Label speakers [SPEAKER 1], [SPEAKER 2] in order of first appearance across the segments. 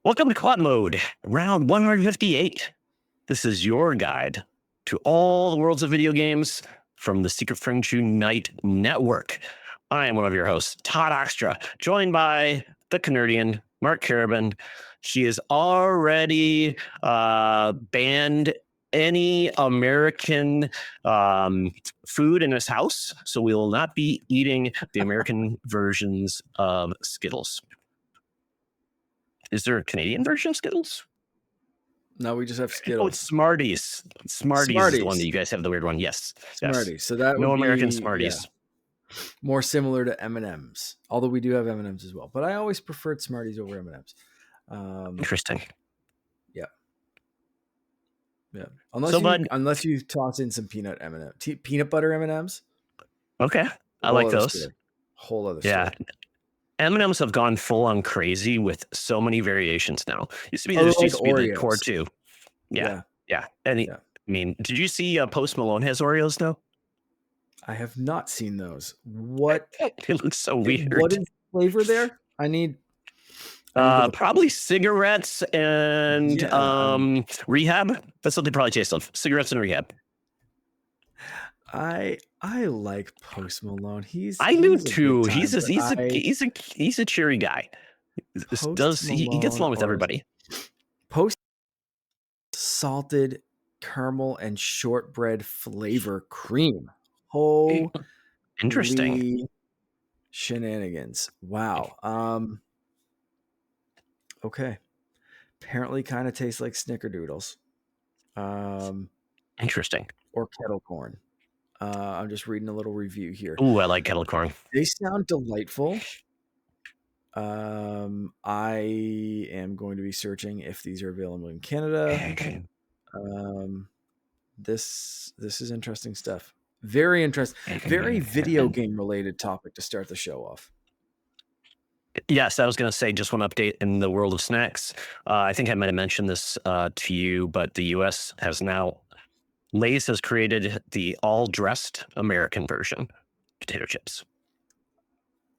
[SPEAKER 1] Welcome to Quad Mode, round 158. This is your guide to all the worlds of video games from the Secret Friends Unite network. I am one of your hosts, Todd Oxtra, joined by the Canadian, Mark Carabin. She has already banned any American food in his house, so we will not be eating the American versions of Skittles. Is there a Canadian version of Skittles?
[SPEAKER 2] No, we just have Skittles.
[SPEAKER 1] Oh, it's Smarties. Smarties is the one that you guys have the weird one. Yes.
[SPEAKER 2] Smarties.
[SPEAKER 1] Yes.
[SPEAKER 2] So that
[SPEAKER 1] no
[SPEAKER 2] would
[SPEAKER 1] American
[SPEAKER 2] be,
[SPEAKER 1] Smarties.
[SPEAKER 2] Yeah, more similar to M&Ms, although we do have M&Ms as well. But I always preferred Smarties over M&Ms.
[SPEAKER 1] Interesting.
[SPEAKER 2] Yeah. Yeah. Unless you toss in some peanut butter M&Ms.
[SPEAKER 1] Okay. I like those.
[SPEAKER 2] Story. Whole other story.
[SPEAKER 1] Yeah. M&Ms have gone full on crazy with so many variations now. Used to be the core too. Yeah. I mean, did you see Post Malone has Oreos though?
[SPEAKER 2] I have not seen those. What?
[SPEAKER 1] It looks so weird.
[SPEAKER 2] What is the flavor there? I need
[SPEAKER 1] probably cigarettes and rehab. That's what they probably taste of. Cigarettes and rehab.
[SPEAKER 2] I like Post Malone.
[SPEAKER 1] I do too. He's a cheery guy. He gets along with everybody.
[SPEAKER 2] Post salted caramel and shortbread flavor cream. Oh,
[SPEAKER 1] interesting
[SPEAKER 2] shenanigans! Wow. Okay. Apparently, kind of tastes like Snickerdoodles.
[SPEAKER 1] Interesting.
[SPEAKER 2] Or kettle corn. I'm just reading a little review here.
[SPEAKER 1] Ooh, I like kettle corn.
[SPEAKER 2] They sound delightful. I am going to be searching if these are available in Canada. This is interesting stuff. Very interesting. Very video game related topic to start the show off.
[SPEAKER 1] Yes, I was going to say just one update in the world of snacks. I think I might have mentioned this to you, but the U.S. has now, Lay's has created the all-dressed American version potato chips.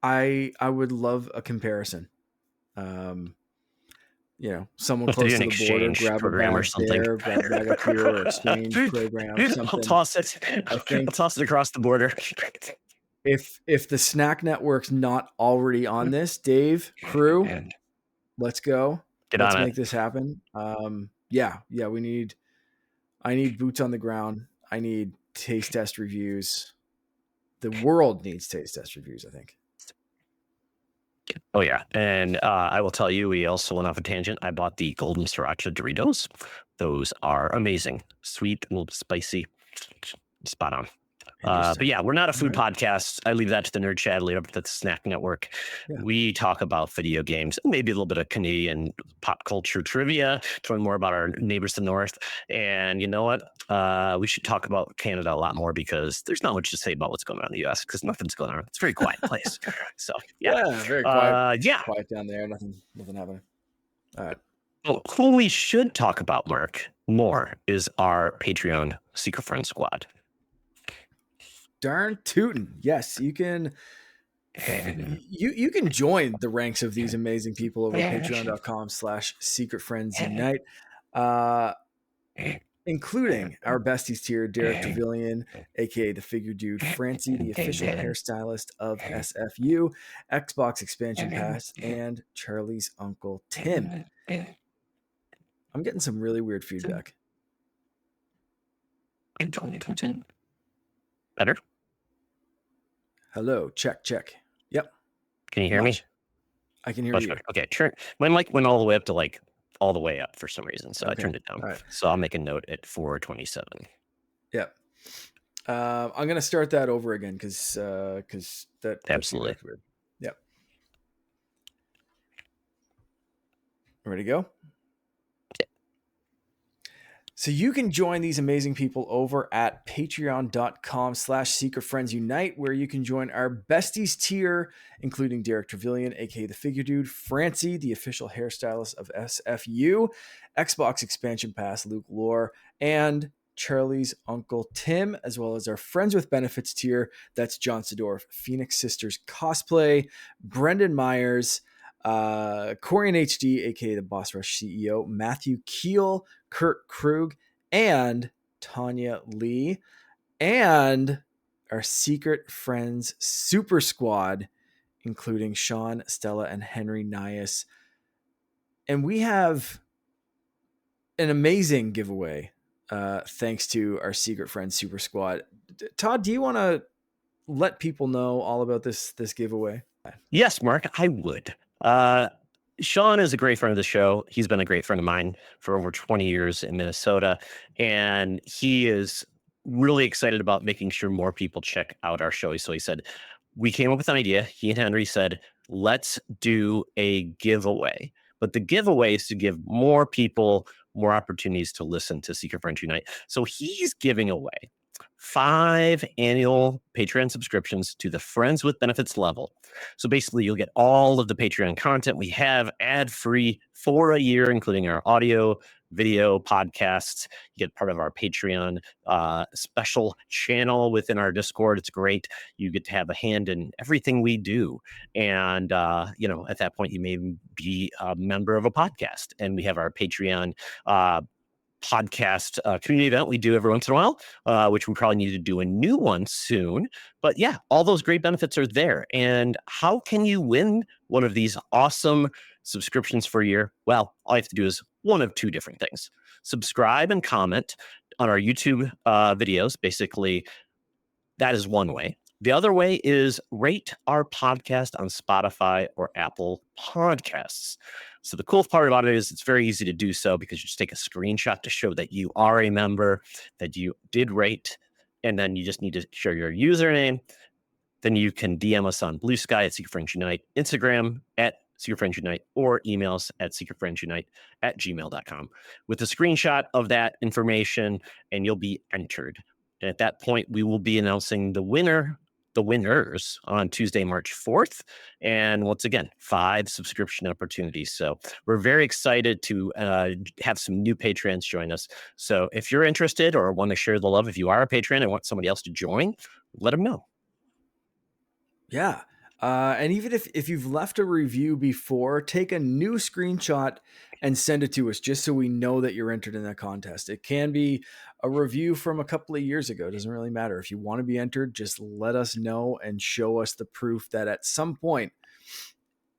[SPEAKER 2] I would love a comparison. Someone close to the border, grab a bag or something. There, grab a bag up here, or exchange program, something.
[SPEAKER 1] I'll toss it across the border.
[SPEAKER 2] If the Snack Network's not already on this, Dave, crew, let's go. Let's make this happen. I need boots on the ground. I need taste test reviews. The world needs taste test reviews, I think.
[SPEAKER 1] Oh, yeah. And I will tell you, we also went off a tangent. I bought the Golden Sriracha Doritos. Those are amazing. Sweet, a little spicy. Spot on. But yeah, we're not a food podcast. I leave that to the Nerd Chat. I leave it to the Snack Network. Yeah. We talk about video games, maybe a little bit of Canadian pop culture trivia, to learn more about our neighbors to the north. And you know what? We should talk about Canada a lot more because there's not much to say about what's going on in the US because nothing's going on. It's a very quiet place. So yeah,
[SPEAKER 2] very quiet. Quiet down there. Nothing happening. All right.
[SPEAKER 1] Well, who we should talk about, Mark, more is our Patreon Secret Friends Squad.
[SPEAKER 2] Darn tootin'. Yes, you can you can join the ranks of these amazing people over at patreon.com/secretfriendsunite, including our besties tier, Derek Trevelyan, aka the Figure Dude, Francie, the official hairstylist of SFU, Xbox Expansion Pass, and Charlie's Uncle Tim. I'm getting some really weird feedback.
[SPEAKER 1] Better?
[SPEAKER 2] Hello, check. Yep.
[SPEAKER 1] Can you hear me?
[SPEAKER 2] I can hear you.
[SPEAKER 1] Better. Okay, went all the way up to all the way up for some reason, so I turned it down. Right. So I'll make a note at 427.
[SPEAKER 2] Yep. I'm gonna start that over again because that
[SPEAKER 1] absolutely
[SPEAKER 2] weird. Yep. Ready to go? So you can join these amazing people over at patreon.com/secretfriendsunite, where you can join our besties tier, including Derek Trevelyan, aka the Figure Dude, Francie, the official hairstylist of SFU, Xbox Expansion Pass, Luke Lore, and Charlie's Uncle Tim, as well as our Friends with Benefits tier. That's John Sedorf, Phoenix Sisters Cosplay, Brendan Myers, Corian HD, aka the Boss Rush CEO, Matthew Keel, Kurt Krug, and Tanya Lee, and our secret friends super squad, including Sean, Stella, and Henry Nias. And we have an amazing giveaway thanks to our secret friends super squad. Todd, do you want to let people know all about this giveaway?
[SPEAKER 1] Yes, Mark, I would. Sean is a great friend of the show. He's been a great friend of mine for over 20 years in Minnesota, and he is really excited about making sure more people check out our show. So he said, we came up with an idea. He and Henry said, let's do a giveaway. But the giveaway is to give more people more opportunities to listen to Secret Friends Unite. So he's giving away 5 annual Patreon subscriptions to the Friends with Benefits level. So basically, you'll get all of the Patreon content we have ad-free for a year, including our audio, video, podcasts. You get part of our Patreon special channel within our Discord. It's great. You get to have a hand in everything we do. And, at that point, you may be a member of a podcast. And we have our Patreon podcast community event we do every once in a while, which we probably need to do a new one soon. But yeah, all those great benefits are there. And how can you win one of these awesome subscriptions for a year? Well, all you have to do is one of 2 different things. Subscribe and comment on our YouTube videos. Basically, that is one way. The other way is rate our podcast on Spotify or Apple Podcasts. So the cool part about it is it's very easy to do so because you just take a screenshot to show that you are a member, that you did rate, and then you just need to share your username. Then you can DM us on Blue Sky at Secret Friends Unite, Instagram at Secret Friends Unite, or email us at secretfriendsunite@gmail.com with a screenshot of that information, and you'll be entered. And at that point, we will be announcing the winners on Tuesday, March 4th. And once again, 5 subscription opportunities. So we're very excited to have some new patrons join us. So if you're interested or want to share the love, if you are a patron and want somebody else to join, let them know.
[SPEAKER 2] Yeah. And even if you've left a review before, take a new screenshot and send it to us just so we know that you're entered in that contest. It can be a review from a couple of years ago. It doesn't really matter. If you want to be entered, just let us know and show us the proof that at some point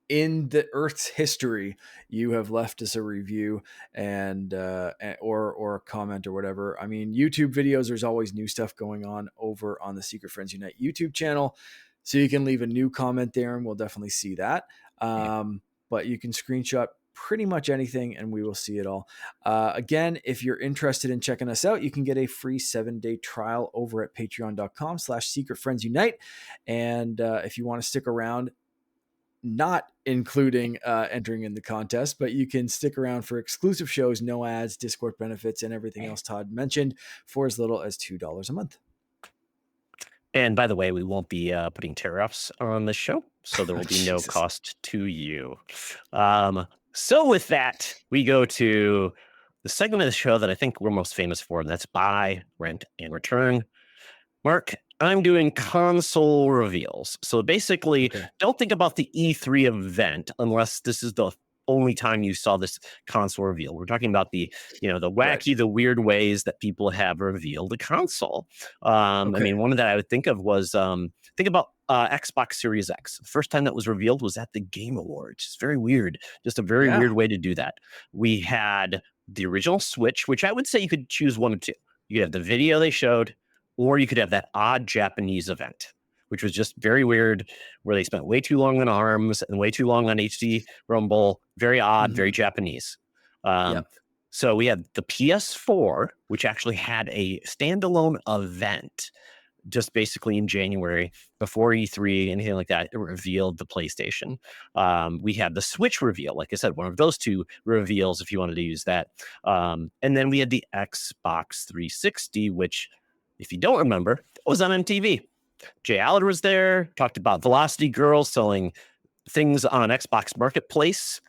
[SPEAKER 2] in the Earth's history, you have left us a review and or a comment or whatever. I mean, YouTube videos, there's always new stuff going on over on the Secret Friends Unite YouTube channel. So you can leave a new comment there and we'll definitely see that. But you can screenshot pretty much anything and we will see it all. Again, if you're interested in checking us out, you can get a free 7-day trial over at patreon.com/secretfriendsunite. And if you want to stick around, not including entering in the contest, but you can stick around for exclusive shows, no ads, Discord benefits, and everything else Todd mentioned for as little as $2 a month.
[SPEAKER 1] And by the way, we won't be putting tariffs on this show, so there will be no
[SPEAKER 2] Jesus.
[SPEAKER 1] cost to you. So with that, we go to the segment of the show that I think we're most famous for, and that's buy, rent, and return. Mark, I'm doing console reveals. So basically, don't think about the E3 event unless this is the only time you saw this console reveal. We're talking about the wacky, the weird ways that people have revealed a console. I mean, one that I would think of was think about Xbox Series X. The first time that was revealed was at the Game Awards. It's very weird. Just a very weird way to do that. We had the original Switch, which I would say you could choose one of 2. You could have the video they showed, or you could have that odd Japanese event, which was just very weird, where they spent way too long on ARMS and way too long on HD Rumble. Very odd, very Japanese. So we had the PS4, which actually had a standalone event just basically in January before E3, anything like that. It revealed the PlayStation. We had the Switch reveal, like I said, one of those 2 reveals if you wanted to use that. And then we had the Xbox 360, which, if you don't remember, it was on MTV. Jay Allard was there, talked about Velocity Girls selling things on Xbox Marketplace.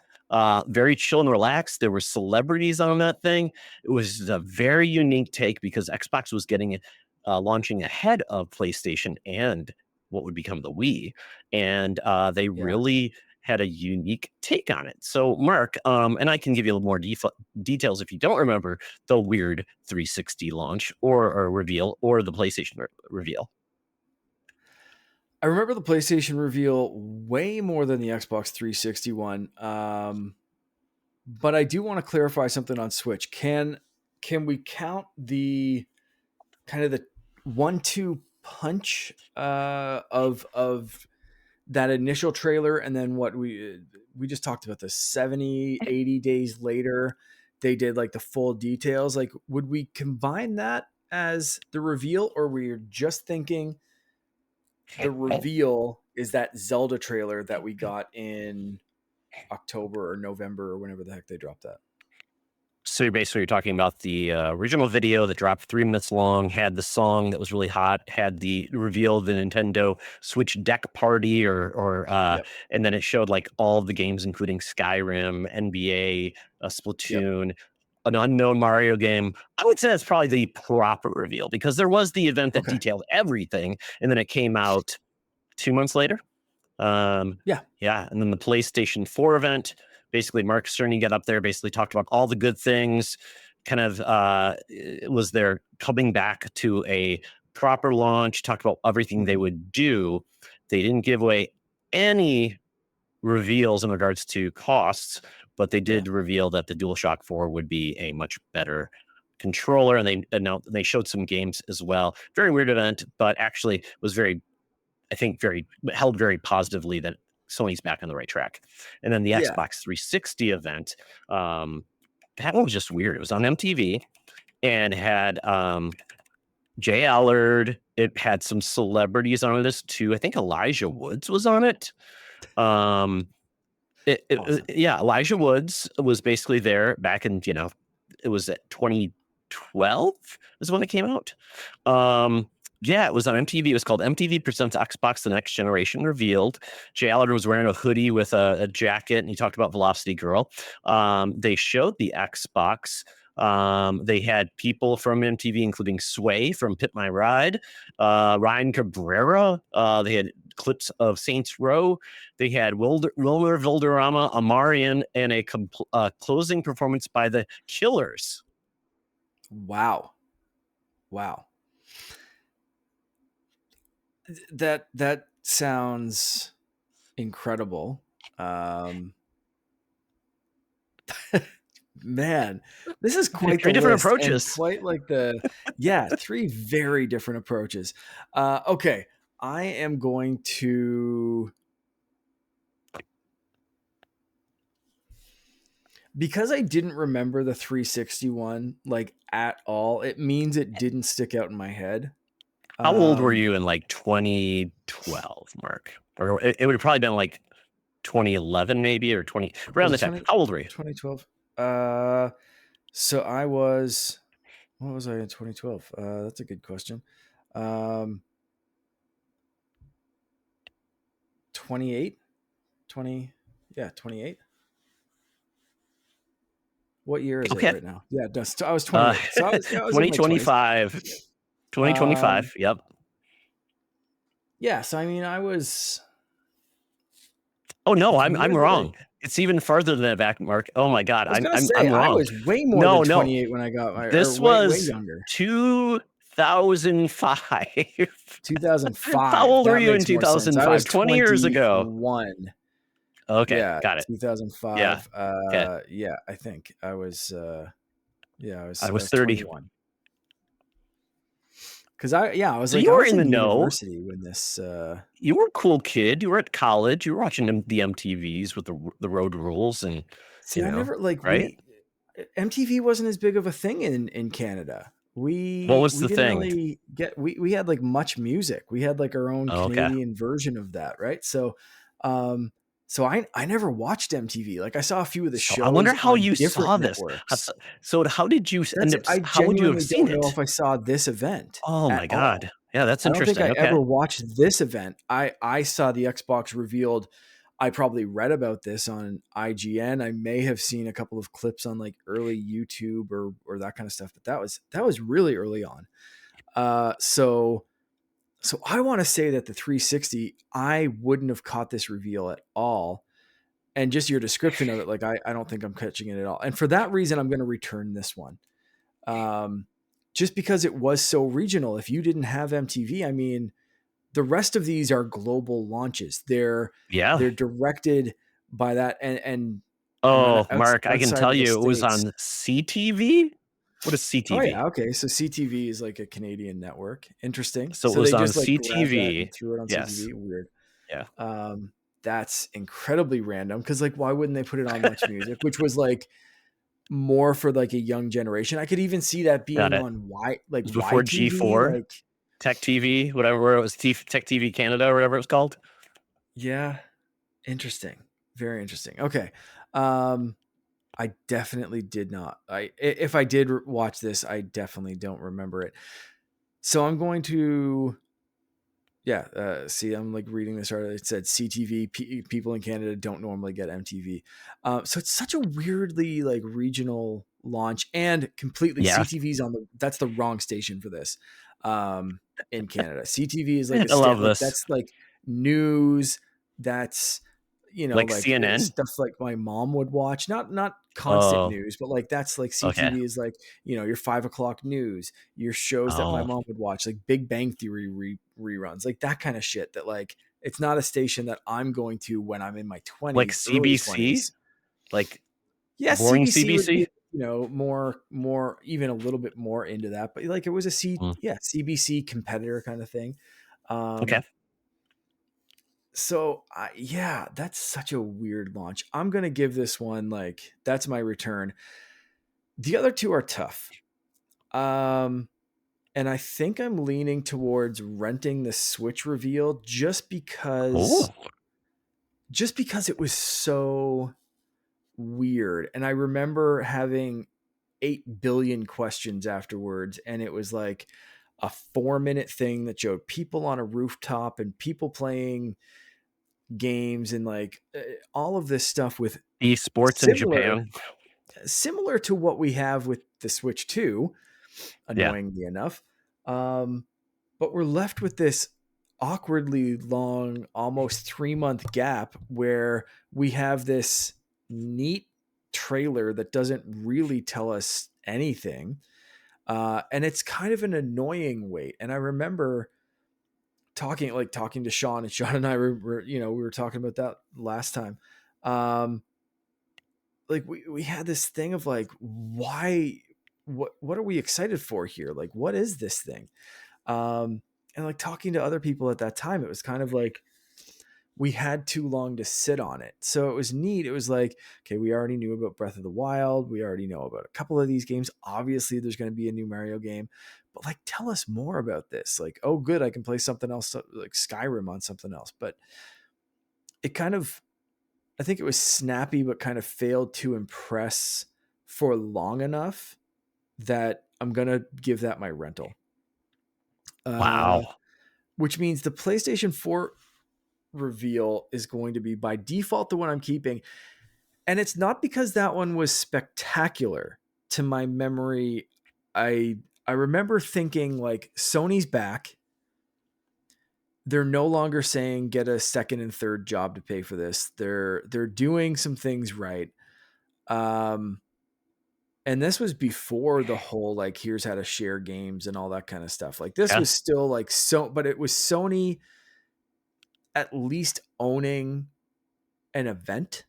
[SPEAKER 1] Very chill and relaxed. There were celebrities on that thing. It was a very unique take because Xbox was getting launching ahead of PlayStation and what would become the Wii. And they really had a unique take on it. So, Mark, and I can give you a little more details if you don't remember the weird 360 launch or reveal or the PlayStation reveal.
[SPEAKER 2] I remember the PlayStation reveal way more than the Xbox 360 one. But I do want to clarify something on Switch. Can we count the kind of the 1-2 punch of that initial trailer, and then what we just talked about, the 70, 80 days later they did like the full details? Like, would we combine that as the reveal, or we're just thinking the reveal is that Zelda trailer that we got in October or November or whenever the heck they dropped that?
[SPEAKER 1] So you're talking about the original video that dropped 3 minutes long, had the song that was really hot, had the reveal of the Nintendo Switch Deck Party,
[SPEAKER 2] Yep.
[SPEAKER 1] and then it showed like all the games, including Skyrim, NBA,
[SPEAKER 2] Yep.
[SPEAKER 1] Splatoon, an unknown Mario game. I would say that's probably the proper reveal because there was the event that
[SPEAKER 2] Okay.
[SPEAKER 1] detailed everything, and then it came out 2 months later.
[SPEAKER 2] Yeah.
[SPEAKER 1] Yeah, and then the PlayStation 4 event, basically Mark Cerny got up there, basically talked about all the good things, kind of it was their coming back to a proper launch, talked about everything they
[SPEAKER 2] Mhm.
[SPEAKER 1] would do. They didn't give away any reveals in regards to costs, but they
[SPEAKER 2] Yeah.
[SPEAKER 1] did reveal that the DualShock 4 would be a much better controller, and they announced they showed some games as well. Very weird event, but actually was very, I think, very held very positively that Sony's back on the right track. And then the
[SPEAKER 2] Yeah.
[SPEAKER 1] Xbox 360 event, that one was just weird. It was on MTV and had Jay Allard. It had some celebrities on this too. I think Elijah Woods was on it. Um,
[SPEAKER 2] Awesome.
[SPEAKER 1] yeah, Elijah Woods was basically there back in, it was at 2012 is when it came out. Yeah, it was on MTV. It was called MTV Presents Xbox The Next Generation Revealed. Jay Allard was wearing a hoodie with a jacket, and he talked about Velocity Girl. They showed the Xbox. They had people from MTV, including Sway from Pit My Ride, Ryan Cabrera. They had clips of Saints Row. They had Wilmer Valderrama, Amarian, and a closing performance by the Killers.
[SPEAKER 2] Wow. Wow. That sounds incredible. Man, this is quite the
[SPEAKER 1] Three different
[SPEAKER 2] list, and
[SPEAKER 1] approaches.
[SPEAKER 2] quite like three very different approaches. Okay, I am going to, because I didn't remember the 360 one like at all. It means it didn't stick out in my head.
[SPEAKER 1] How old were
[SPEAKER 2] Um,
[SPEAKER 1] you in like 2012, Mark? Or it would have probably been like 2011, maybe, or 20
[SPEAKER 2] was
[SPEAKER 1] around
[SPEAKER 2] it
[SPEAKER 1] the time. How old were you?
[SPEAKER 2] 2012? So I was, what was I in 2012? That's a good question. Um, 28, 20, yeah, 28. What year is it
[SPEAKER 1] Okay.
[SPEAKER 2] right now? Yeah, I was 28. So I was in my 20s.
[SPEAKER 1] 2025.
[SPEAKER 2] Um,
[SPEAKER 1] 2025. Yep.
[SPEAKER 2] yeah, so I mean, I was,
[SPEAKER 1] Oh no,
[SPEAKER 2] the
[SPEAKER 1] I'm
[SPEAKER 2] year that
[SPEAKER 1] wrong. It's even farther than that back, Mark. Oh my God,
[SPEAKER 2] I was gonna say,
[SPEAKER 1] I'm
[SPEAKER 2] I
[SPEAKER 1] wrong.
[SPEAKER 2] was way more than
[SPEAKER 1] No, no.
[SPEAKER 2] 28 when I got my, or
[SPEAKER 1] This
[SPEAKER 2] way
[SPEAKER 1] was
[SPEAKER 2] younger.
[SPEAKER 1] 2005. How
[SPEAKER 2] 2005.
[SPEAKER 1] old were
[SPEAKER 2] That
[SPEAKER 1] you in
[SPEAKER 2] makes more sense. I
[SPEAKER 1] 2005?
[SPEAKER 2] was
[SPEAKER 1] 20 years ago.
[SPEAKER 2] 21.
[SPEAKER 1] Okay,
[SPEAKER 2] Yeah,
[SPEAKER 1] got it. Yeah.
[SPEAKER 2] 2005.
[SPEAKER 1] Okay.
[SPEAKER 2] Yeah, I think I was. Yeah,
[SPEAKER 1] I
[SPEAKER 2] I
[SPEAKER 1] was
[SPEAKER 2] was
[SPEAKER 1] 30.
[SPEAKER 2] 21. Because I was
[SPEAKER 1] So
[SPEAKER 2] like,
[SPEAKER 1] you
[SPEAKER 2] I
[SPEAKER 1] were
[SPEAKER 2] was
[SPEAKER 1] in
[SPEAKER 2] in
[SPEAKER 1] the know.
[SPEAKER 2] university when this.
[SPEAKER 1] You were a cool kid. You were at college. You were watching the MTVs with the road rules and,
[SPEAKER 2] See, I never like
[SPEAKER 1] right?
[SPEAKER 2] MTV wasn't as big of a thing in Canada.
[SPEAKER 1] What was
[SPEAKER 2] We
[SPEAKER 1] the
[SPEAKER 2] didn't
[SPEAKER 1] thing?
[SPEAKER 2] really get, we had like Much Music. We had like our own
[SPEAKER 1] Oh, okay.
[SPEAKER 2] Canadian version of that, right? So, um, I never watched MTV. Like, I saw a few of the
[SPEAKER 1] So I wonder
[SPEAKER 2] shows
[SPEAKER 1] how
[SPEAKER 2] on
[SPEAKER 1] you
[SPEAKER 2] different
[SPEAKER 1] saw this.
[SPEAKER 2] networks.
[SPEAKER 1] So how did you
[SPEAKER 2] That's
[SPEAKER 1] end
[SPEAKER 2] it.
[SPEAKER 1] up?
[SPEAKER 2] I
[SPEAKER 1] How would you have
[SPEAKER 2] genuinely
[SPEAKER 1] seen
[SPEAKER 2] don't know
[SPEAKER 1] it?
[SPEAKER 2] if I saw this event
[SPEAKER 1] Oh
[SPEAKER 2] at
[SPEAKER 1] my
[SPEAKER 2] all.
[SPEAKER 1] God. Yeah, that's
[SPEAKER 2] I don't think I
[SPEAKER 1] interesting.
[SPEAKER 2] ever
[SPEAKER 1] Okay.
[SPEAKER 2] watched this event. I saw the Xbox revealed. I probably read about this on IGN. I may have seen a couple of clips on like early YouTube or that kind of stuff, but that was really early on. So I want to say that the 360, I wouldn't have caught this reveal at all. and just your description of it, like I don't think I'm catching it at all. And for that reason, I'm going to return this one. Um, just because it was so regional. If you didn't have MTV, I mean, the rest of these are global launches.
[SPEAKER 1] Yeah.
[SPEAKER 2] They're directed by that, and kind of
[SPEAKER 1] Oh, Mark, I can
[SPEAKER 2] outside
[SPEAKER 1] tell
[SPEAKER 2] of the
[SPEAKER 1] you it was
[SPEAKER 2] states.
[SPEAKER 1] on CTV. What is
[SPEAKER 2] Oh
[SPEAKER 1] CTV?
[SPEAKER 2] yeah, okay. So CTV is like a Canadian network. Interesting.
[SPEAKER 1] So it
[SPEAKER 2] So
[SPEAKER 1] was
[SPEAKER 2] they
[SPEAKER 1] on
[SPEAKER 2] just like grabbed that and
[SPEAKER 1] CTV.
[SPEAKER 2] threw it on
[SPEAKER 1] Yes.
[SPEAKER 2] CTV. Weird.
[SPEAKER 1] Yeah.
[SPEAKER 2] That's incredibly random because like why wouldn't they put it on Much Music, which was like more for like a young generation? I could even see that
[SPEAKER 1] Got
[SPEAKER 2] being
[SPEAKER 1] it. It
[SPEAKER 2] on
[SPEAKER 1] was before
[SPEAKER 2] YTV.
[SPEAKER 1] G4,
[SPEAKER 2] Like
[SPEAKER 1] Tech TV, whatever it was, Tech TV Canada or whatever it was called.
[SPEAKER 2] yeah, interesting. Very interesting. Okay. Um, I definitely did not. If I did watch this, I definitely don't remember it. So I'm going to yeah. See, I'm like reading this article. It said CTV people in Canada don't normally get MTV. So it's such a weirdly like regional launch, and completely
[SPEAKER 1] Yeah.
[SPEAKER 2] CTV's on the that's the wrong station for this. In Canada, CTV is like a
[SPEAKER 1] I love
[SPEAKER 2] like
[SPEAKER 1] this.
[SPEAKER 2] that's like news. That's
[SPEAKER 1] Like
[SPEAKER 2] like
[SPEAKER 1] CNN.
[SPEAKER 2] stuff like my mom would watch. Not constant
[SPEAKER 1] Oh,
[SPEAKER 2] news, but like that's like
[SPEAKER 1] okay.
[SPEAKER 2] CTV is like your 5 o'clock news, your shows that my
[SPEAKER 1] Oh,
[SPEAKER 2] mom would watch, like Big Bang Theory reruns, like that kind of shit. That like it's not a station that I'm going to when I'm in my
[SPEAKER 1] like
[SPEAKER 2] twenties, early
[SPEAKER 1] CBC,
[SPEAKER 2] twenties.
[SPEAKER 1] like
[SPEAKER 2] Yeah,
[SPEAKER 1] boring
[SPEAKER 2] CBC would be
[SPEAKER 1] CBC.
[SPEAKER 2] more even a little bit more into that, but like it was a
[SPEAKER 1] Mm,
[SPEAKER 2] CBC competitor kind of thing.
[SPEAKER 1] okay.
[SPEAKER 2] Um, so yeah, that's such a weird launch. I'm gonna give this one like that's my return. The other two are tough. Um, and I think I'm leaning towards renting the Switch reveal
[SPEAKER 1] Oh,
[SPEAKER 2] just because it was so weird. And I remember having 8 billion questions afterwards, and it was like a 4-minute thing that showed people on a rooftop and people playing games and like all of this stuff with
[SPEAKER 1] esports in
[SPEAKER 2] similar
[SPEAKER 1] Japan.
[SPEAKER 2] similar to what we have with the Switch 2,
[SPEAKER 1] Yeah.
[SPEAKER 2] annoyingly enough. Um, but we're left with this awkwardly long, almost 3-month gap where we have this neat trailer that doesn't really tell us anything. And it's kind of an annoying wait. And I remember talking to Sean, and Sean and I were we were talking about that last time. Um, like we had this thing of like, why, what are we excited for here? Like, what is this thing? And like talking to other people at that time, it was kind of like we had too long to sit on it. So it was neat. It was like, okay, we already knew about Breath of the Wild. We already know about a couple of these games. Obviously, there's going to be a new Mario game, but like, tell us more about this. Like, oh, good, I can play something else, like Skyrim on something else. But it kind of, I think it was snappy, but kind of failed to impress for long enough that I'm going to give that my rental. Uh,
[SPEAKER 1] Wow.
[SPEAKER 2] which means the PlayStation 4 reveal is going to be by default the one I'm keeping. And it's not because that one was spectacular to my memory. I remember thinking like Sony's back. They're no longer saying get a second and third job to pay for this. They're doing some things right. Um and this was before the whole like here's how to share games and all that kind of stuff. Like this
[SPEAKER 1] Yeah.
[SPEAKER 2] was still like so, but it was Sony at least owning an event.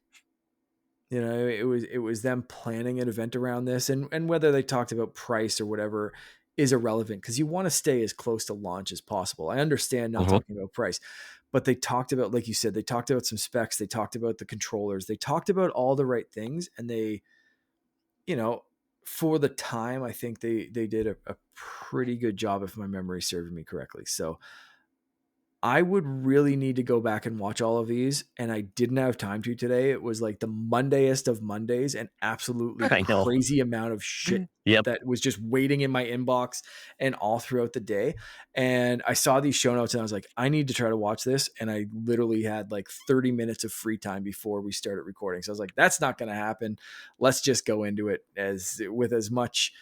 [SPEAKER 2] It was them planning an event around this, and whether they talked about price or whatever is irrelevant because you want to stay as close to launch as possible. I understand not
[SPEAKER 1] Mhm.
[SPEAKER 2] talking about price, but they talked about, like you said, they talked about some specs, they talked about the controllers, they talked about all the right things, and they, you know, for the time, I think they did a pretty good job if my memory served me correctly. So I would really need to go back and watch all of these, and I didn't have time to today. It was like the Mondayest of Mondays, an absolutely
[SPEAKER 1] I know.
[SPEAKER 2] crazy amount of shit
[SPEAKER 1] Yep.
[SPEAKER 2] that was just waiting in my inbox and all throughout the day. And I saw these show notes and I was like, I need to try to watch this. And I literally had like 30 minutes of free time before we started recording. So I was like, that's not going to happen. Let's just go into it with as much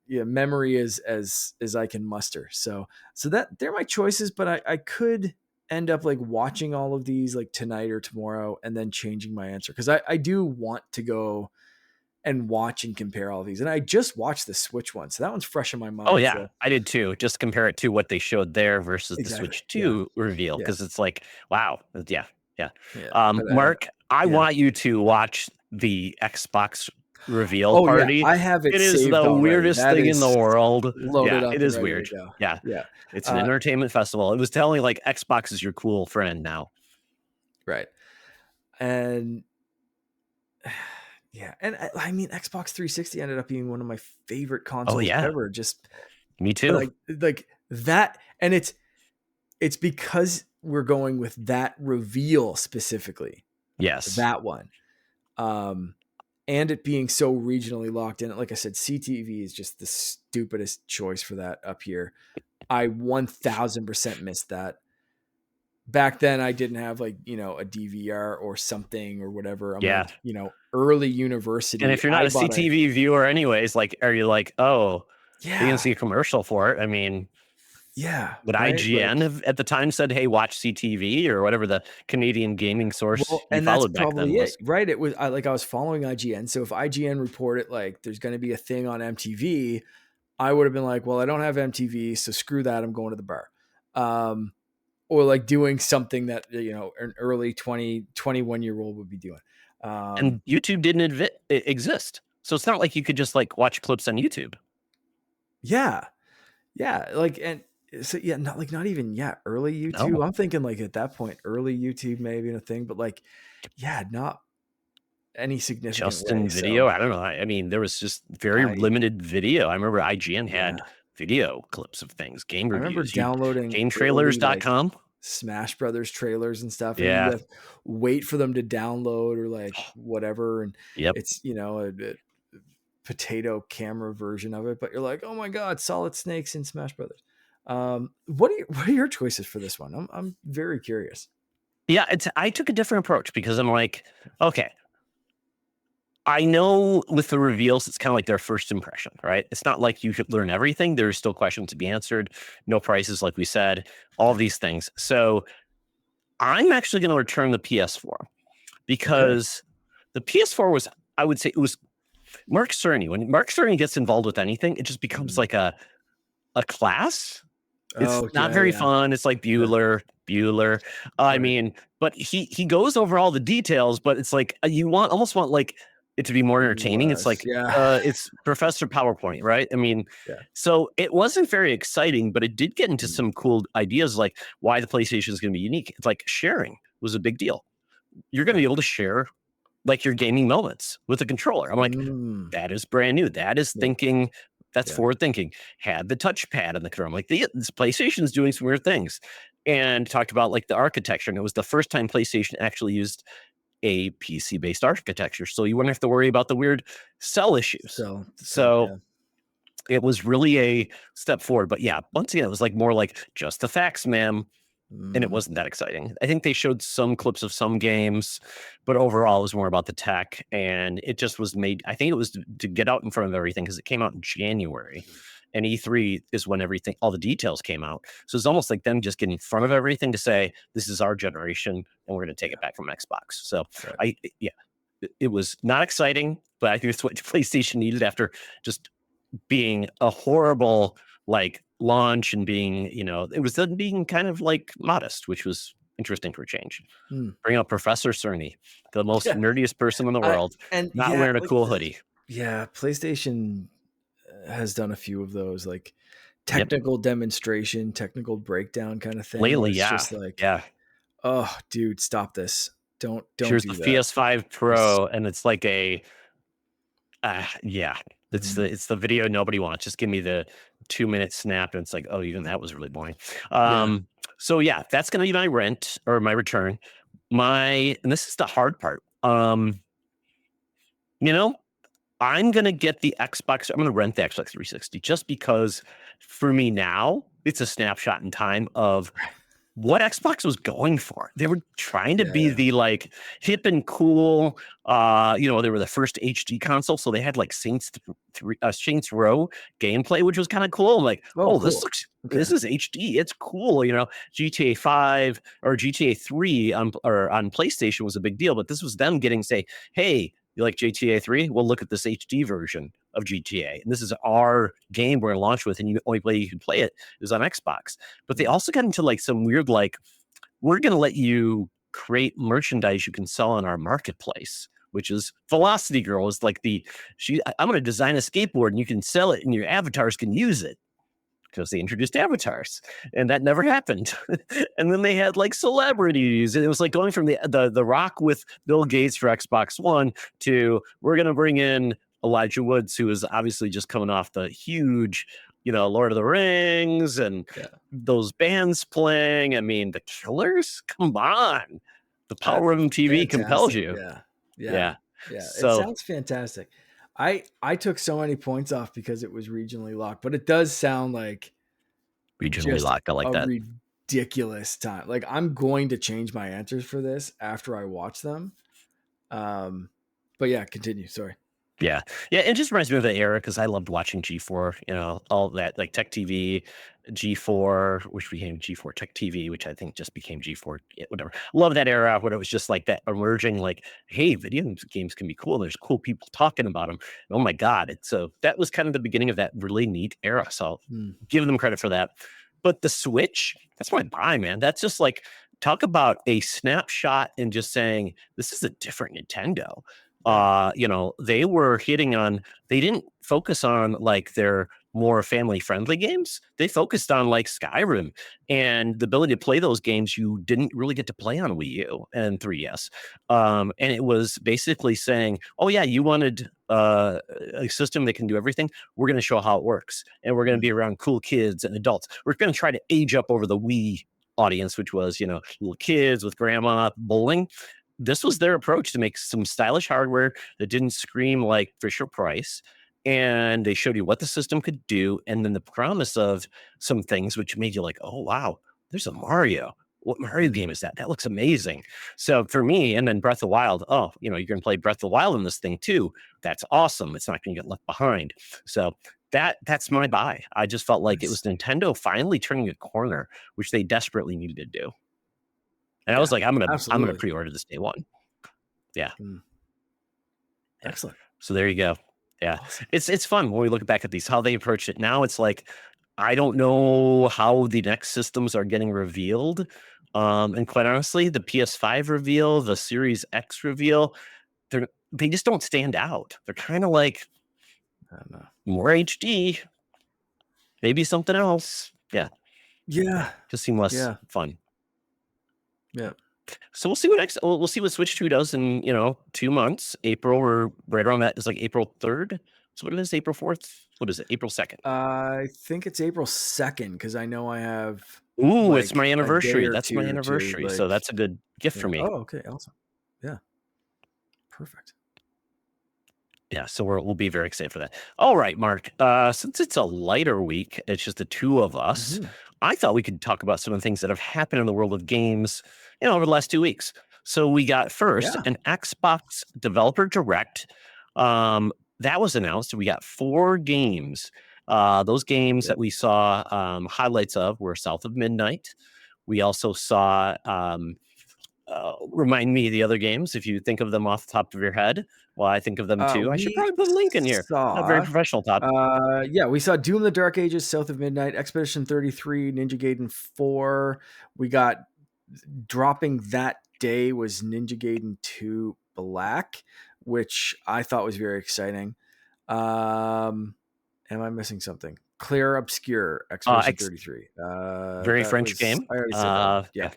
[SPEAKER 2] memory as I can muster. So that they're my choices, but I could end up like watching all of these like tonight or tomorrow and then changing my answer because I do want to go and watch and compare all of these. And I just watched the Switch one, so that one's fresh in my
[SPEAKER 1] Oh
[SPEAKER 2] mind.
[SPEAKER 1] yeah,
[SPEAKER 2] So
[SPEAKER 1] I did too. Just compare it to what they showed there versus the
[SPEAKER 2] exactly,
[SPEAKER 1] Switch
[SPEAKER 2] yeah,
[SPEAKER 1] 2 reveal,
[SPEAKER 2] yeah,
[SPEAKER 1] because it's like, wow, yeah, yeah.
[SPEAKER 2] yeah. But
[SPEAKER 1] Mark, I
[SPEAKER 2] yeah.
[SPEAKER 1] want you to watch the Xbox reveal
[SPEAKER 2] Oh yeah,
[SPEAKER 1] party.
[SPEAKER 2] I have it
[SPEAKER 1] It is
[SPEAKER 2] saved
[SPEAKER 1] the
[SPEAKER 2] already.
[SPEAKER 1] weirdest
[SPEAKER 2] That
[SPEAKER 1] thing in the
[SPEAKER 2] is
[SPEAKER 1] world.
[SPEAKER 2] loaded
[SPEAKER 1] Yeah,
[SPEAKER 2] up
[SPEAKER 1] it
[SPEAKER 2] and
[SPEAKER 1] is
[SPEAKER 2] ready to
[SPEAKER 1] weird.
[SPEAKER 2] go.
[SPEAKER 1] Yeah,
[SPEAKER 2] Yeah.
[SPEAKER 1] it's an
[SPEAKER 2] Uh,
[SPEAKER 1] entertainment festival. It was telling like Xbox is your cool friend now.
[SPEAKER 2] right. And yeah, and I mean, Xbox 360 ended up being one of my favorite
[SPEAKER 1] Oh
[SPEAKER 2] consoles
[SPEAKER 1] yeah,
[SPEAKER 2] ever. Just
[SPEAKER 1] me too.
[SPEAKER 2] like that, and it's because we're going with that reveal specifically,
[SPEAKER 1] Yes.
[SPEAKER 2] that one, um, and it being so regionally locked in. Like I said, CTV is just the stupidest choice for that up here. I 1000% missed that. Back then I didn't have like, a DVR or something or whatever. I'm
[SPEAKER 1] Yeah.
[SPEAKER 2] like, early
[SPEAKER 1] And
[SPEAKER 2] university,
[SPEAKER 1] if you're not
[SPEAKER 2] I
[SPEAKER 1] a
[SPEAKER 2] bought a
[SPEAKER 1] CTV viewer anyways, like, are you like, oh, you can
[SPEAKER 2] yeah,
[SPEAKER 1] see a commercial for it? I mean,
[SPEAKER 2] yeah,
[SPEAKER 1] would
[SPEAKER 2] right?
[SPEAKER 1] IGN
[SPEAKER 2] Like,
[SPEAKER 1] have at the time said, hey, watch CTV or whatever the Canadian gaming source
[SPEAKER 2] well,
[SPEAKER 1] you
[SPEAKER 2] and that's
[SPEAKER 1] followed back then
[SPEAKER 2] probably it,
[SPEAKER 1] was?
[SPEAKER 2] right? It was I was following IGN. So if IGN reported like there's going to be a thing on MTV, I would have been like, well, I don't have MTV, so screw that. I'm going to the bar. Or like doing something that, an early 20, 21-year-old would be doing.
[SPEAKER 1] And YouTube didn't exist. So it's not like you could just like watch clips on YouTube.
[SPEAKER 2] Yeah. Yeah. Like, and so, yeah, not even, yeah, early YouTube.
[SPEAKER 1] No.
[SPEAKER 2] I'm thinking like at that point, early YouTube may have been a thing, but like, yeah, not any significant
[SPEAKER 1] Just
[SPEAKER 2] way.
[SPEAKER 1] in video.
[SPEAKER 2] So
[SPEAKER 1] I don't know. I mean, there was just very
[SPEAKER 2] I,
[SPEAKER 1] limited video. I remember IGN
[SPEAKER 2] yeah,
[SPEAKER 1] had video clips of things, game
[SPEAKER 2] I remember
[SPEAKER 1] reviews. You
[SPEAKER 2] downloading early like
[SPEAKER 1] gametrailers.com.
[SPEAKER 2] Smash Brothers trailers and stuff, and you
[SPEAKER 1] Yeah.
[SPEAKER 2] have to wait for them to download or like whatever. And
[SPEAKER 1] Yep.
[SPEAKER 2] it's, a potato camera version of it, but you're like, oh my God, Solid Snakes in Smash Brothers. What are your choices for this one? I'm very curious.
[SPEAKER 1] Yeah, I took a different approach because I'm like, okay, I know with the reveals, it's kind of like their first impression, right? It's not like you should learn everything. There's still questions to be answered. No prices, like we said, all
[SPEAKER 2] Yeah.
[SPEAKER 1] these things. So I'm actually going to return the PS4
[SPEAKER 2] Okay.
[SPEAKER 1] because the PS4 was, I would say, it was Mark Cerny. When Mark Cerny gets involved with anything, it just becomes
[SPEAKER 2] Mm.
[SPEAKER 1] like a class. It's
[SPEAKER 2] Oh
[SPEAKER 1] not
[SPEAKER 2] yeah,
[SPEAKER 1] very
[SPEAKER 2] yeah,
[SPEAKER 1] fun. It's like
[SPEAKER 2] yeah.
[SPEAKER 1] Bueller. I
[SPEAKER 2] Right.
[SPEAKER 1] mean, but he goes over all the details, but it's like you almost want like it to be more entertaining. It's
[SPEAKER 2] Less.
[SPEAKER 1] like
[SPEAKER 2] Yeah.
[SPEAKER 1] it's Professor PowerPoint, right? I mean,
[SPEAKER 2] Yeah.
[SPEAKER 1] so it wasn't very exciting, but it did get into
[SPEAKER 2] Mm.
[SPEAKER 1] some cool ideas like why the PlayStation is going to be unique. It's like sharing was a big deal. You're going to
[SPEAKER 2] Yeah.
[SPEAKER 1] be able to share like your gaming moments with a controller. I'm like,
[SPEAKER 2] Mm.
[SPEAKER 1] that is brand new. That is
[SPEAKER 2] Yeah.
[SPEAKER 1] thinking. That's
[SPEAKER 2] Yeah.
[SPEAKER 1] forward thinking. Had the touchpad in the controller. I'm like, this PlayStation is doing some weird things, and talked about like the architecture. And it was the first time PlayStation actually used a PC based architecture, so you wouldn't have to worry about the weird cell issues.
[SPEAKER 2] So
[SPEAKER 1] So
[SPEAKER 2] yeah.
[SPEAKER 1] it was really a step forward. But yeah, once again, it was like more like just the facts, ma'am, and it
[SPEAKER 2] Mm.
[SPEAKER 1] wasn't that exciting. I think they showed some clips of some games, but overall, it was more about the tech, and it just was made. I think it was to get out in front of everything because it came out in January, and E3 is when all the details came out. So it's almost like them just getting in front of everything to say this is our generation, and we're going to take it
[SPEAKER 2] Yeah.
[SPEAKER 1] back from Xbox. So
[SPEAKER 2] Right.
[SPEAKER 1] yeah, it was not exciting, but I think it's what PlayStation needed after just being a horrible like launch and being, it was then being kind of like modest, which was interesting for a change.
[SPEAKER 2] Mm.
[SPEAKER 1] Bring up Professor Cerny, the most
[SPEAKER 2] Yeah.
[SPEAKER 1] nerdiest person in the
[SPEAKER 2] I
[SPEAKER 1] world,
[SPEAKER 2] and
[SPEAKER 1] not
[SPEAKER 2] yeah,
[SPEAKER 1] wearing a
[SPEAKER 2] like
[SPEAKER 1] cool hoodie.
[SPEAKER 2] yeah, PlayStation has done a few of those like
[SPEAKER 1] Yep.
[SPEAKER 2] technical demonstration, technical breakdown kind of thing where
[SPEAKER 1] Lately,
[SPEAKER 2] it's
[SPEAKER 1] yeah.
[SPEAKER 2] just like,
[SPEAKER 1] Yeah.
[SPEAKER 2] oh, dude, stop this. Don't
[SPEAKER 1] Here's the
[SPEAKER 2] do that.
[SPEAKER 1] PS5
[SPEAKER 2] Just
[SPEAKER 1] Pro, and it's like yeah.
[SPEAKER 2] mhm.
[SPEAKER 1] It's the video nobody wants. Just give me the 2 minute snap, and it's like, oh, even that was really boring.
[SPEAKER 2] Yeah.
[SPEAKER 1] So yeah, that's gonna be my rent or my return. And this is the hard part. You know, I'm gonna get the Xbox. I'm gonna rent the Xbox 360 just because for me now, it's a snapshot in time of what Xbox was going for. They were trying to
[SPEAKER 2] Yeah,
[SPEAKER 1] be
[SPEAKER 2] yeah.
[SPEAKER 1] the like hip and cool. They were the first HD console, so they had like Saints Row gameplay, which was kind of cool. I'm like,
[SPEAKER 2] Oh,
[SPEAKER 1] oh, this
[SPEAKER 2] cool.
[SPEAKER 1] looks
[SPEAKER 2] Okay.
[SPEAKER 1] this is HD. It's cool. GTA 5 or GTA 3 on PlayStation was a big deal, but this was them getting say, hey, you like GTA 3? Well, look at this HD version of GTA. And this is our game we're going to launch with, and the only way you can play it is on Xbox. But they also got into like some weird, like, we're going to let you create merchandise you can sell on our marketplace, which is Velocity Girl is like I'm going to design a skateboard and you can sell it and your avatars can use it, because they introduced avatars, and that never happened. And then they had like celebrities, and it was like going from the Rock with Bill Gates for Xbox One to we're going to bring in Elijah Woods, who is obviously just coming off the huge, Lord of the Rings and
[SPEAKER 2] Yeah.
[SPEAKER 1] those bands playing. I mean, the Killers, come on, the power of MTV compels
[SPEAKER 2] Fantastic.
[SPEAKER 1] you.
[SPEAKER 2] Yeah. Yeah.
[SPEAKER 1] Yeah.
[SPEAKER 2] Yeah. It
[SPEAKER 1] So
[SPEAKER 2] sounds fantastic. I took so many points off because it was regionally locked, but it does sound like
[SPEAKER 1] regionally
[SPEAKER 2] just
[SPEAKER 1] locked, I like
[SPEAKER 2] a
[SPEAKER 1] that.
[SPEAKER 2] ridiculous time. Like I'm going to change my answers for this after I watch them. But yeah, continue. Sorry.
[SPEAKER 1] Yeah. Yeah, it just reminds me of the era because I loved watching G4, all that, like Tech TV, G4, which became G4 Tech TV, which I think just became G4, whatever. Love that era when it was just like that emerging, like, hey, video games can be cool. There's cool people talking about them. Oh my God. So that was kind of the beginning of that really neat era. So I'll
[SPEAKER 2] Hmm.
[SPEAKER 1] give them credit for that. But the Switch, that's my buy, man. That's just like, talk about a snapshot and just saying, this is a different Nintendo.
[SPEAKER 2] Yeah.
[SPEAKER 1] They were hitting on, they didn't focus on like their more family friendly games. They focused on like Skyrim and the ability to play those games you didn't really get to play on Wii U and 3DS. And it was basically saying, oh yeah, you wanted a system that can do everything. We're going to show how it works. And we're going to
[SPEAKER 2] Hmm.
[SPEAKER 1] be around cool kids and adults. We're going to try to age up over the Wii audience, which was, little kids with grandma bowling. This was their approach to make some stylish hardware that didn't scream like Fisher Price. And they showed you what the system could do. And then the promise of some things which made you like, oh, wow, there's a Mario. What Mario
[SPEAKER 2] Hmm.
[SPEAKER 1] game is that? That looks amazing. So for me, and then Breath of the Wild, oh, you're going to play Breath of the Wild in this thing too. That's awesome. It's not going to get left behind. So that's my buy. I just felt like it was
[SPEAKER 2] Nice.
[SPEAKER 1] Nintendo finally turning a corner, which they desperately needed to do. And I was
[SPEAKER 2] Yeah.
[SPEAKER 1] like, I'm gonna
[SPEAKER 2] Absolutely.
[SPEAKER 1] pre-order this day one. Yeah.
[SPEAKER 2] Hmm.
[SPEAKER 1] Yeah.
[SPEAKER 2] Excellent.
[SPEAKER 1] So there you go. Yeah.
[SPEAKER 2] Awesome.
[SPEAKER 1] It's fun when we look back at these, how they approach it. Now it's like, I don't know how the next systems are getting revealed. And quite honestly, the PS5 reveal, the Series X reveal, they just don't stand out. They're kind of like
[SPEAKER 2] I don't know.
[SPEAKER 1] more HD, maybe something else. Yeah. Yeah.
[SPEAKER 2] Yeah.
[SPEAKER 1] Just seem less
[SPEAKER 2] Yeah.
[SPEAKER 1] fun.
[SPEAKER 2] Yeah.
[SPEAKER 1] So we'll see what next. We'll see what Switch 2 does in 2 months. April, or right around that. It's like April 3rd. So what it is, April 4th. What is it? April 2nd.
[SPEAKER 2] I think it's April 2nd because I know I have
[SPEAKER 1] Ooh, it's my
[SPEAKER 2] like a day
[SPEAKER 1] anniversary.
[SPEAKER 2] or
[SPEAKER 1] That's my
[SPEAKER 2] two to
[SPEAKER 1] anniversary. So
[SPEAKER 2] like.
[SPEAKER 1] that's a good gift for
[SPEAKER 2] Yeah.
[SPEAKER 1] me.
[SPEAKER 2] Oh, okay. Awesome. Yeah. Perfect.
[SPEAKER 1] Yeah, so we'll be very excited for that. All right, Mark. Since it's a lighter week, it's just the two of us.
[SPEAKER 2] Mhm.
[SPEAKER 1] I thought we could talk about some of the things that have happened in the world of games, over the last 2 weeks. So we got first
[SPEAKER 2] Yeah.
[SPEAKER 1] an Xbox Developer Direct. That was announced. We got 4 games. Those games
[SPEAKER 2] Yep.
[SPEAKER 1] that we saw highlights of were South of Midnight. We also saw remind me of the other games if you think of them off the top of your head. Well, I think of them too. I should
[SPEAKER 2] We
[SPEAKER 1] probably put a link in here. Not very
[SPEAKER 2] saw,
[SPEAKER 1] professional, Todd.
[SPEAKER 2] yeah, we saw Doom: The Dark Ages, South of Midnight, Expedition 33, Ninja Gaiden 4. We got dropping that day was Ninja Gaiden 2 Black, which I thought was very exciting. Am I missing something? Clear Obscure, Expedition
[SPEAKER 1] X
[SPEAKER 2] 33.
[SPEAKER 1] Very
[SPEAKER 2] That
[SPEAKER 1] French
[SPEAKER 2] was
[SPEAKER 1] game.
[SPEAKER 2] I already said that one. Yeah.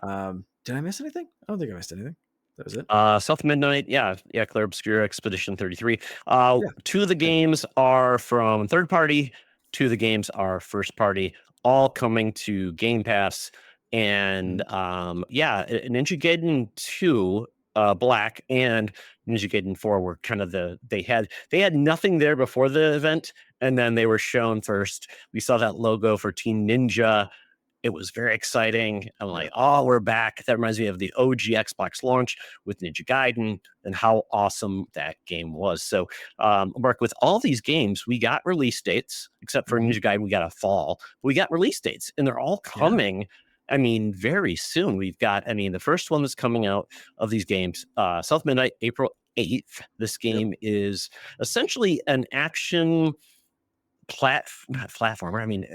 [SPEAKER 1] Yeah.
[SPEAKER 2] Did I miss anything? I don't think I missed anything. That was it.
[SPEAKER 1] South Midnight, yeah, Clair Obscure, Expedition 33.
[SPEAKER 2] Yeah.
[SPEAKER 1] 2 of the
[SPEAKER 2] Okay.
[SPEAKER 1] games are from third party, 2 of the games are first party, all coming to Game Pass. And
[SPEAKER 2] Mhm.
[SPEAKER 1] Ninja Gaiden 2, Black, and Ninja Gaiden 4 were kind of they had nothing there before the event, and then they were shown first. We saw that logo for Team Ninja, It was very exciting. I'm
[SPEAKER 2] Yeah.
[SPEAKER 1] like, oh, we're back. That reminds me of the OG Xbox launch with Ninja Gaiden and how awesome that game was. So, Mark, with all these games, we got release dates, except for
[SPEAKER 2] Mhm.
[SPEAKER 1] Ninja Gaiden, we got a fall. We got release dates, and they're all
[SPEAKER 2] Yeah.
[SPEAKER 1] coming. I mean, very soon. We've got, I mean, the first one that's coming out of these games, South Midnight, April 8th. This
[SPEAKER 2] Yep.
[SPEAKER 1] game is essentially an action platformer. I mean,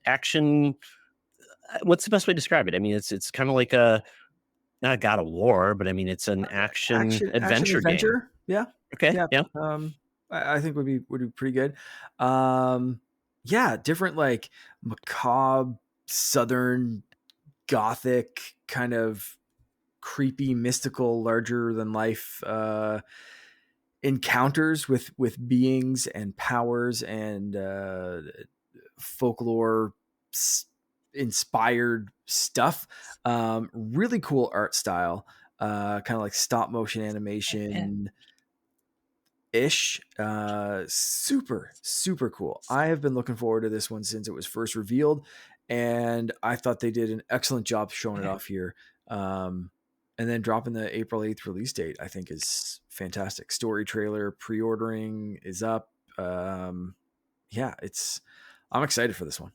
[SPEAKER 1] action. What's the best way to describe it? I mean, it's kind of like a not God of War, but I mean, it's an action
[SPEAKER 2] Action
[SPEAKER 1] adventure game.
[SPEAKER 2] adventure. Yeah.
[SPEAKER 1] Okay,
[SPEAKER 2] Yeah.
[SPEAKER 1] yeah,
[SPEAKER 2] I think would be pretty good. Um, yeah, different like macabre southern gothic kind of creepy mystical larger than life encounters with beings and powers and folklore inspired stuff. Really cool art style, kind of like stop motion
[SPEAKER 1] yeah.
[SPEAKER 2] animation ish. Super cool. I have been looking forward to this one since it was first revealed, and I thought they did an excellent job showing it off here. Um, and then dropping the April 8th release date, I think is fantastic. Story trailer pre-ordering is up. Yeah, I'm excited for this one.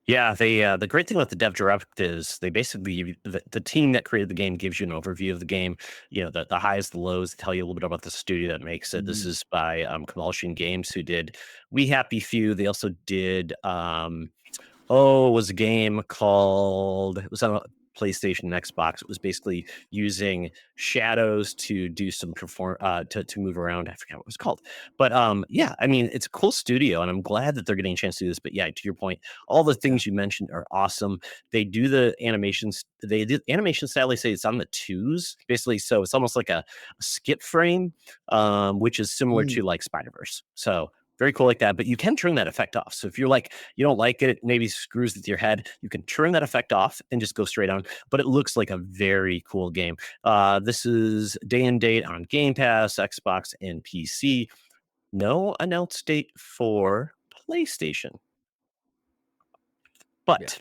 [SPEAKER 1] Yeah, the great thing about the Dev Direct is they basically the team that created the game gives you an overview of the game. You know, the highs, the lows, tell you a little bit about the studio that makes it. This
[SPEAKER 2] Mm,
[SPEAKER 1] is by Compulsion Games, who did We Happy Few. They also did it was a game called it was on a PlayStation and Xbox. It was basically using shadows to do some to move around. I forget what it was called. But yeah, I mean, it's a cool studio and I'm glad that they're getting a chance to do this. But yeah, to your point, all the
[SPEAKER 2] yeah.
[SPEAKER 1] things you mentioned are awesome. They do the animations, they did animation style, they say it's on the twos, basically. So it's almost like a skip frame, which is similar
[SPEAKER 2] Mm,
[SPEAKER 1] to like Spider-Verse. So very cool like that. But you can turn that effect off. So if you're like you don't like it, maybe screws with your head, you can turn that effect off and just go straight on. But it looks like a very cool game. This is day and date on Game Pass, Xbox, and PC. No announced date for PlayStation.
[SPEAKER 2] yeah.
[SPEAKER 1] But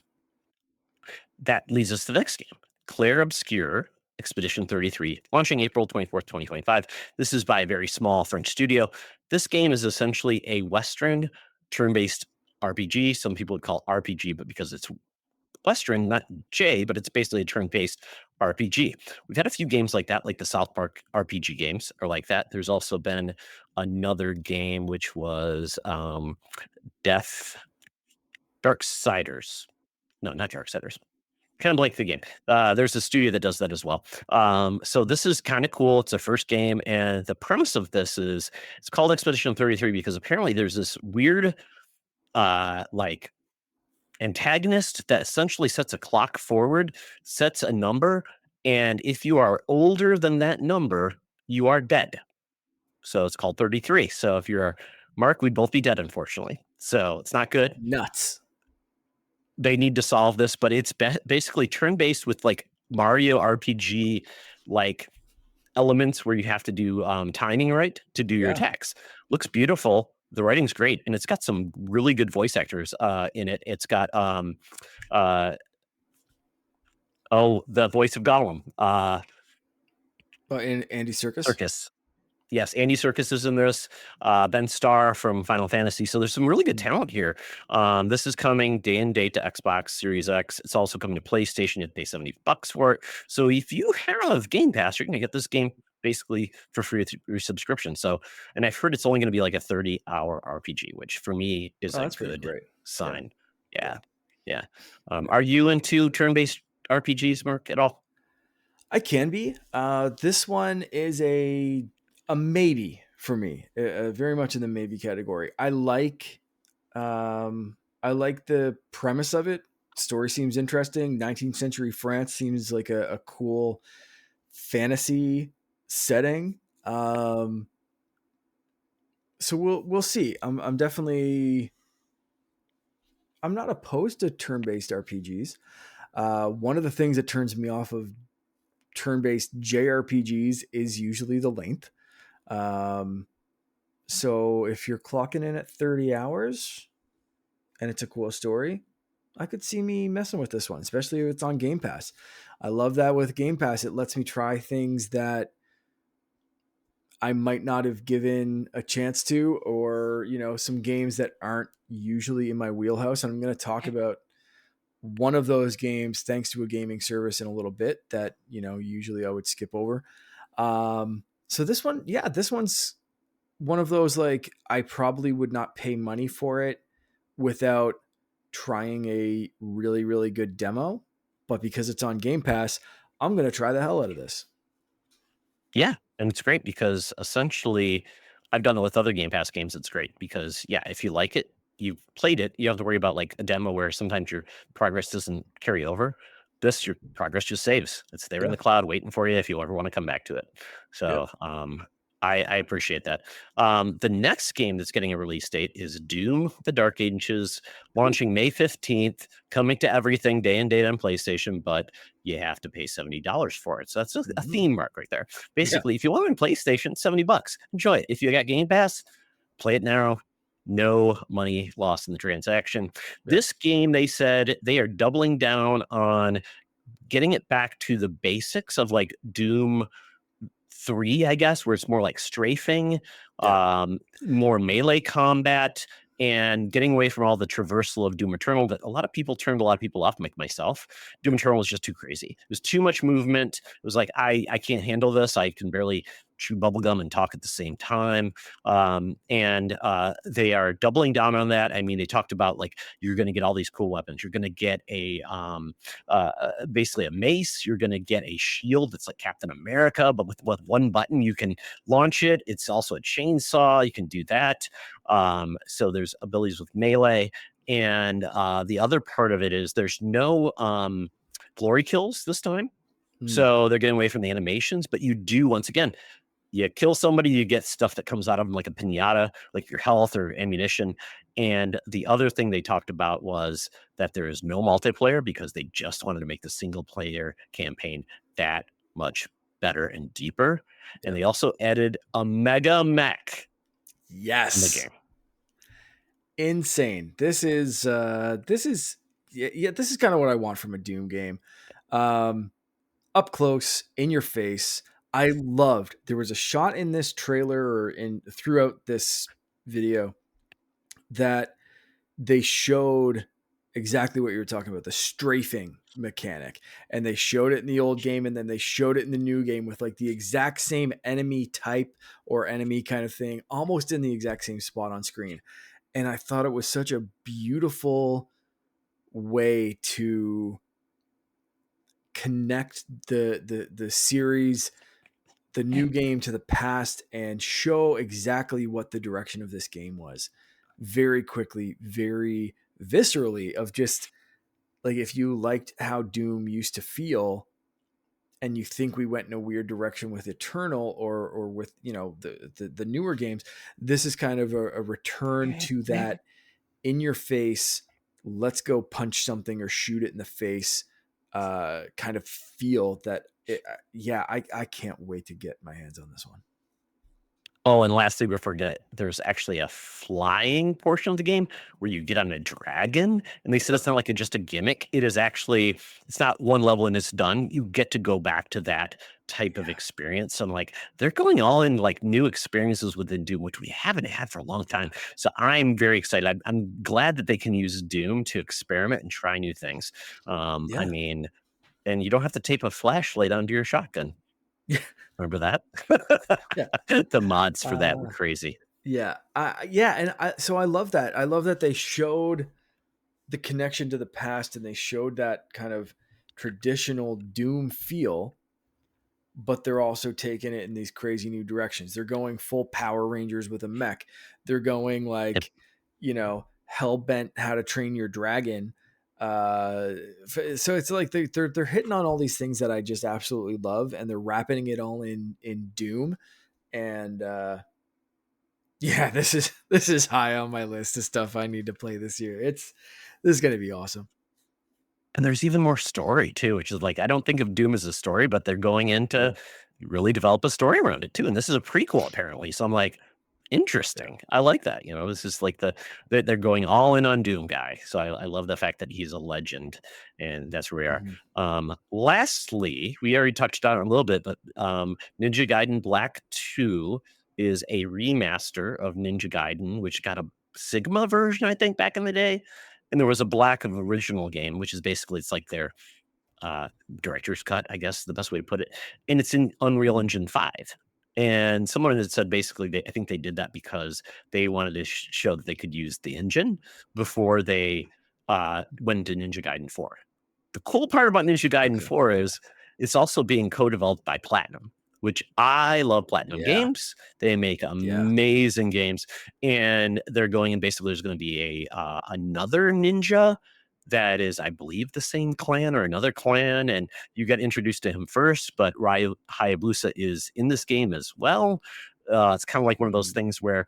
[SPEAKER 1] that leads us to the next game, Claire Obscure Expedition 33, launching April 24th, 2025. This is by a very small French studio. This game is essentially a Western turn based RPG. Some people would call RPG, but because it's Western, not J, but it's basically a turn-based RPG. We've had a few games like that, like the South Park RPG games are like that. There's also been another game which was Death Darksiders. No, not Darksiders. Kind of like the game. There's a studio that does that as well. So this is kind of cool. It's a first game, and the premise of this is it's called Expedition 33 because apparently there's this weird like antagonist that essentially sets a clock forward, sets a number, and if you are older than that number, you are dead. So it's called 33. So if you're Mark, we'd both be dead, unfortunately. So it's not good.
[SPEAKER 2] Nuts.
[SPEAKER 1] They need to solve this, but it's basically turn based with like Mario RPG, like elements where you have to do timing right to do your
[SPEAKER 2] Yeah.
[SPEAKER 1] attacks. Looks beautiful. The writing's great, and it's got some really good voice actors in it. It's got uh, the voice of Gollum,
[SPEAKER 2] Oh, and Andy Circus.
[SPEAKER 1] Circus. Yes, Andy Circus is in this. Ben Starr from Final Fantasy. So there's some really good
[SPEAKER 2] Mm.
[SPEAKER 1] talent here. This is coming day and date to Xbox Series X. It's also coming to PlayStation. You pay $70 for it. So if you have Game Pass, you're going to get this game basically for free through your subscription. So, and I've heard it's only going to be like a 30-hour RPG, which for me is
[SPEAKER 2] Oh,
[SPEAKER 1] a
[SPEAKER 2] that's pretty
[SPEAKER 1] good
[SPEAKER 2] great. Yeah.
[SPEAKER 1] sign.
[SPEAKER 2] Yeah.
[SPEAKER 1] Yeah, yeah.
[SPEAKER 2] Yeah.
[SPEAKER 1] Are you into turn-based RPGs, Mark, at all?
[SPEAKER 2] I can be. This one is a maybe for me, very much in the maybe category. I like the premise of it. Story seems interesting. 19th century France seems like a cool fantasy setting. So we'll see. I'm definitely I'm not opposed to turn based RPGs. One of the things that turns me off of turn based JRPGs is usually the length. Um, so if you're clocking in at 30 hours and it's a cool story, I could see me messing with this one, especially if it's on Game Pass. I love that with Game Pass. It lets me try things that I might not have given a chance to, or, some games that aren't usually in my wheelhouse. And I'm going to talk about one of those games thanks to a gaming service in a little bit that, usually I would skip over. So this one, yeah, this one's one of those, like, I probably would not pay money for it without trying a really, really good demo. But because it's on Game Pass, I'm going to try the hell out of this.
[SPEAKER 1] Yeah, and it's great because essentially I've done it with other Game Pass games. It's great because yeah, if you like it, you've played it. You don't have to worry about like a demo where sometimes your progress doesn't carry over. This your progress just saves. It's there in
[SPEAKER 2] Yeah.
[SPEAKER 1] the cloud waiting for you if you ever want to come back to it.
[SPEAKER 2] Yep.
[SPEAKER 1] So I appreciate that. The next game that's getting a release date is Doom: The Dark Ages, launching May 15th, coming to everything day and date on PlayStation, but you have to pay $70 for it. So that's a
[SPEAKER 2] Mhm.
[SPEAKER 1] theme mark right there.
[SPEAKER 2] Yeah.
[SPEAKER 1] Basically, if you want it on PlayStation, $70. Enjoy it. If you got Game Pass, play it now. No money lost in the transaction.
[SPEAKER 2] Yeah.
[SPEAKER 1] This game, they said they are doubling down on getting it back to the basics of like Doom 3, I guess, where it's more like strafing,
[SPEAKER 2] Yeah.
[SPEAKER 1] more melee combat, and getting away from all the traversal of Doom Eternal that a lot of people turned a lot of people off, like myself. Doom Eternal was just too crazy. It was too much movement. It was like, I can't handle this. I can barely chew bubblegum and talk at the same time. And they are doubling down on that. I mean, they talked about like, you're going to get all these cool weapons. You're going to get basically a mace. You're going to get a shield that's like Captain America, but with one button you can launch it. It's also a chainsaw. You can do that. So there's abilities with melee, and the other part of it is there's no glory kills this time.
[SPEAKER 2] Mm.
[SPEAKER 1] So they're getting away from the animations, but you do once again you kill somebody, you get stuff that comes out of them like a pinata, like your health or ammunition. And the other thing they talked about was that there is no multiplayer because they just wanted to make the single player campaign that much better and deeper. And
[SPEAKER 2] Yeah.
[SPEAKER 1] they also added a mega mech in the
[SPEAKER 2] Yes.
[SPEAKER 1] game.
[SPEAKER 2] Insane. This is yeah, this is kind of what I want from a Doom game. Um Up close, in your face. I loved, there was a shot in this trailer or in throughout this video that they showed exactly what you were talking about, the strafing mechanic. And they showed it in the old game, and then they showed it in the new game with like the exact same enemy type or enemy kind of thing, almost in the exact same spot on screen. And I thought it was such a beautiful way to connect the series, the new game, to the past, and show exactly what the direction of this game was very quickly, very viscerally, of just like, if you liked how Doom used to feel and you think we went in a weird direction with Eternal, or with, the newer games, this is kind of a return to that in your face, let's go punch something or shoot it in the face kind of feel that yeah, I can't wait to get my hands on this one.
[SPEAKER 1] Oh, and lastly, we forget there's actually a flying portion of the game where you get on a dragon, and they said
[SPEAKER 2] Yep.
[SPEAKER 1] it's not like just a gimmick. It is actually it's not one level and it's done. You get to go back to that type of
[SPEAKER 2] Yeah.
[SPEAKER 1] experience. And like they're going all in like new experiences within Doom, which we haven't had for a long time. So I'm very excited. I'm glad that they can use Doom to experiment and try new things. I
[SPEAKER 2] Yeah.
[SPEAKER 1] mean, and you don't have to tape a flashlight onto your shotgun.
[SPEAKER 2] Yeah.
[SPEAKER 1] Remember that?
[SPEAKER 2] Yeah.
[SPEAKER 1] The mods for that were
[SPEAKER 2] Uh,
[SPEAKER 1] crazy.
[SPEAKER 2] yeah. Yeah. And so I love that. I love that they showed the connection to the past, and they showed that kind of traditional Doom feel, but they're also taking it in these crazy new directions. They're going full Power Rangers with a mech. They're going
[SPEAKER 1] Yep.
[SPEAKER 2] like, hell bent how to train your dragon. So it's like they're hitting on all these things that I just absolutely love, and they're wrapping it all in Doom. And yeah, this is high on my list of stuff I need to play this year. This is gonna be awesome.
[SPEAKER 1] And there's even more story too, which is like I don't think of Doom as a story, but they're going in
[SPEAKER 2] Yeah.
[SPEAKER 1] to really develop a story around it too. And this is a prequel apparently. So I'm like,
[SPEAKER 2] Yeah.
[SPEAKER 1] Interesting. I like that. This is like they're going all in on Doom guy. So I love the fact that he's a legend, and that's where we are.
[SPEAKER 2] Mhm.
[SPEAKER 1] Lastly, we already touched on it a little bit, but Ninja Gaiden Black 2 is a remaster of Ninja Gaiden, which got a Sigma version, I think, back in the day. And there was a Black of original game, which is basically it's like their uh, director's cut, I guess the best way to put it. And it's in Unreal
[SPEAKER 2] Mhm.
[SPEAKER 1] Engine 5. And someone had said basically, I think they did that because they wanted to show that they could use the engine before they went to Ninja Gaiden 4. The cool part about Ninja Gaiden
[SPEAKER 2] Okay.
[SPEAKER 1] 4 is it's also being co-developed by Platinum, which I love Platinum
[SPEAKER 2] Yeah.
[SPEAKER 1] Games. They make
[SPEAKER 2] Yeah.
[SPEAKER 1] amazing games, and they're going and basically there's going to be a another ninja that is, I believe, the same clan or another clan, and you get introduced to him first, but Ryu Hayabusa is in this game as well. It's kind of like one of those
[SPEAKER 2] Mhm.
[SPEAKER 1] things where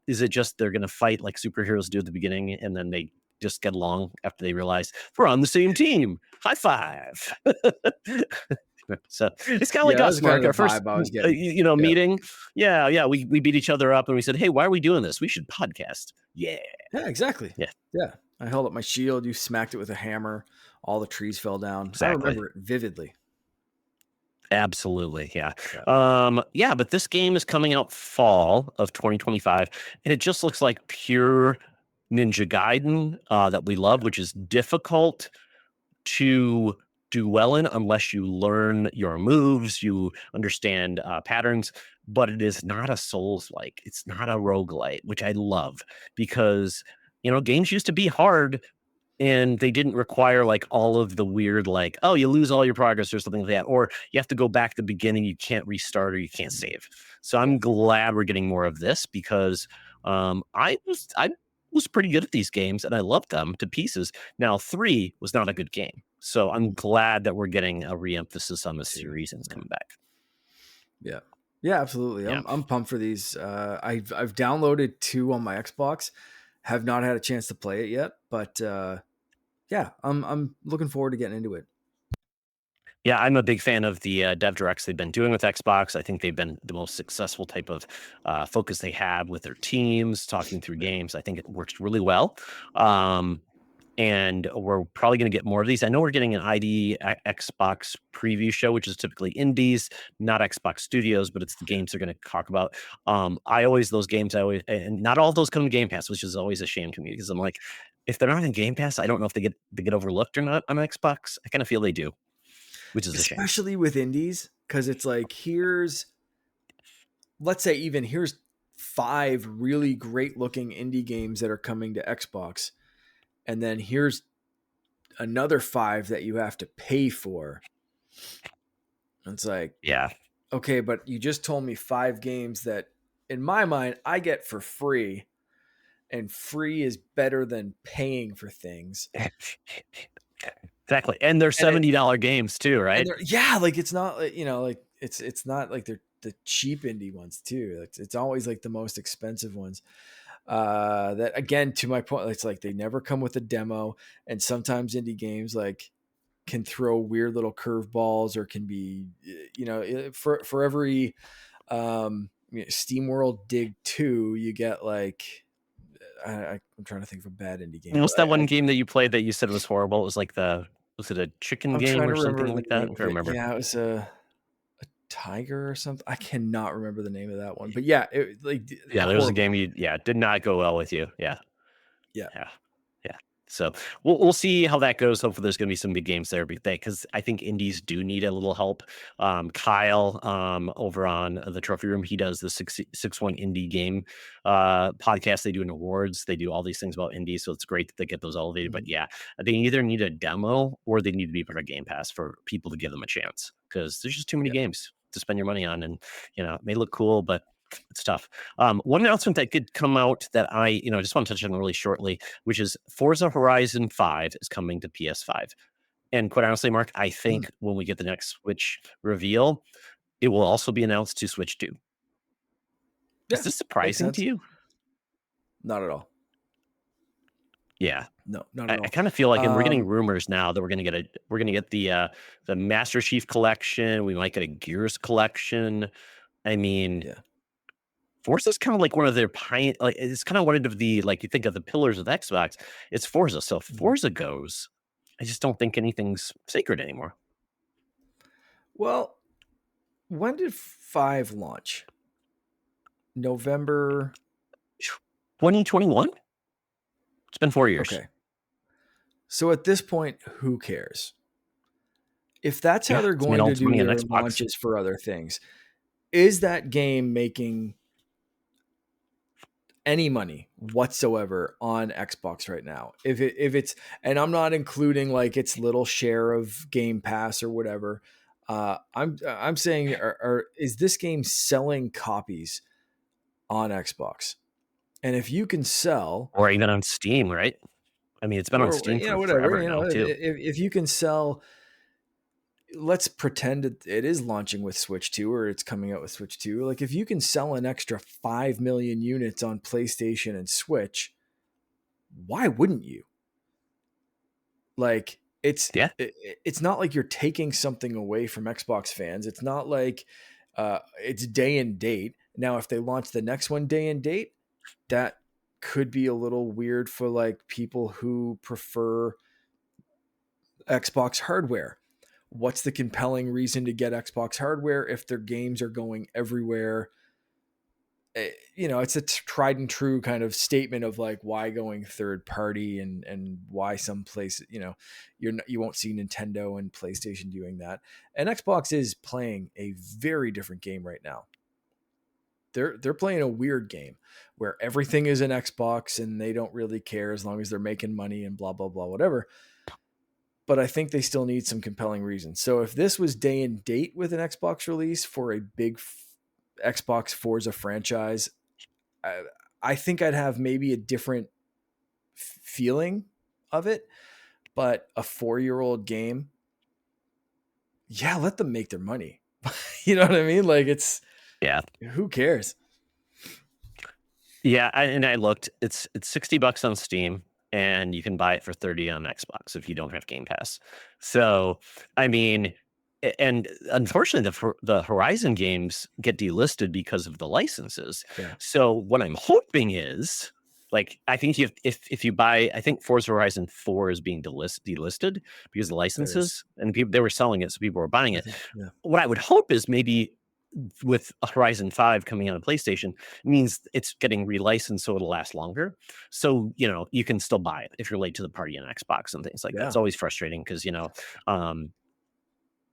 [SPEAKER 1] is it just they're going to fight like superheroes do at the beginning, and then they just get along after they realize we're on the same team. High five. So it's kind of like
[SPEAKER 2] Yeah,
[SPEAKER 1] us,
[SPEAKER 2] that's kind
[SPEAKER 1] Mark.
[SPEAKER 2] of
[SPEAKER 1] Our
[SPEAKER 2] the
[SPEAKER 1] first,
[SPEAKER 2] vibe I was getting. Yeah.
[SPEAKER 1] meeting. Yeah, yeah. We beat each other up and we said, "Hey, why are we doing this? We should podcast." Yeah,
[SPEAKER 2] Yeah, exactly.
[SPEAKER 1] yeah,
[SPEAKER 2] Yeah. I held up my shield, you smacked it with a hammer, all the trees fell down. I
[SPEAKER 1] exactly.
[SPEAKER 2] remember it vividly.
[SPEAKER 1] Absolutely, yeah.
[SPEAKER 2] Yeah.
[SPEAKER 1] Yeah, but this game is coming out fall of 2025, and it just looks like pure Ninja Gaiden that we love,
[SPEAKER 2] Yeah.
[SPEAKER 1] which is difficult to do well in unless you learn your moves, you understand patterns, but it is not a Souls like. It's not a roguelite, which I love because games used to be hard and they didn't require like all of the weird like, oh, you lose all your progress or something like that, or you have to go back to the beginning, you can't restart or you can't
[SPEAKER 2] Mhm.
[SPEAKER 1] save. So
[SPEAKER 2] Yeah.
[SPEAKER 1] I'm glad we're getting more of this because I was pretty good at these games and I loved them to pieces. Now 3 was not a good game. So I'm
[SPEAKER 2] Mhm.
[SPEAKER 1] glad that we're getting a re-emphasis on the
[SPEAKER 2] Two.
[SPEAKER 1] series and it's
[SPEAKER 2] Yeah.
[SPEAKER 1] coming back.
[SPEAKER 2] Yeah. Yeah, absolutely.
[SPEAKER 1] Yeah.
[SPEAKER 2] I'm pumped for these. I've downloaded 2 on my Xbox. Have not had a chance to play it yet, but yeah, I'm looking forward to getting into it.
[SPEAKER 1] Yeah, I'm a big fan of the dev directs they've been doing with Xbox. I think they've been the most successful type of focus they have with their teams, talking through
[SPEAKER 2] Yeah.
[SPEAKER 1] games. I think it works really well. Um, and we're probably going to get more of these. I know we're getting an Xbox preview show, which is typically indies, not Xbox Studios, but it's the
[SPEAKER 2] Yeah.
[SPEAKER 1] games they're going to talk about. Those games, and not all of those come to Game Pass, which is always a shame to me because I'm like, if they're not in Game Pass, I don't know if they get overlooked or not on Xbox. I kind of feel they do, which is a shame.
[SPEAKER 2] Especially with indies, because it's like let's say even here's 5 really great looking indie games that are coming to Xbox, and then here's another 5 that you have to pay for. It's like,
[SPEAKER 1] Yeah.
[SPEAKER 2] okay, but you just told me 5 games that in my mind I get for free, and free is better than paying for things.
[SPEAKER 1] Exactly. And they're
[SPEAKER 2] And it
[SPEAKER 1] $70 games too,
[SPEAKER 2] and
[SPEAKER 1] right?
[SPEAKER 2] they're, yeah, like it's not like, like it's not like they're the cheap indie ones too. It's always like the most expensive ones. That again, to my point, it's like they never come with a demo, and sometimes indie games like can throw weird little curveballs or can be, for every Steam World Dig 2, you get like I'm trying to think of a bad indie game,
[SPEAKER 1] And
[SPEAKER 2] but
[SPEAKER 1] what's that one game that you played that you said was horrible? It was like was it a chicken
[SPEAKER 2] I'm
[SPEAKER 1] game
[SPEAKER 2] trying
[SPEAKER 1] or
[SPEAKER 2] to remember
[SPEAKER 1] something
[SPEAKER 2] the
[SPEAKER 1] like that?
[SPEAKER 2] name
[SPEAKER 1] I'm
[SPEAKER 2] of
[SPEAKER 1] trying to
[SPEAKER 2] it.
[SPEAKER 1] remember.
[SPEAKER 2] Yeah, it was a tiger or something. I cannot remember the name of that one, but yeah, it like
[SPEAKER 1] Yeah, there was a
[SPEAKER 2] horrible.
[SPEAKER 1] game did not go well with you. Yeah.
[SPEAKER 2] Yeah,
[SPEAKER 1] Yeah. Yeah. So we'll see how that goes. Hopefully there's gonna be some big games there because I think indies do need a little help. Kyle over on the trophy room, he does the 661 indie game podcast. They do an awards, they do all these things about indies. So it's great that they get those elevated. But
[SPEAKER 2] mhm,
[SPEAKER 1] yeah, they either need a demo or they need to be part of Game Pass for people to give them a chance because there's just too many
[SPEAKER 2] yeah.
[SPEAKER 1] games to spend your money on. And it may look cool, but it's tough. One announcement that did come out that I just want to touch on really shortly, which is Forza Horizon 5 is coming to PS5. And quite honestly, Mark, I
[SPEAKER 2] Hmm.
[SPEAKER 1] think when we get the next Switch reveal, it will also be announced to Switch 2. Is
[SPEAKER 2] Yeah,
[SPEAKER 1] this
[SPEAKER 2] makes
[SPEAKER 1] surprising to
[SPEAKER 2] sense.
[SPEAKER 1] you?
[SPEAKER 2] Not at all.
[SPEAKER 1] Yeah.
[SPEAKER 2] No, not at
[SPEAKER 1] I
[SPEAKER 2] all.
[SPEAKER 1] kind of feel like, and we're getting
[SPEAKER 2] Um,
[SPEAKER 1] rumors now that we're gonna get the Master Chief collection. We might get a Gears collection. I mean,
[SPEAKER 2] yeah.
[SPEAKER 1] Forza's kind of like one of their like it's kind of one of the like you think of the pillars of Xbox. It's Forza. So if
[SPEAKER 2] Mhm.
[SPEAKER 1] Forza goes, I just don't think anything's sacred anymore.
[SPEAKER 2] Well, when did 5 launch? November.
[SPEAKER 1] 2021. It's been 4 years.
[SPEAKER 2] Okay. So at this point, who cares? If that's how
[SPEAKER 1] Yeah,
[SPEAKER 2] they're
[SPEAKER 1] it's made
[SPEAKER 2] going
[SPEAKER 1] all
[SPEAKER 2] to
[SPEAKER 1] its
[SPEAKER 2] do
[SPEAKER 1] money on
[SPEAKER 2] their
[SPEAKER 1] Xbox.
[SPEAKER 2] launches for other things, is that game making any money whatsoever on Xbox right now? If it's, and I'm not including like its little share of Game Pass or whatever. I'm saying, is this game selling copies on Xbox? And if you can sell,
[SPEAKER 1] Or even on Steam, right? I mean, it's been on
[SPEAKER 2] or
[SPEAKER 1] Steam for
[SPEAKER 2] whatever,
[SPEAKER 1] forever now too.
[SPEAKER 2] if you can sell, let's pretend it is launching with Switch 2 or it's coming out with Switch 2. Like if you can sell an extra 5 million units on PlayStation and Switch, why wouldn't you? Like
[SPEAKER 1] Yeah.
[SPEAKER 2] it's not like you're taking something away from Xbox fans. It's not like it's day and date. Now if they launch the next one day and date, that could be a little weird for like people who prefer Xbox hardware. What's the compelling reason to get Xbox hardware if their games are going everywhere? It's a tried and true kind of statement of like why going third party and why some place, you won't see Nintendo and PlayStation doing that. And Xbox is playing a very different game right now. They're playing a weird game where everything is an Xbox and they don't really care as long as they're making money and blah blah blah whatever. But I think they still need some compelling reasons. So if this was day and date with an Xbox release for a big Xbox Forza franchise, I, I think I'd have maybe a different feeling of it. But a 4-year-old game, yeah, let them make their money. You know what I mean? Like
[SPEAKER 1] Yeah.
[SPEAKER 2] who cares?
[SPEAKER 1] Yeah, and I looked. It's $60 on Steam, and you can buy it for 30 on Xbox if you don't have Game Pass. So, I mean, and unfortunately, the Horizon games get delisted because of the licenses.
[SPEAKER 2] Yeah,
[SPEAKER 1] So, what I'm hoping is, like, I think if you buy, I think Forza Horizon 4 is being delisted because of the
[SPEAKER 2] there is.
[SPEAKER 1] licenses, and people they were selling it, so people were buying
[SPEAKER 2] I
[SPEAKER 1] it.
[SPEAKER 2] think, yeah,
[SPEAKER 1] What I would hope is maybe with Horizon 5 coming out on PlayStation means it's getting relicensed so it'll last longer. So, you can still buy it if you're late to the party on Xbox and things like that.
[SPEAKER 2] yeah,
[SPEAKER 1] It's always frustrating because, um,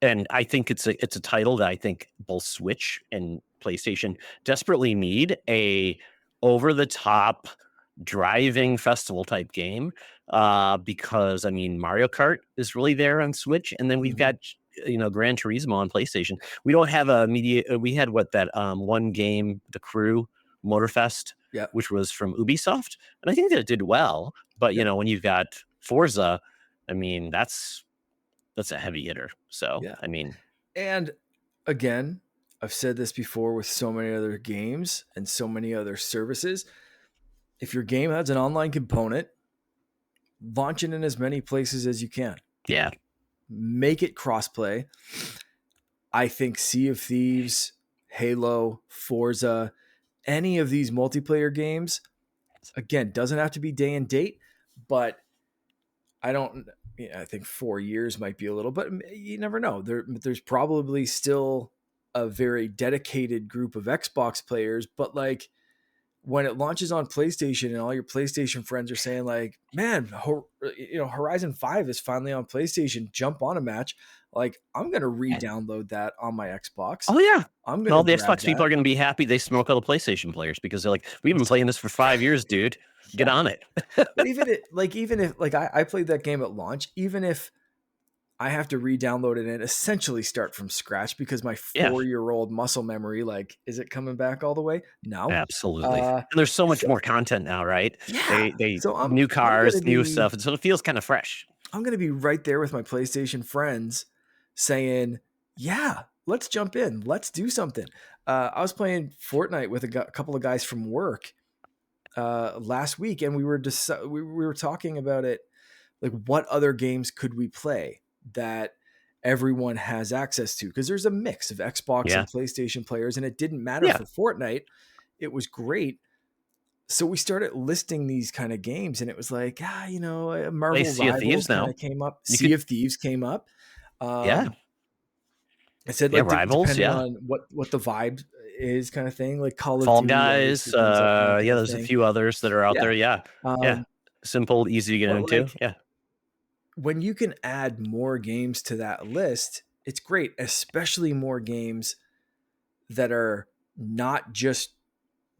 [SPEAKER 1] and I think it's a title that I think both Switch and PlayStation desperately need a over the top driving festival type game. Because I mean Mario Kart is really there on Switch, and then we've
[SPEAKER 2] hmm,
[SPEAKER 1] got Gran Turismo on PlayStation. We don't have a media. We had what that one game, The Crew Motorfest,
[SPEAKER 2] yeah,
[SPEAKER 1] which was from Ubisoft, and I think that it did well. But
[SPEAKER 2] yeah,
[SPEAKER 1] when you've got Forza, I mean that's a heavy hitter. So,
[SPEAKER 2] yeah.
[SPEAKER 1] I mean,
[SPEAKER 2] And again, I've said this before with so many other games and so many other services. If your game has an online component, launch it in as many places as you can.
[SPEAKER 1] yeah,
[SPEAKER 2] Make it crossplay. I think Sea of Thieves, Halo, Forza, any of these multiplayer games, again, doesn't have to be day and date, but I don't. I think 4 years might be a little, but you never know. There's probably still a very dedicated group of Xbox players, but like when it launches on PlayStation and all your PlayStation friends are saying like, "Man, Horizon 5 is finally on PlayStation. Jump on a match." Like, I'm going to re-download that on my Xbox.
[SPEAKER 1] oh yeah.
[SPEAKER 2] I'm
[SPEAKER 1] And
[SPEAKER 2] going
[SPEAKER 1] all
[SPEAKER 2] to
[SPEAKER 1] the
[SPEAKER 2] grab
[SPEAKER 1] Xbox people
[SPEAKER 2] that.
[SPEAKER 1] are going to be happy they smoke all the PlayStation players because they're like, we've been playing this for 5 years, dude. Get
[SPEAKER 2] Yeah.
[SPEAKER 1] on it.
[SPEAKER 2] But even if like I played that game at launch, even if I have to re-download it and essentially start from scratch because my
[SPEAKER 1] Yeah,
[SPEAKER 2] 4-year-old muscle memory, like, is it coming back all the way? No.
[SPEAKER 1] absolutely.
[SPEAKER 2] Uh,
[SPEAKER 1] And there's so much
[SPEAKER 2] so
[SPEAKER 1] more content now, right?
[SPEAKER 2] yeah.
[SPEAKER 1] They
[SPEAKER 2] So
[SPEAKER 1] new
[SPEAKER 2] I'm
[SPEAKER 1] cars,
[SPEAKER 2] gonna
[SPEAKER 1] new
[SPEAKER 2] be
[SPEAKER 1] stuff, and so it feels kind of fresh.
[SPEAKER 2] I'm gonna be right there with my PlayStation friends, saying, "Yeah, let's jump in, let's do something." I was playing Fortnite with a couple of guys from work last week, and we were talking about it, like what other games could we play that everyone has access to? Because there's a mix of Xbox
[SPEAKER 1] Yeah,
[SPEAKER 2] and PlayStation players, and it didn't matter
[SPEAKER 1] yeah,
[SPEAKER 2] for Fortnite it was great. So we started listing these kind of games, and it was like,
[SPEAKER 1] Play
[SPEAKER 2] Marvel
[SPEAKER 1] Sea of
[SPEAKER 2] Rivals
[SPEAKER 1] Thieves
[SPEAKER 2] kind
[SPEAKER 1] now.
[SPEAKER 2] of came up.
[SPEAKER 1] You
[SPEAKER 2] Sea
[SPEAKER 1] could,
[SPEAKER 2] of Thieves came up.
[SPEAKER 1] yeah,
[SPEAKER 2] I said,
[SPEAKER 1] yeah,
[SPEAKER 2] like,
[SPEAKER 1] Rivals,
[SPEAKER 2] depending
[SPEAKER 1] yeah.
[SPEAKER 2] on what the vibe is, kind of thing. Like Call of
[SPEAKER 1] Fall
[SPEAKER 2] Duty
[SPEAKER 1] Guys,
[SPEAKER 2] obviously comes up in that type
[SPEAKER 1] yeah,
[SPEAKER 2] of
[SPEAKER 1] there's a
[SPEAKER 2] thing.
[SPEAKER 1] few others that are out
[SPEAKER 2] Yeah.
[SPEAKER 1] there. Yeah, yeah,
[SPEAKER 2] Um,
[SPEAKER 1] simple, easy to get
[SPEAKER 2] but
[SPEAKER 1] into.
[SPEAKER 2] like,
[SPEAKER 1] Yeah,
[SPEAKER 2] when you can add more games to that list, it's great, especially more games that are not just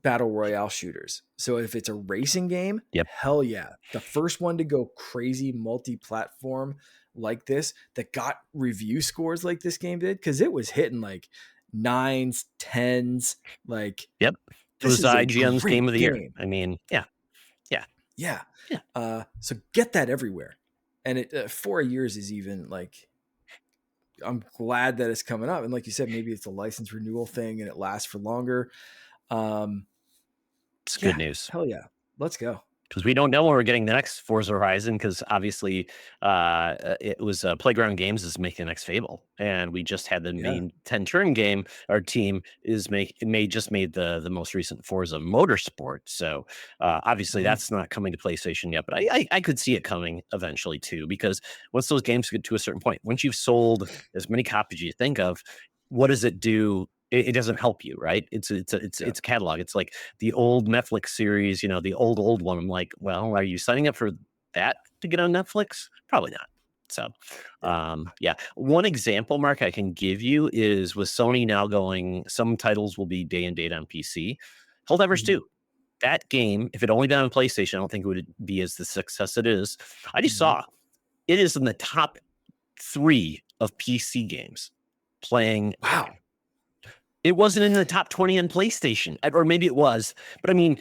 [SPEAKER 2] battle royale shooters. So if it's a racing game,
[SPEAKER 1] yep,
[SPEAKER 2] hell yeah. The first one to go crazy multi-platform like this that got review scores like this game did, because it was hitting like nines, tens, like
[SPEAKER 1] yep. It
[SPEAKER 2] this
[SPEAKER 1] was
[SPEAKER 2] is a
[SPEAKER 1] IGN's
[SPEAKER 2] great
[SPEAKER 1] Game of the Year.
[SPEAKER 2] game.
[SPEAKER 1] I mean, yeah, yeah,
[SPEAKER 2] Yeah.
[SPEAKER 1] yeah.
[SPEAKER 2] So get that everywhere. And it 4 years is even like, I'm glad that it's coming up. And like you said, maybe it's a license renewal thing and it lasts for longer. Um,
[SPEAKER 1] It's good
[SPEAKER 2] yeah,
[SPEAKER 1] news.
[SPEAKER 2] hell yeah. Let's go.
[SPEAKER 1] Because we don't know when we're getting the next Forza Horizon. Because obviously, it was Playground Games is making the next Fable, and we just had the
[SPEAKER 2] Yeah.
[SPEAKER 1] main 10 turn game. Our team is just made the most recent Forza Motorsport. So obviously,
[SPEAKER 2] Mhm.
[SPEAKER 1] that's not coming to PlayStation yet, but I could see it coming eventually too. Because once those games get to a certain point, once you've sold as many copies as you think of, what does it do? It doesn't help you, right?
[SPEAKER 2] Yeah.
[SPEAKER 1] It's a catalog. It's like the old Netflix series, the old one. I'm like, well, are you signing up for that to get on Netflix? Probably not. So,
[SPEAKER 2] Yeah.
[SPEAKER 1] yeah. One example, Mark, I can give you is with Sony now going, some titles will be day and date on PC. Helldivers
[SPEAKER 2] Mhm.
[SPEAKER 1] 2. That game, if it only been on PlayStation, I don't think it would be as the success it is. I just
[SPEAKER 2] Mhm.
[SPEAKER 1] saw it is in the top 3 of PC games playing right
[SPEAKER 2] Wow.
[SPEAKER 1] now. It wasn't in the top 20 on PlayStation, or maybe it was, but I mean,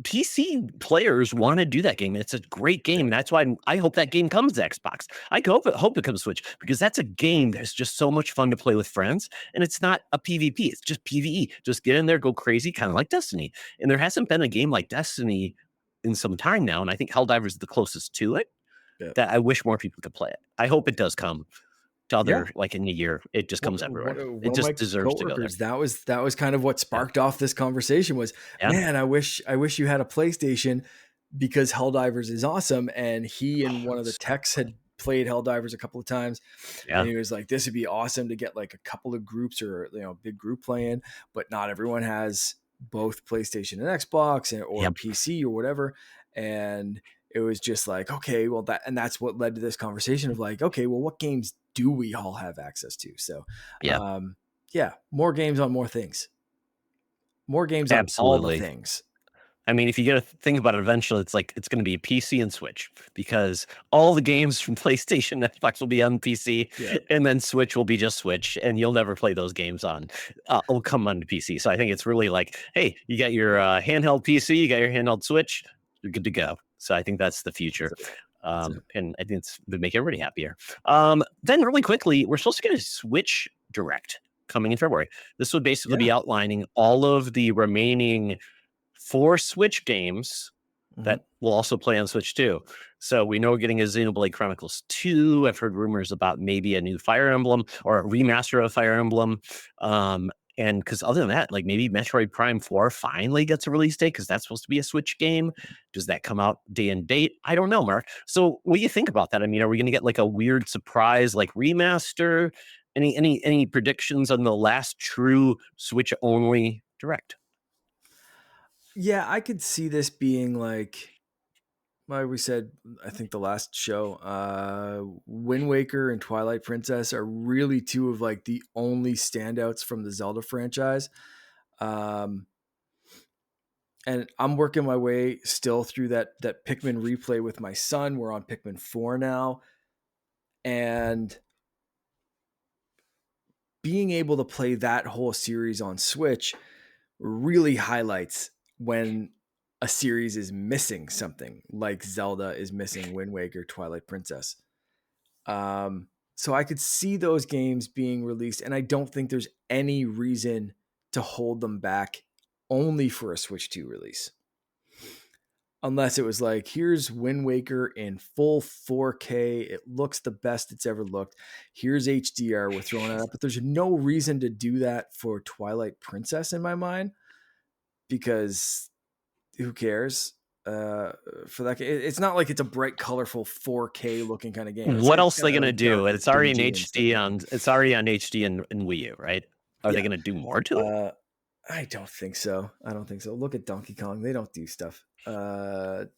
[SPEAKER 1] PC players want to do that game. It's a great
[SPEAKER 2] Yeah.
[SPEAKER 1] game. That's why I hope that game comes to Xbox. I hope it comes to Switch because that's a game that's just so much fun to play with friends. And it's not a PvP, it's just PvE. Just get in there, go crazy, kind of like Destiny. And there hasn't been a game like Destiny in some time now. And I think Helldivers is the closest to it
[SPEAKER 2] Yeah.
[SPEAKER 1] that I wish more people could play it. I hope it does come to
[SPEAKER 2] Yeah.
[SPEAKER 1] other, like in a year, it just comes everywhere. It
[SPEAKER 2] One of
[SPEAKER 1] just
[SPEAKER 2] my
[SPEAKER 1] deserves to go there.
[SPEAKER 2] coworkers, that was kind of what
[SPEAKER 1] Yeah.
[SPEAKER 2] sparked off this conversation was,
[SPEAKER 1] Yeah.
[SPEAKER 2] man, I wish you had a PlayStation because Helldivers is awesome. And he and one of the techs had played Helldivers a couple of times, and
[SPEAKER 1] Yeah.
[SPEAKER 2] he was like, this would be awesome to get like a couple of groups or big group playing, but not everyone has both PlayStation and Xbox or
[SPEAKER 1] Yep.
[SPEAKER 2] PC or whatever. And it was just like, okay, well, that's what led to this conversation of like, okay, well, what games do we all have access to? So
[SPEAKER 1] Yeah.
[SPEAKER 2] um yeah, more games on more things, more games on all the
[SPEAKER 1] Absolutely.
[SPEAKER 2] things.
[SPEAKER 1] I mean, if you get to think about it eventually, it's like it's going to be PC and Switch because all the games from PlayStation, Xbox will be on PC,
[SPEAKER 2] Yeah.
[SPEAKER 1] and then Switch will be just Switch, and you'll never play those games on. Will come on the PC. So I think it's really like, hey, you got your handheld PC, you got your handheld Switch, you're good to go. So I think that's the
[SPEAKER 2] That's
[SPEAKER 1] future.
[SPEAKER 2] it. That's it.
[SPEAKER 1] And I think it's would make everybody happier. Then really quickly, we're supposed to get a Switch Direct coming in February. This would basically be
[SPEAKER 2] Yeah.
[SPEAKER 1] outlining all of the remaining 4 Switch games
[SPEAKER 2] Mhm.
[SPEAKER 1] that will also play on Switch too. So we know we're getting a Xenoblade Chronicles 2. I've heard rumors about maybe a new Fire Emblem or a remaster of Fire Emblem. And because other than that, like maybe Metroid Prime 4 finally gets a release date because that's supposed to be a Switch game. Does that come out day and date? I don't know, Mark. So what do you think about that? I mean, are we going to get like a weird surprise like remaster? Any predictions on the last true Switch only direct?
[SPEAKER 2] Yeah, I could see this being like we said, I think the last show, Wind Waker and Twilight Princess are really two of like the only standouts from the Zelda franchise. Um, and I'm working my way still through that Pikmin replay with my son. We're on Pikmin 4 now, and being able to play that whole series on Switch really highlights when a series is missing something, like Zelda is missing Wind Waker, Twilight Princess. So I could see those games being released, and I don't think there's any reason to hold them back only for a Switch 2 release. Unless it was like, here's Wind Waker in full 4K. It looks the best it's ever looked. Here's HDR. We're throwing it up. But there's no reason to do that for Twilight Princess in my mind. because who cares? For that, it's not like it's a bright, colorful 4K looking kind of game. It's
[SPEAKER 1] What
[SPEAKER 2] like
[SPEAKER 1] else are they
[SPEAKER 2] kind of
[SPEAKER 1] gonna
[SPEAKER 2] like dark
[SPEAKER 1] do?
[SPEAKER 2] and
[SPEAKER 1] It's already in
[SPEAKER 2] dingy and stuff.
[SPEAKER 1] HD on. It's already on HD in Wii U, right? Are they
[SPEAKER 2] Yeah.
[SPEAKER 1] gonna do more to it?
[SPEAKER 2] Uh, I don't think so. I don't think so. Look at Donkey Kong. They don't do stuff.
[SPEAKER 1] And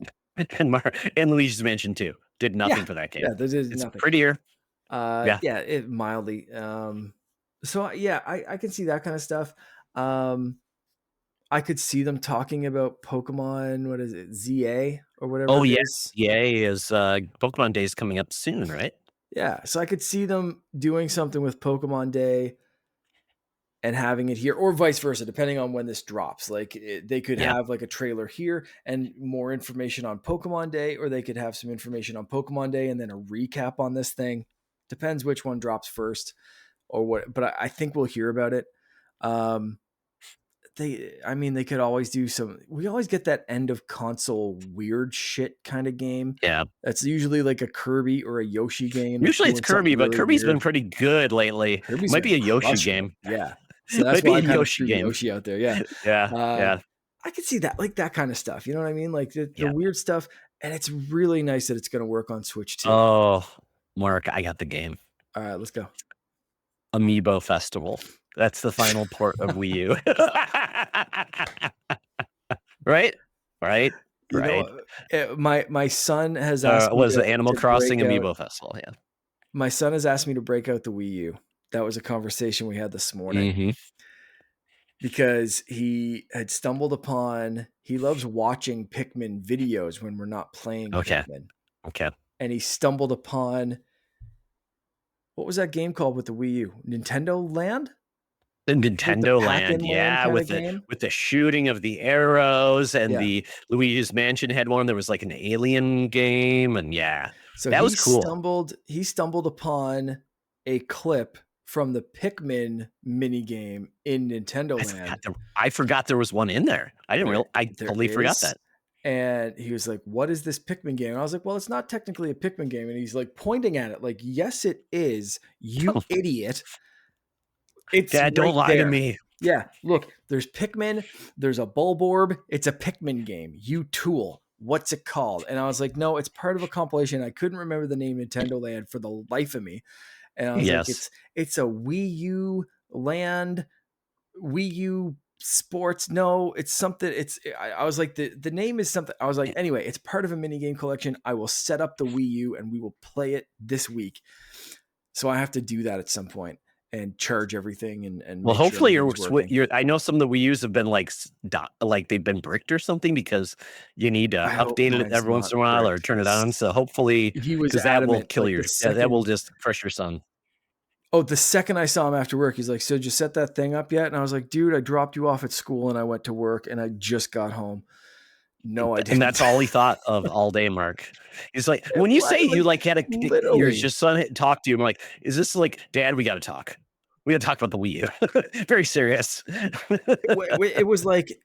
[SPEAKER 1] Luigi's Mansion 2 did
[SPEAKER 2] Yeah,
[SPEAKER 1] nothing for that
[SPEAKER 2] yeah.
[SPEAKER 1] game.
[SPEAKER 2] This is
[SPEAKER 1] It's
[SPEAKER 2] nothing.
[SPEAKER 1] prettier. Yeah.
[SPEAKER 2] Yeah, it mildly. So yeah, I can see that kind of stuff. Um, I could see them talking about Pokemon. What is it, ZA or whatever
[SPEAKER 1] Oh
[SPEAKER 2] it
[SPEAKER 1] yeah,
[SPEAKER 2] is?
[SPEAKER 1] EA is Pokemon Day is coming up soon, right?
[SPEAKER 2] Yeah, so I could see them doing something with Pokemon Day and having it here, or vice versa, depending on when this drops. Like they could
[SPEAKER 1] Yeah.
[SPEAKER 2] have like a trailer here and more information on Pokemon Day, or they could have some information on Pokemon Day and then a recap on this thing. Depends which one drops first or what. But I think we'll hear about it. Um, I mean, they could always do some. We always get that end of console weird shit kind of game.
[SPEAKER 1] Yeah.
[SPEAKER 2] That's usually like a Kirby or a Yoshi game that's
[SPEAKER 1] Usually it's
[SPEAKER 2] doing something
[SPEAKER 1] Kirby, but
[SPEAKER 2] really
[SPEAKER 1] Kirby's been
[SPEAKER 2] weird.
[SPEAKER 1] pretty good lately.
[SPEAKER 2] Kirby's
[SPEAKER 1] Might
[SPEAKER 2] been
[SPEAKER 1] be a Yoshi
[SPEAKER 2] crushing it.
[SPEAKER 1] game.
[SPEAKER 2] Yeah. So that's
[SPEAKER 1] Might be
[SPEAKER 2] why
[SPEAKER 1] a
[SPEAKER 2] I kind of
[SPEAKER 1] Yoshi
[SPEAKER 2] threw
[SPEAKER 1] game.
[SPEAKER 2] Yoshi out there. Yeah.
[SPEAKER 1] Yeah.
[SPEAKER 2] Uh,
[SPEAKER 1] Yeah.
[SPEAKER 2] I could see that, like that kind of stuff. You know what I mean? Like the
[SPEAKER 1] Yeah.
[SPEAKER 2] weird stuff. And it's really nice that it's going to work on Switch too.
[SPEAKER 1] Oh, Mark, I got the game.
[SPEAKER 2] All right, let's go.
[SPEAKER 1] Amiibo Festival. That's the final port of Wii U. Right? Right?
[SPEAKER 2] You
[SPEAKER 1] Right.
[SPEAKER 2] know, my son has asked me
[SPEAKER 1] Was the Animal
[SPEAKER 2] to
[SPEAKER 1] Crossing
[SPEAKER 2] break out.
[SPEAKER 1] Amiibo Festival? Yeah.
[SPEAKER 2] My son has asked me to break out the Wii U. That was a conversation we had this morning
[SPEAKER 1] Mhm.
[SPEAKER 2] because he had stumbled upon. He loves watching Pikmin videos when we're not playing
[SPEAKER 1] Okay.
[SPEAKER 2] Pikmin,
[SPEAKER 1] Okay.
[SPEAKER 2] and he stumbled upon, what was that game called with the Wii U? Nintendo Land?
[SPEAKER 1] The
[SPEAKER 2] Like the
[SPEAKER 1] Nintendo Land,
[SPEAKER 2] Pac-In Land
[SPEAKER 1] yeah,
[SPEAKER 2] kind of
[SPEAKER 1] with
[SPEAKER 2] game?
[SPEAKER 1] the shooting of the arrows and
[SPEAKER 2] Yeah.
[SPEAKER 1] the Luigi's Mansion had one. There was like an alien game, and yeah,
[SPEAKER 2] So
[SPEAKER 1] that was cool.
[SPEAKER 2] he stumbled upon a clip from the Pikmin mini game in Nintendo Land.
[SPEAKER 1] I forgot there was one in there. I didn't
[SPEAKER 2] There
[SPEAKER 1] real I
[SPEAKER 2] there
[SPEAKER 1] totally forgot
[SPEAKER 2] is.
[SPEAKER 1] that.
[SPEAKER 2] And he was like, "What is this Pikmin game?" And I was like, "Well, it's not technically a Pikmin game." And he's like pointing at it like, "Yes, it is, you idiot. It's
[SPEAKER 1] Dad, don't
[SPEAKER 2] right
[SPEAKER 1] lie to
[SPEAKER 2] there."
[SPEAKER 1] me.
[SPEAKER 2] Yeah, look, there's Pikmin, there's a Bulborb, it's a Pikmin game. You tool. What's it called? And I was like, "No, it's part of a compilation." I couldn't remember the name Nintendo Land for the life of me. And I was like,
[SPEAKER 1] Yes.
[SPEAKER 2] it's a Wii U Land, Wii U Sports. No, it's something. I was like, the name is something. I was like, anyway, it's part of a mini game collection. I will set up the Wii U and we will play it this week. So I have to do that at some point and charge everything and
[SPEAKER 1] Well,
[SPEAKER 2] make sure
[SPEAKER 1] hopefully
[SPEAKER 2] everything's working.
[SPEAKER 1] I know some of the Wii U's have been like they've been bricked or something because you need to
[SPEAKER 2] I hope
[SPEAKER 1] update it
[SPEAKER 2] mine's
[SPEAKER 1] every once
[SPEAKER 2] not
[SPEAKER 1] in a while or
[SPEAKER 2] bricked
[SPEAKER 1] turn it on.
[SPEAKER 2] because
[SPEAKER 1] So hopefully,
[SPEAKER 2] he was
[SPEAKER 1] because that will
[SPEAKER 2] adamant.
[SPEAKER 1] kill
[SPEAKER 2] Like
[SPEAKER 1] your that will just crush your son.
[SPEAKER 2] the second I saw him after work, he's like, "So did you set that thing up yet?" And I was like, "Dude, I dropped you off at school and I went to work and I just got home." No, I
[SPEAKER 1] And
[SPEAKER 2] didn't.
[SPEAKER 1] that's all he thought of all day, Mark. He's like,
[SPEAKER 2] It
[SPEAKER 1] when you
[SPEAKER 2] was
[SPEAKER 1] say you
[SPEAKER 2] like
[SPEAKER 1] like had a your
[SPEAKER 2] literally.
[SPEAKER 1] just son had talked to you, I'm like, is this like, Dad, we got to talk. We got to talk about the Wii U. Very serious.
[SPEAKER 2] It was like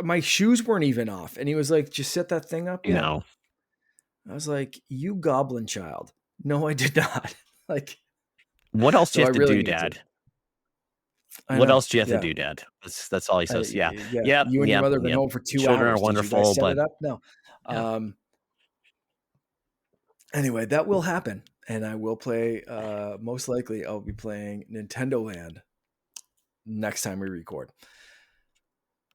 [SPEAKER 2] my shoes weren't even off, and he was like, "Just set that thing up yet?"
[SPEAKER 1] No.
[SPEAKER 2] I was like, "You goblin child." No, I did not. Like,
[SPEAKER 1] What else do you
[SPEAKER 2] so I
[SPEAKER 1] have to
[SPEAKER 2] really
[SPEAKER 1] do,
[SPEAKER 2] need to.
[SPEAKER 1] Dad?
[SPEAKER 2] I
[SPEAKER 1] What
[SPEAKER 2] know.
[SPEAKER 1] else do you have to
[SPEAKER 2] Yeah.
[SPEAKER 1] do, Dad? That's all he says. Yeah.
[SPEAKER 2] Yeah.
[SPEAKER 1] Yep.
[SPEAKER 2] You and your
[SPEAKER 1] Yep.
[SPEAKER 2] mother have been
[SPEAKER 1] Yep.
[SPEAKER 2] home for 2
[SPEAKER 1] Children are
[SPEAKER 2] hours. Did you guys
[SPEAKER 1] wonderful,
[SPEAKER 2] set it
[SPEAKER 1] but
[SPEAKER 2] up? No.
[SPEAKER 1] yeah.
[SPEAKER 2] Anyway, that will happen, and I will play. Most likely, I'll be playing Nintendo Land next time we record.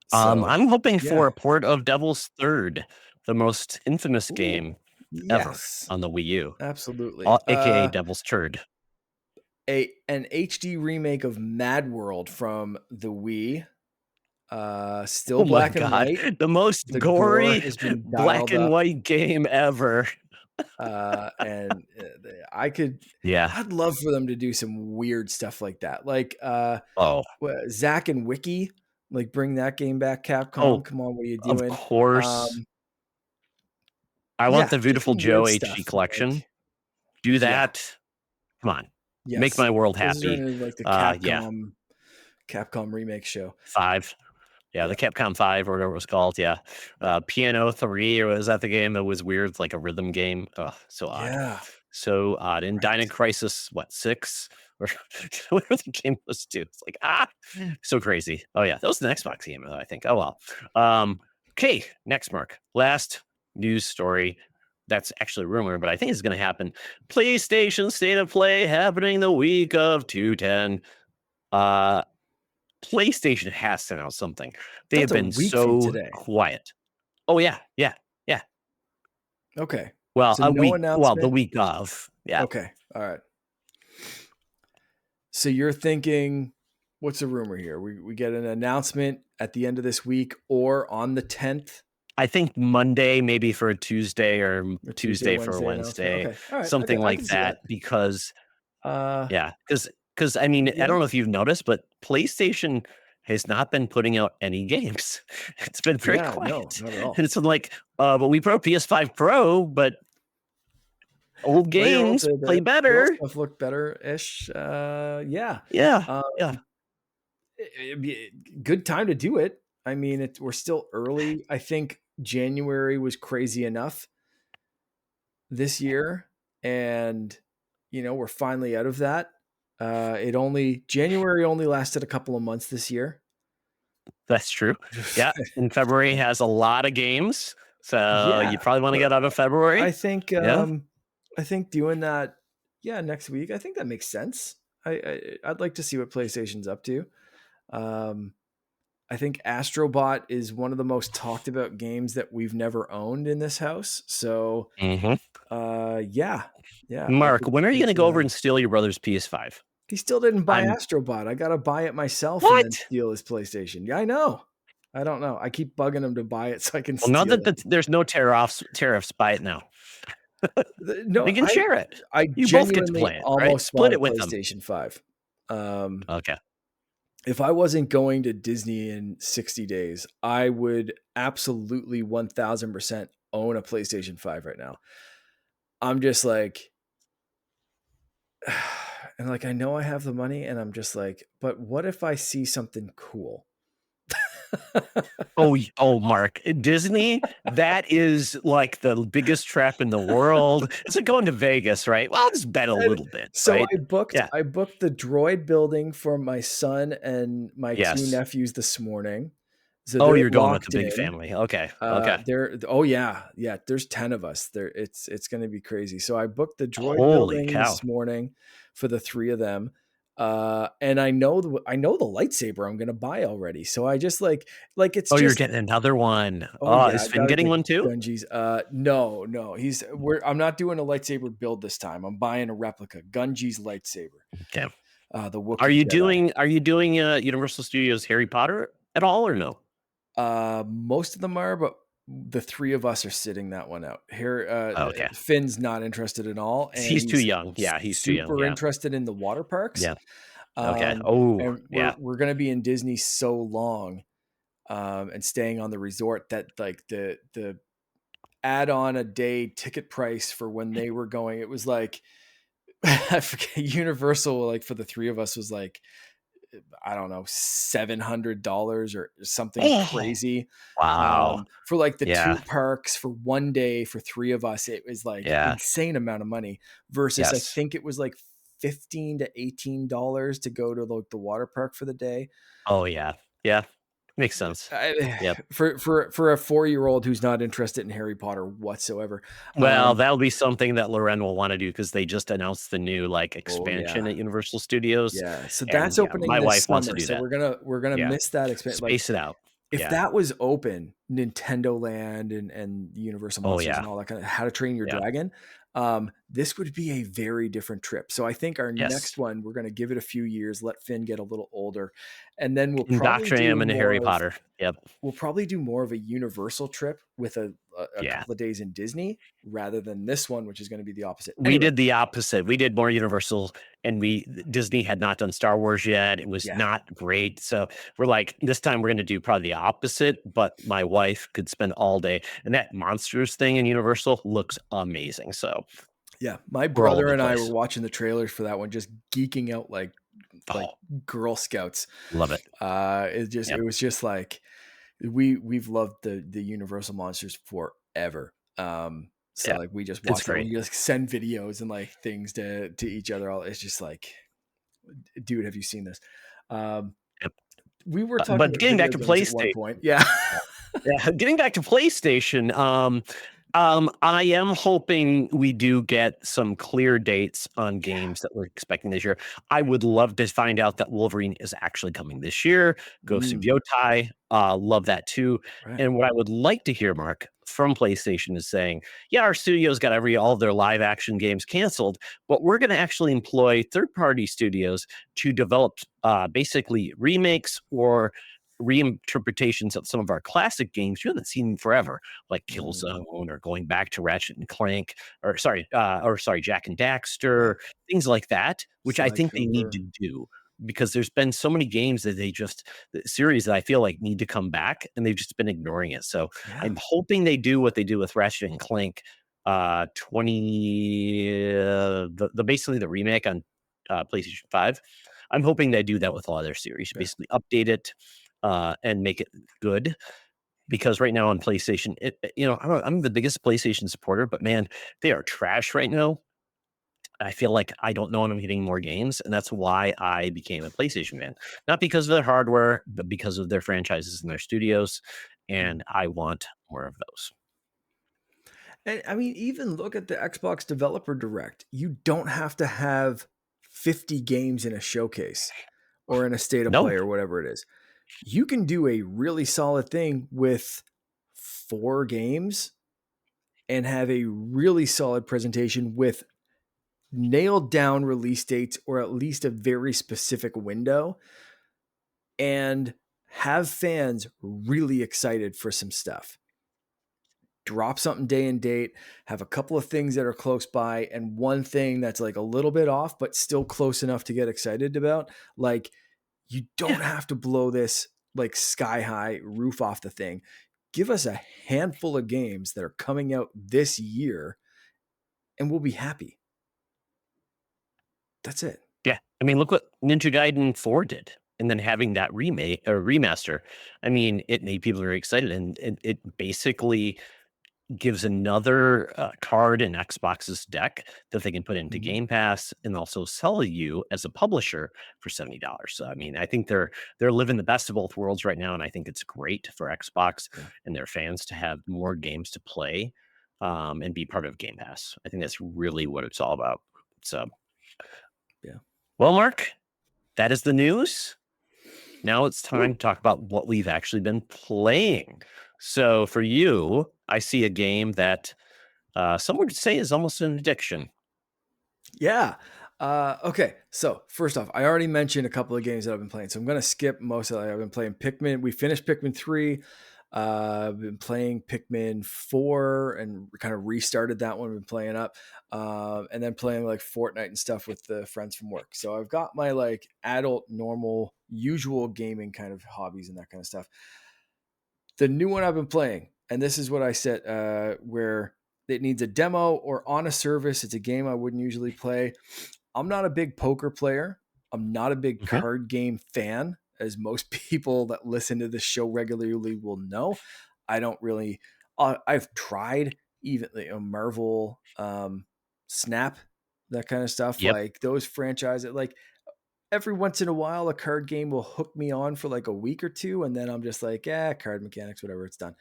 [SPEAKER 2] So,
[SPEAKER 1] I'm hoping
[SPEAKER 2] yeah.
[SPEAKER 1] for a port of Devil's Third, the most infamous
[SPEAKER 2] Ooh,
[SPEAKER 1] game ever
[SPEAKER 2] yes,
[SPEAKER 1] on the Wii U,
[SPEAKER 2] absolutely.
[SPEAKER 1] aka Devil's Turd.
[SPEAKER 2] An HD remake of Mad World from the Wii. Still
[SPEAKER 1] Oh my
[SPEAKER 2] black and
[SPEAKER 1] god,
[SPEAKER 2] white.
[SPEAKER 1] the most
[SPEAKER 2] The gore
[SPEAKER 1] gory
[SPEAKER 2] has been
[SPEAKER 1] black
[SPEAKER 2] dialed
[SPEAKER 1] and
[SPEAKER 2] up.
[SPEAKER 1] white game ever.
[SPEAKER 2] And I could,
[SPEAKER 1] Yeah.
[SPEAKER 2] I'd love for them to do some weird stuff like that. Like
[SPEAKER 1] Oh.
[SPEAKER 2] Zach and Wiki, like bring that game back.
[SPEAKER 1] Oh,
[SPEAKER 2] Capcom, come on, what are you
[SPEAKER 1] of
[SPEAKER 2] doing?
[SPEAKER 1] course. I want
[SPEAKER 2] Yeah,
[SPEAKER 1] the
[SPEAKER 2] just
[SPEAKER 1] Beautiful
[SPEAKER 2] some
[SPEAKER 1] Joe
[SPEAKER 2] weird stuff.
[SPEAKER 1] HD collection.
[SPEAKER 2] Like,
[SPEAKER 1] Do
[SPEAKER 2] yeah,
[SPEAKER 1] that. Come on. Make
[SPEAKER 2] yes,
[SPEAKER 1] my world
[SPEAKER 2] this is
[SPEAKER 1] happy.
[SPEAKER 2] running like the
[SPEAKER 1] Yeah.
[SPEAKER 2] Capcom remake show.
[SPEAKER 1] 5. Yeah, the
[SPEAKER 2] Yeah,
[SPEAKER 1] Capcom 5 or whatever it was called, yeah.
[SPEAKER 2] yeah,
[SPEAKER 1] Piano 3, or was that the game that was weird? Like a rhythm game? Oh, so odd.
[SPEAKER 2] yeah.
[SPEAKER 1] So odd. And Dino
[SPEAKER 2] Right.
[SPEAKER 1] Crisis, what, 6 or whatever the game was too. It's like, so crazy. Oh yeah, that was the Xbox game, I think. Oh well. Okay, next, Mark. Last news story. That's actually a rumor, but I think it's going to happen. PlayStation State of Play happening the week of 210. Uh, PlayStation has to announce something. They have
[SPEAKER 2] That's a
[SPEAKER 1] been
[SPEAKER 2] week from
[SPEAKER 1] so
[SPEAKER 2] today.
[SPEAKER 1] quiet. Oh yeah, yeah, yeah.
[SPEAKER 2] Okay.
[SPEAKER 1] Well,
[SPEAKER 2] So
[SPEAKER 1] a
[SPEAKER 2] no
[SPEAKER 1] week. Well, the
[SPEAKER 2] announcement.
[SPEAKER 1] week of. Yeah.
[SPEAKER 2] Okay. All right. So you're thinking, what's the rumor here? We get an announcement at the end of this week or on the 10th
[SPEAKER 1] I think Monday, maybe for a Tuesday, or
[SPEAKER 2] or Tuesday,
[SPEAKER 1] Tuesday for a
[SPEAKER 2] Wednesday announcement.
[SPEAKER 1] Wednesday,
[SPEAKER 2] Okay. All right.
[SPEAKER 1] something
[SPEAKER 2] I
[SPEAKER 1] like
[SPEAKER 2] can see that.
[SPEAKER 1] that. Because
[SPEAKER 2] Uh,
[SPEAKER 1] yeah, because I mean, I
[SPEAKER 2] yeah.
[SPEAKER 1] don't know if you've noticed, but PlayStation has not been putting out any games. It's been very
[SPEAKER 2] Yeah. No,
[SPEAKER 1] quiet,
[SPEAKER 2] not at all.
[SPEAKER 1] and it's like, but we put out PS5 Pro, but old
[SPEAKER 2] Well, you're old.
[SPEAKER 1] games play
[SPEAKER 2] The old
[SPEAKER 1] better.
[SPEAKER 2] stuff looked better ish. Yeah.
[SPEAKER 1] Yeah,
[SPEAKER 2] Um,
[SPEAKER 1] yeah,
[SPEAKER 2] it'd be a good time to do it. I mean, we're still early. I think January was crazy enough this year, and we're finally out of that. January only lasted a couple of months this year.
[SPEAKER 1] that's true. Yeah, and February has a lot of games, so
[SPEAKER 2] Yeah,
[SPEAKER 1] you probably want to
[SPEAKER 2] but
[SPEAKER 1] get out of
[SPEAKER 2] I
[SPEAKER 1] February.
[SPEAKER 2] think
[SPEAKER 1] Yeah,
[SPEAKER 2] doing that, yeah, next week. I think that makes sense. I'd like to see what PlayStation's up to. Um, I think Astrobot is one of the most talked about games that we've never owned in this house. So,
[SPEAKER 1] hmm
[SPEAKER 2] yeah, yeah, I
[SPEAKER 1] Mark, when are you
[SPEAKER 2] could
[SPEAKER 1] going to
[SPEAKER 2] see
[SPEAKER 1] go over
[SPEAKER 2] that.
[SPEAKER 1] and steal your brother's PS5?
[SPEAKER 2] He still didn't buy
[SPEAKER 1] I'm
[SPEAKER 2] Astrobot. I got to buy it myself and then
[SPEAKER 1] what?
[SPEAKER 2] steal his PlayStation. Yeah, I know. I don't know. I keep bugging him to buy it so I can
[SPEAKER 1] Well, now
[SPEAKER 2] steal
[SPEAKER 1] that
[SPEAKER 2] it.
[SPEAKER 1] there's no tariffs, buy it now.
[SPEAKER 2] No,
[SPEAKER 1] We can share it.
[SPEAKER 2] I
[SPEAKER 1] You both get to
[SPEAKER 2] genuinely
[SPEAKER 1] play it, right?
[SPEAKER 2] almost bought
[SPEAKER 1] Split
[SPEAKER 2] a
[SPEAKER 1] it with them.
[SPEAKER 2] PlayStation 5. Um,
[SPEAKER 1] Okay.
[SPEAKER 2] if I wasn't going to Disney in 60 days, I would absolutely 1000% own a PlayStation 5 right now. I'm just like, and like, I know I have the money, and I'm just like, but what if I see something cool?
[SPEAKER 1] Oh, Mark, Disney, that is like the biggest trap in the world. It's like going to Vegas, right? Well, I'll just bet a
[SPEAKER 2] And
[SPEAKER 1] little bit,
[SPEAKER 2] so
[SPEAKER 1] right? Yeah.
[SPEAKER 2] I booked the droid building for my son and my two
[SPEAKER 1] Yes.
[SPEAKER 2] nephews this morning. So
[SPEAKER 1] Oh,
[SPEAKER 2] they're
[SPEAKER 1] you're going with the
[SPEAKER 2] locked
[SPEAKER 1] big
[SPEAKER 2] in.
[SPEAKER 1] family. Okay. Okay.
[SPEAKER 2] Oh yeah, yeah. There's 10 of us. It's going to be crazy. So I booked the droid
[SPEAKER 1] Holy
[SPEAKER 2] building
[SPEAKER 1] cow.
[SPEAKER 2] this morning for the three of them. And I know the lightsaber I'm going to buy already. So I just it's
[SPEAKER 1] Oh, you're
[SPEAKER 2] just
[SPEAKER 1] getting another one.
[SPEAKER 2] oh
[SPEAKER 1] Oh,
[SPEAKER 2] yeah,
[SPEAKER 1] is
[SPEAKER 2] I
[SPEAKER 1] Finn
[SPEAKER 2] got to
[SPEAKER 1] getting
[SPEAKER 2] get
[SPEAKER 1] one too?
[SPEAKER 2] Gunji's. No. I'm not doing a lightsaber build this time. I'm buying a replica Gunji's lightsaber.
[SPEAKER 1] Okay.
[SPEAKER 2] The Wookiee Jedi.
[SPEAKER 1] Are you doing Universal Studios Harry Potter at all or no?
[SPEAKER 2] Most of them are, but the three of us are sitting that one out. Here,
[SPEAKER 1] Oh, okay.
[SPEAKER 2] Finn's not interested at all, and
[SPEAKER 1] He's too
[SPEAKER 2] he's
[SPEAKER 1] young. Yeah, he's too young.
[SPEAKER 2] super
[SPEAKER 1] Yeah.
[SPEAKER 2] interested in the water parks.
[SPEAKER 1] Yeah. Okay. Oh,
[SPEAKER 2] And
[SPEAKER 1] yeah.
[SPEAKER 2] we're gonna be in Disney so long, and staying on the resort that like the add on a day ticket price for when they were going, it was like I forget Universal like for the three of us was like I don't know, $700 or something
[SPEAKER 1] Oh,
[SPEAKER 2] crazy.
[SPEAKER 1] wow.
[SPEAKER 2] For like the two
[SPEAKER 1] Yeah.
[SPEAKER 2] parks for one day for three of us, it was like
[SPEAKER 1] Yeah.
[SPEAKER 2] insane amount of money versus I
[SPEAKER 1] Yes.
[SPEAKER 2] think it was like $15 to $18 to go to the water park for the day.
[SPEAKER 1] Oh, yeah. Yeah. Makes sense. Yep.
[SPEAKER 2] For a 4-year-old who's not interested in Harry Potter whatsoever.
[SPEAKER 1] Well, that'll be something that Loren will want to do because they just announced the new like
[SPEAKER 2] Oh
[SPEAKER 1] expansion
[SPEAKER 2] yeah.
[SPEAKER 1] at Universal Studios.
[SPEAKER 2] Yeah. So
[SPEAKER 1] And
[SPEAKER 2] that's
[SPEAKER 1] yeah,
[SPEAKER 2] opening
[SPEAKER 1] my
[SPEAKER 2] this
[SPEAKER 1] wife wants to
[SPEAKER 2] summer.
[SPEAKER 1] do
[SPEAKER 2] So
[SPEAKER 1] that.
[SPEAKER 2] we're gonna
[SPEAKER 1] Yeah.
[SPEAKER 2] miss that expansion. Like
[SPEAKER 1] Space it out.
[SPEAKER 2] if
[SPEAKER 1] Yeah.
[SPEAKER 2] that was open, Nintendo Land and Universal
[SPEAKER 1] Oh,
[SPEAKER 2] Monsters
[SPEAKER 1] yeah.
[SPEAKER 2] and all that kind of How to Train Your
[SPEAKER 1] Yeah.
[SPEAKER 2] Dragon, this would be a very different trip. So I think our next
[SPEAKER 1] Yes.
[SPEAKER 2] one, we're going to give it a few years, let Finn get a little older, and then
[SPEAKER 1] Indoctrinate him into Harry Potter. Yep.
[SPEAKER 2] we'll probably do more of a Universal trip with a
[SPEAKER 1] Yeah.
[SPEAKER 2] couple of days in Disney rather than this one, which is going to be the opposite.
[SPEAKER 1] We
[SPEAKER 2] Anyway,
[SPEAKER 1] did the opposite. We did more Universal, and Disney had not done Star Wars yet. It was
[SPEAKER 2] yeah,
[SPEAKER 1] not great. So we're like, this time we're going to do probably the opposite, but my wife could spend all day. And that monsters thing in Universal looks amazing. So
[SPEAKER 2] yeah. My
[SPEAKER 1] we're all
[SPEAKER 2] brother
[SPEAKER 1] over the
[SPEAKER 2] and I were
[SPEAKER 1] place.
[SPEAKER 2] watching the trailers for that one, just geeking out like
[SPEAKER 1] Oh,
[SPEAKER 2] Girl Scouts.
[SPEAKER 1] love it.
[SPEAKER 2] It
[SPEAKER 1] Yep.
[SPEAKER 2] was just like we've loved the Universal monsters forever. So
[SPEAKER 1] Yeah.
[SPEAKER 2] like we just
[SPEAKER 1] It's
[SPEAKER 2] watch it.
[SPEAKER 1] great.
[SPEAKER 2] We just send videos and like things to each other. All it's just like Dude, have you seen this? Um,
[SPEAKER 1] Yep.
[SPEAKER 2] we were talking
[SPEAKER 1] But
[SPEAKER 2] about
[SPEAKER 1] getting back
[SPEAKER 2] video
[SPEAKER 1] to
[SPEAKER 2] games at one
[SPEAKER 1] PlayStation,
[SPEAKER 2] point. Yeah.
[SPEAKER 1] yeah, getting back to PlayStation, I am hoping we do get some clear dates on
[SPEAKER 2] Yeah.
[SPEAKER 1] games that we're expecting this year. I would love to find out that Wolverine is actually coming this year. Ghost of
[SPEAKER 2] Mm,
[SPEAKER 1] Yotai, love that too.
[SPEAKER 2] right.
[SPEAKER 1] And what I would like to hear, Mark, from PlayStation is saying, yeah, our studio's got all of their live action games canceled, but we're going to actually employ third party studios to develop basically remakes or reinterpretations of some of our classic games you haven't seen in forever, like
[SPEAKER 2] Mm,
[SPEAKER 1] Killzone or going back to Ratchet and Clank, or sorry, Jack and
[SPEAKER 2] yeah.
[SPEAKER 1] Daxter, things like that, which I
[SPEAKER 2] Sly
[SPEAKER 1] think they need
[SPEAKER 2] Cooper.
[SPEAKER 1] to do because there's been so many games that the series that I feel like need to come back and they've just been ignoring it. So
[SPEAKER 2] Yeah.
[SPEAKER 1] I'm hoping they do what they do with Ratchet and Clank 20 the basically the remake on PlayStation 5. I'm hoping they do that with all their series,
[SPEAKER 2] Yeah.
[SPEAKER 1] basically update it and make it good because right now on PlayStation, I'm the biggest PlayStation supporter, but man, they are trash right now. I feel like I don't know when I'm getting more games, and that's why I became a PlayStation fan. Not because of their hardware, but because of their franchises and their studios,
[SPEAKER 2] Mm.
[SPEAKER 1] and I want more of those.
[SPEAKER 2] And I mean, even look at the Xbox Developer Direct. You don't have to have 50 games in a showcase or in a state of
[SPEAKER 1] No,
[SPEAKER 2] play or whatever it is. You can do a really solid thing with 4 games and have a really solid presentation with nailed down release dates or at least a very specific window and have fans really excited for some stuff. Drop something day and date, have a couple of things that are close by, and one thing that's like a little bit off, but still close enough to get excited about. Like, you
[SPEAKER 1] yeah,
[SPEAKER 2] don't have to blow this like sky high roof off the thing. Give us a handful of games that are coming out this year, and we'll be happy. That's it.
[SPEAKER 1] yeah. I mean, look what Ninja Gaiden 4 did, and then having that remake or remaster. I mean, it made people very excited, and it basically gives another card in Xbox's deck that they can put into
[SPEAKER 2] Mhm.
[SPEAKER 1] Game Pass and also sell you as a publisher for $70. So I mean, I think they're living the best of both worlds right now, and I think it's great for Xbox
[SPEAKER 2] Yeah.
[SPEAKER 1] and their fans to have more games to play and be part of Game Pass. I think that's really what it's all about. So,
[SPEAKER 2] Yeah.
[SPEAKER 1] well, Mark, that is the news. Now it's time
[SPEAKER 2] Woo.
[SPEAKER 1] to talk about what we've actually been playing. So for you, I see a game that some would say is almost an addiction.
[SPEAKER 2] Yeah. Okay. So first off, I already mentioned a couple of games that I've been playing, so I'm going to skip most of it. I've been playing Pikmin. We finished Pikmin 3. I've been playing Pikmin 4 and kind of restarted that one. Been playing up, and then playing like Fortnite and stuff with the friends from work. So I've got my like adult, normal, usual gaming kind of hobbies and that kind of stuff. The new one I've been playing, and this is what I said, where it needs a demo or on a service. It's a game I wouldn't usually play. I'm not a big poker player. I'm not a big
[SPEAKER 1] Okay.
[SPEAKER 2] card game fan, as most people that listen to this show regularly will know. I don't really. I've tried even Marvel, Snap, that kind of stuff.
[SPEAKER 1] Yep.
[SPEAKER 2] Like those franchises, like every once in a while, a card game will hook me on for like a week or two, and then I'm just like, yeah, card mechanics, whatever, it's done.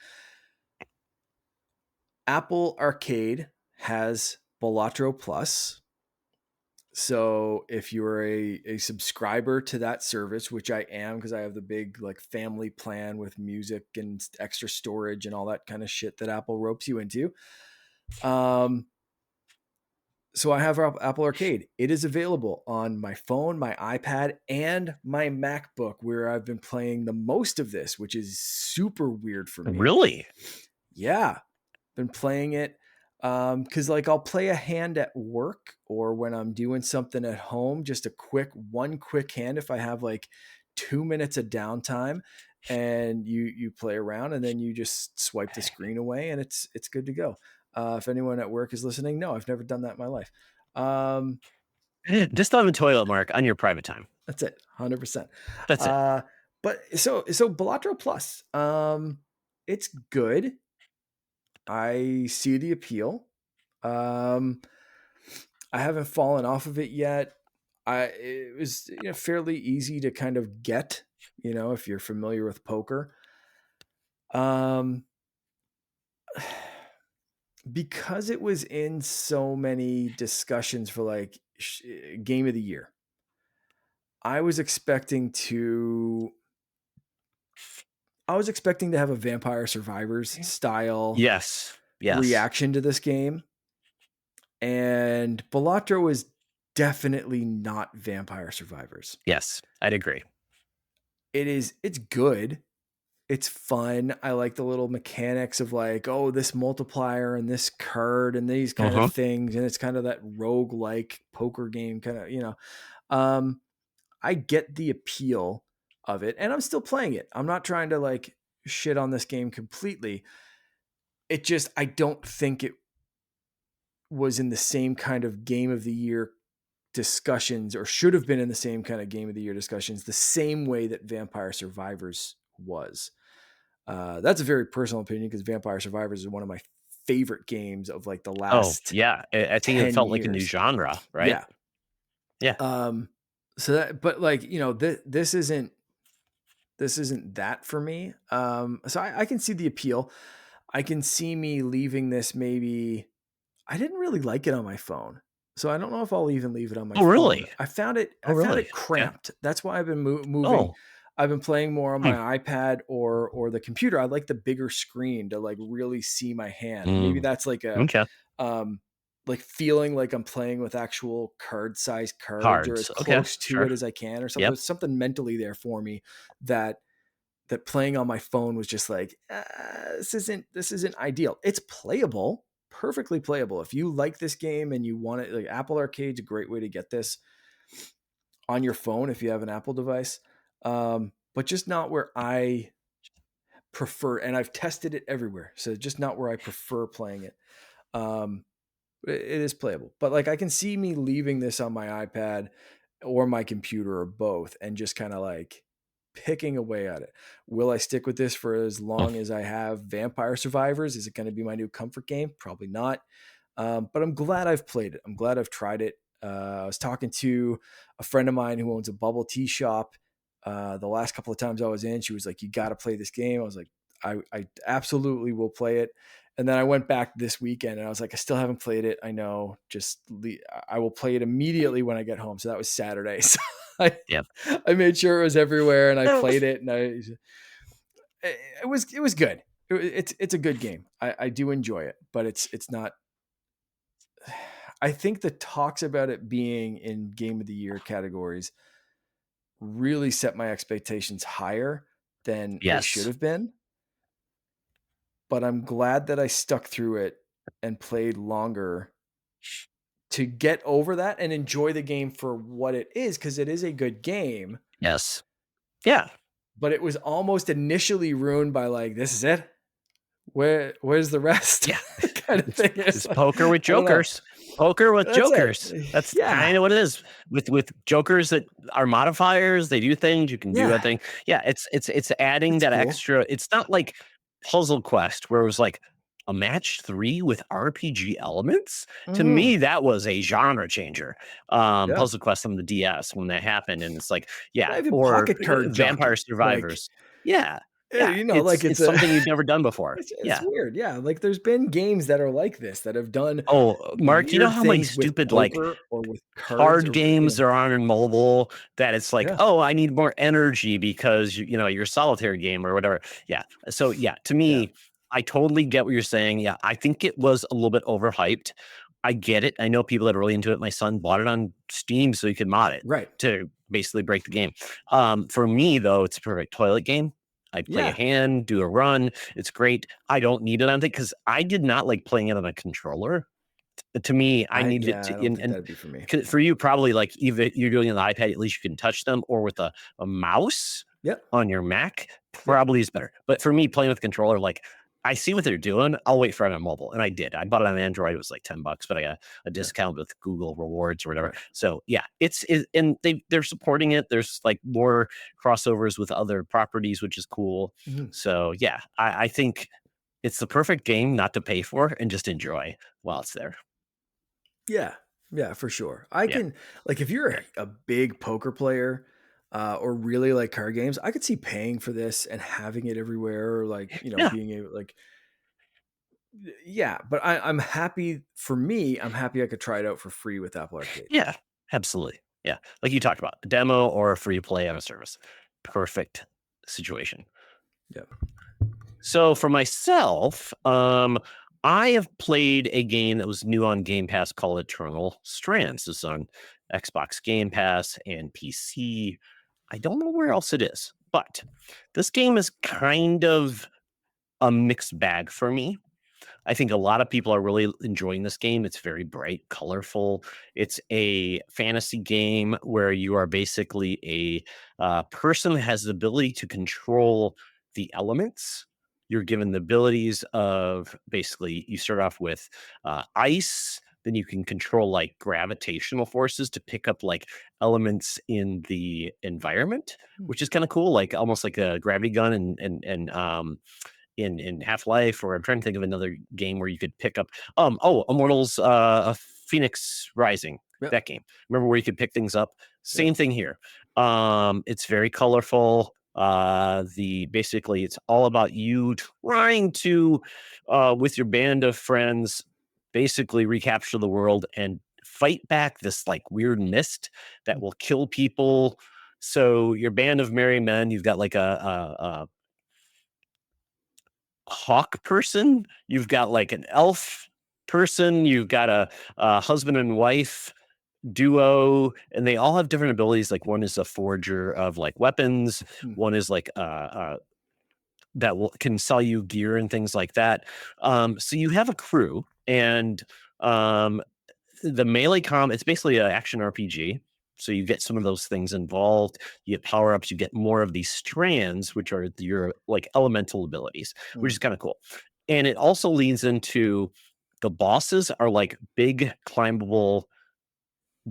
[SPEAKER 2] Apple Arcade has Balatro Plus. So if you're a subscriber to that service, which I am because I have the big like family plan with music and extra storage and all that kind of shit that Apple ropes you into. Um, so I have Apple Arcade. It is available on my phone, my iPad, and my MacBook, where I've been playing the most of this, which is super weird for me.
[SPEAKER 1] Really?
[SPEAKER 2] Yeah, been playing it because like I'll play a hand at work or when I'm doing something at home, just a quick hand if I have like 2 minutes of downtime, and you play around and then you just swipe the screen away and it's good to go. If anyone at work is listening, no, I've never done that in my life. Um,
[SPEAKER 1] Just on the toilet, Mark, on your private time.
[SPEAKER 2] that's it, 100%.
[SPEAKER 1] That's it.
[SPEAKER 2] Uh, but so Balatro Plus, it's good. I see the appeal. Um, I haven't fallen off of it yet. it was fairly easy to kind of get, if you're familiar with poker. Um, because it was in so many discussions for like game of the year, I was expecting to have a Vampire Survivors style
[SPEAKER 1] Yes. Yes.
[SPEAKER 2] reaction to this game, and Balatro is definitely not Vampire Survivors.
[SPEAKER 1] Yes. I'd agree.
[SPEAKER 2] It's good. It's fun. I like the little mechanics of like, oh, this multiplier and this card and these kind of
[SPEAKER 1] Uh-huh.
[SPEAKER 2] things. And it's kind of that rogue-like poker game kind of, Um, I get the appeal of it and I'm still playing it. I'm not trying to like shit on this game completely. It just, I don't think it was in the same kind of game of the year discussions, or should have been in the same kind of game of the year discussions, the same way that Vampire Survivors was. That's a very personal opinion because Vampire Survivors is one of my favorite games of like the
[SPEAKER 1] Oh,
[SPEAKER 2] last
[SPEAKER 1] yeah. I think it
[SPEAKER 2] 10
[SPEAKER 1] felt like a new
[SPEAKER 2] years.
[SPEAKER 1] genre, right?
[SPEAKER 2] Yeah.
[SPEAKER 1] Yeah.
[SPEAKER 2] So that, but like, this isn't that for me. So I can see the appeal. I can see me leaving this maybe. I didn't really like it on my phone, so I don't know if I'll even leave it on my
[SPEAKER 1] Oh,
[SPEAKER 2] phone.
[SPEAKER 1] really?
[SPEAKER 2] I found it.
[SPEAKER 1] Oh,
[SPEAKER 2] I found
[SPEAKER 1] really?
[SPEAKER 2] it
[SPEAKER 1] Okay.
[SPEAKER 2] cramped. That's why I've been moving.
[SPEAKER 1] Oh.
[SPEAKER 2] I've been playing more on
[SPEAKER 1] Hmm.
[SPEAKER 2] my iPad or the computer. I like the bigger screen to like really see my hand, and maybe
[SPEAKER 1] Mm.
[SPEAKER 2] that's like
[SPEAKER 1] Okay.
[SPEAKER 2] um, like feeling like I'm playing with actual card-sized cards or as
[SPEAKER 1] Cards. Okay.
[SPEAKER 2] close to
[SPEAKER 1] Sure.
[SPEAKER 2] it as I can, or something.
[SPEAKER 1] Yep.
[SPEAKER 2] There's something mentally there for me that playing on my phone was just like, this isn't ideal. It's playable, perfectly playable. If you like this game and you want it, like Apple Arcade's a great way to get this on your phone if you have an Apple device. But just not where I prefer, and I've tested it everywhere. So just not where I prefer playing it. Um, it is playable, but like I can see me leaving this on my iPad or my computer or both and just kind of like picking away at it. Will I stick with this for as
[SPEAKER 1] Oh,
[SPEAKER 2] long as I have Vampire Survivors? Is it going to be my new comfort game? Probably not. But I'm glad I've played it. I'm glad I've tried it. I was talking to a friend of mine who owns a bubble tea shop. The last couple of times I was in, she was like, "You got to play this game." I was like, I absolutely will play it." And then I went back this weekend and I was like, I still haven't played it. I know, I will play it immediately when I get home. So that was Saturday. So I,
[SPEAKER 1] yep.
[SPEAKER 2] I made sure it was everywhere and I
[SPEAKER 1] Oh,
[SPEAKER 2] played it and it was good. It's a good game. I do enjoy it, but it's not. I think the talks about it being in game of the year categories really set my expectations higher than they should
[SPEAKER 1] yes.
[SPEAKER 2] have been. But I'm glad that I stuck through it and played longer to get over that and enjoy the game for what it is, because it is a good game.
[SPEAKER 1] Yes. Yeah.
[SPEAKER 2] But it was almost initially ruined by like, this is it. Where's the rest?
[SPEAKER 1] Yeah.
[SPEAKER 2] Kind of thing. It's
[SPEAKER 1] It's
[SPEAKER 2] like,
[SPEAKER 1] poker with
[SPEAKER 2] I don't know.
[SPEAKER 1] jokers. Poker with
[SPEAKER 2] That's it.
[SPEAKER 1] jokers. That's
[SPEAKER 2] Yeah.
[SPEAKER 1] kind of what it is. With jokers that are modifiers, they do things. You can do a
[SPEAKER 2] Yeah.
[SPEAKER 1] thing. Yeah, it's adding
[SPEAKER 2] It's
[SPEAKER 1] that
[SPEAKER 2] cool.
[SPEAKER 1] extra. It's not like Puzzle Quest where it was like a match 3 with RPG elements. To
[SPEAKER 2] Hmm.
[SPEAKER 1] me, that was a genre changer.
[SPEAKER 2] Yeah.
[SPEAKER 1] Puzzle Quest on the DS when that happened, and it's like, yeah,
[SPEAKER 2] Not even
[SPEAKER 1] or
[SPEAKER 2] pocket card
[SPEAKER 1] Vampire
[SPEAKER 2] jockey. Like,
[SPEAKER 1] Survivors. Yeah, yeah,
[SPEAKER 2] like
[SPEAKER 1] it's
[SPEAKER 2] it's a
[SPEAKER 1] something you've never done before.
[SPEAKER 2] it's
[SPEAKER 1] Yeah.
[SPEAKER 2] weird. Yeah. Like there's been games that are like this that have done
[SPEAKER 1] Oh, Mark, you know
[SPEAKER 2] weird
[SPEAKER 1] how many
[SPEAKER 2] things with
[SPEAKER 1] stupid, like,
[SPEAKER 2] poker or with cards
[SPEAKER 1] card
[SPEAKER 2] or,
[SPEAKER 1] games there are on mobile that it's like,
[SPEAKER 2] yeah.
[SPEAKER 1] "Oh, I need more energy because, your solitaire game or whatever." Yeah. So, yeah, to
[SPEAKER 2] Yeah.
[SPEAKER 1] me, I totally get what you're saying. Yeah, I think it was a little bit overhyped. I get it. I know people that are really into it. My son bought it on Steam so he could mod it
[SPEAKER 2] Right.
[SPEAKER 1] to basically break the game. For me, though, it's a perfect toilet game. I play a
[SPEAKER 2] Yeah.
[SPEAKER 1] hand, do a run. It's great. I don't need it on thing because I did not like playing it on a controller. To me, I needed it
[SPEAKER 2] I
[SPEAKER 1] to
[SPEAKER 2] don't think
[SPEAKER 1] and
[SPEAKER 2] that'd be for me.
[SPEAKER 1] for you, probably like either you're doing it on the iPad, at least you can touch them, or with a mouse
[SPEAKER 2] Yep.
[SPEAKER 1] on your Mac,
[SPEAKER 2] Yep.
[SPEAKER 1] probably is better. But for me, playing with controller, like I see what they're doing. I'll wait for it on mobile. And I did. I bought it on Android. It was like $10, but I got a
[SPEAKER 2] Yeah.
[SPEAKER 1] discount with Google rewards or whatever.
[SPEAKER 2] Right.
[SPEAKER 1] So yeah, and they're supporting it. There's like more crossovers with other properties, which is cool.
[SPEAKER 2] Mhm.
[SPEAKER 1] So yeah, I think it's the perfect game not to pay for and just enjoy while it's there.
[SPEAKER 2] Yeah. Yeah, for sure. I
[SPEAKER 1] Yeah,
[SPEAKER 2] can like if you're
[SPEAKER 1] yeah,
[SPEAKER 2] a big poker player or really like card games, I could see paying for this and having it everywhere, or like
[SPEAKER 1] yeah,
[SPEAKER 2] being able like yeah. But I'm happy for me. I'm happy I could try it out for free with Apple Arcade.
[SPEAKER 1] yeah, absolutely. Yeah, like you talked about, a demo or a free play on a service. Perfect situation.
[SPEAKER 2] Yeah.
[SPEAKER 1] So for myself, I have played a game that was new on Game Pass called Eternal Strands. It's on Xbox Game Pass and PC. I don't know where else it is, but this game is kind of a mixed bag for me. I think a lot of people are really enjoying this game. It's very bright, colorful. It's a fantasy game where you are basically a person that has the ability to control the elements. You're given the abilities of basically, you start off with ice, then you can control like gravitational forces to pick up like elements in the environment,
[SPEAKER 2] Hmm.
[SPEAKER 1] which is kind of cool, like almost like a gravity gun and in Half-Life, or I'm trying to think of another game where you could pick up Immortals Phoenix Rising,
[SPEAKER 2] Yep.
[SPEAKER 1] that game. Remember where you could pick things up?
[SPEAKER 2] Yep.
[SPEAKER 1] Same thing here. It's very colorful. The basically it's all about you trying to with your band of friends basically recapture the world and fight back this like weird mist that will kill people. So your band of merry men, you've got like a hawk person, you've got like an elf person, you've got a husband and wife duo, and they all have different abilities. Like one is a forger of like weapons,
[SPEAKER 2] Hmm.
[SPEAKER 1] one is like that will can sell you gear and things like that. So you have a crew, and um, the melee it's basically an action RPG. So you get some of those things involved. You get power ups. You get more of these strands, which are your like elemental abilities, which
[SPEAKER 2] Hmm.
[SPEAKER 1] is kind of cool. And it also leads into the bosses are like big climbable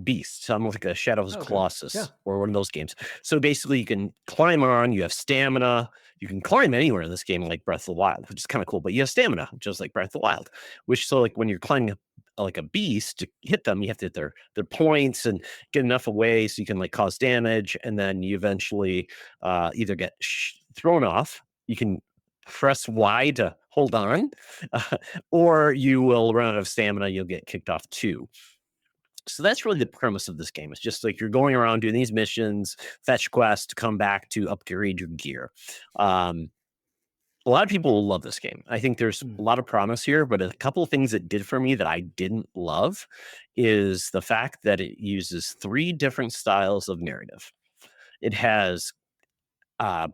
[SPEAKER 1] beasts, almost like a Shadows
[SPEAKER 2] Oh,
[SPEAKER 1] of
[SPEAKER 2] okay. Yeah.
[SPEAKER 1] Colossus or one of those games. So basically, you can climb on. You have stamina. You can climb anywhere in this game, like Breath of the Wild, which is kind of cool. But you have stamina, just like Breath of the Wild. Which so like when you're climbing like a beast to hit them, you have to hit their points and get enough away so you can like cause damage, and then you eventually either get thrown off. You can press Y to hold on, or you will run out of stamina. You'll get kicked off too. So that's really the premise of this game. It's just like you're going around doing these missions, fetch quests to come back to upgrade your gear. Um, a lot of people will love this game. I think there's
[SPEAKER 2] Hmm.
[SPEAKER 1] a lot of promise here, but a couple of things it did for me that I didn't love is the fact that it uses three different styles of narrative. It has uh,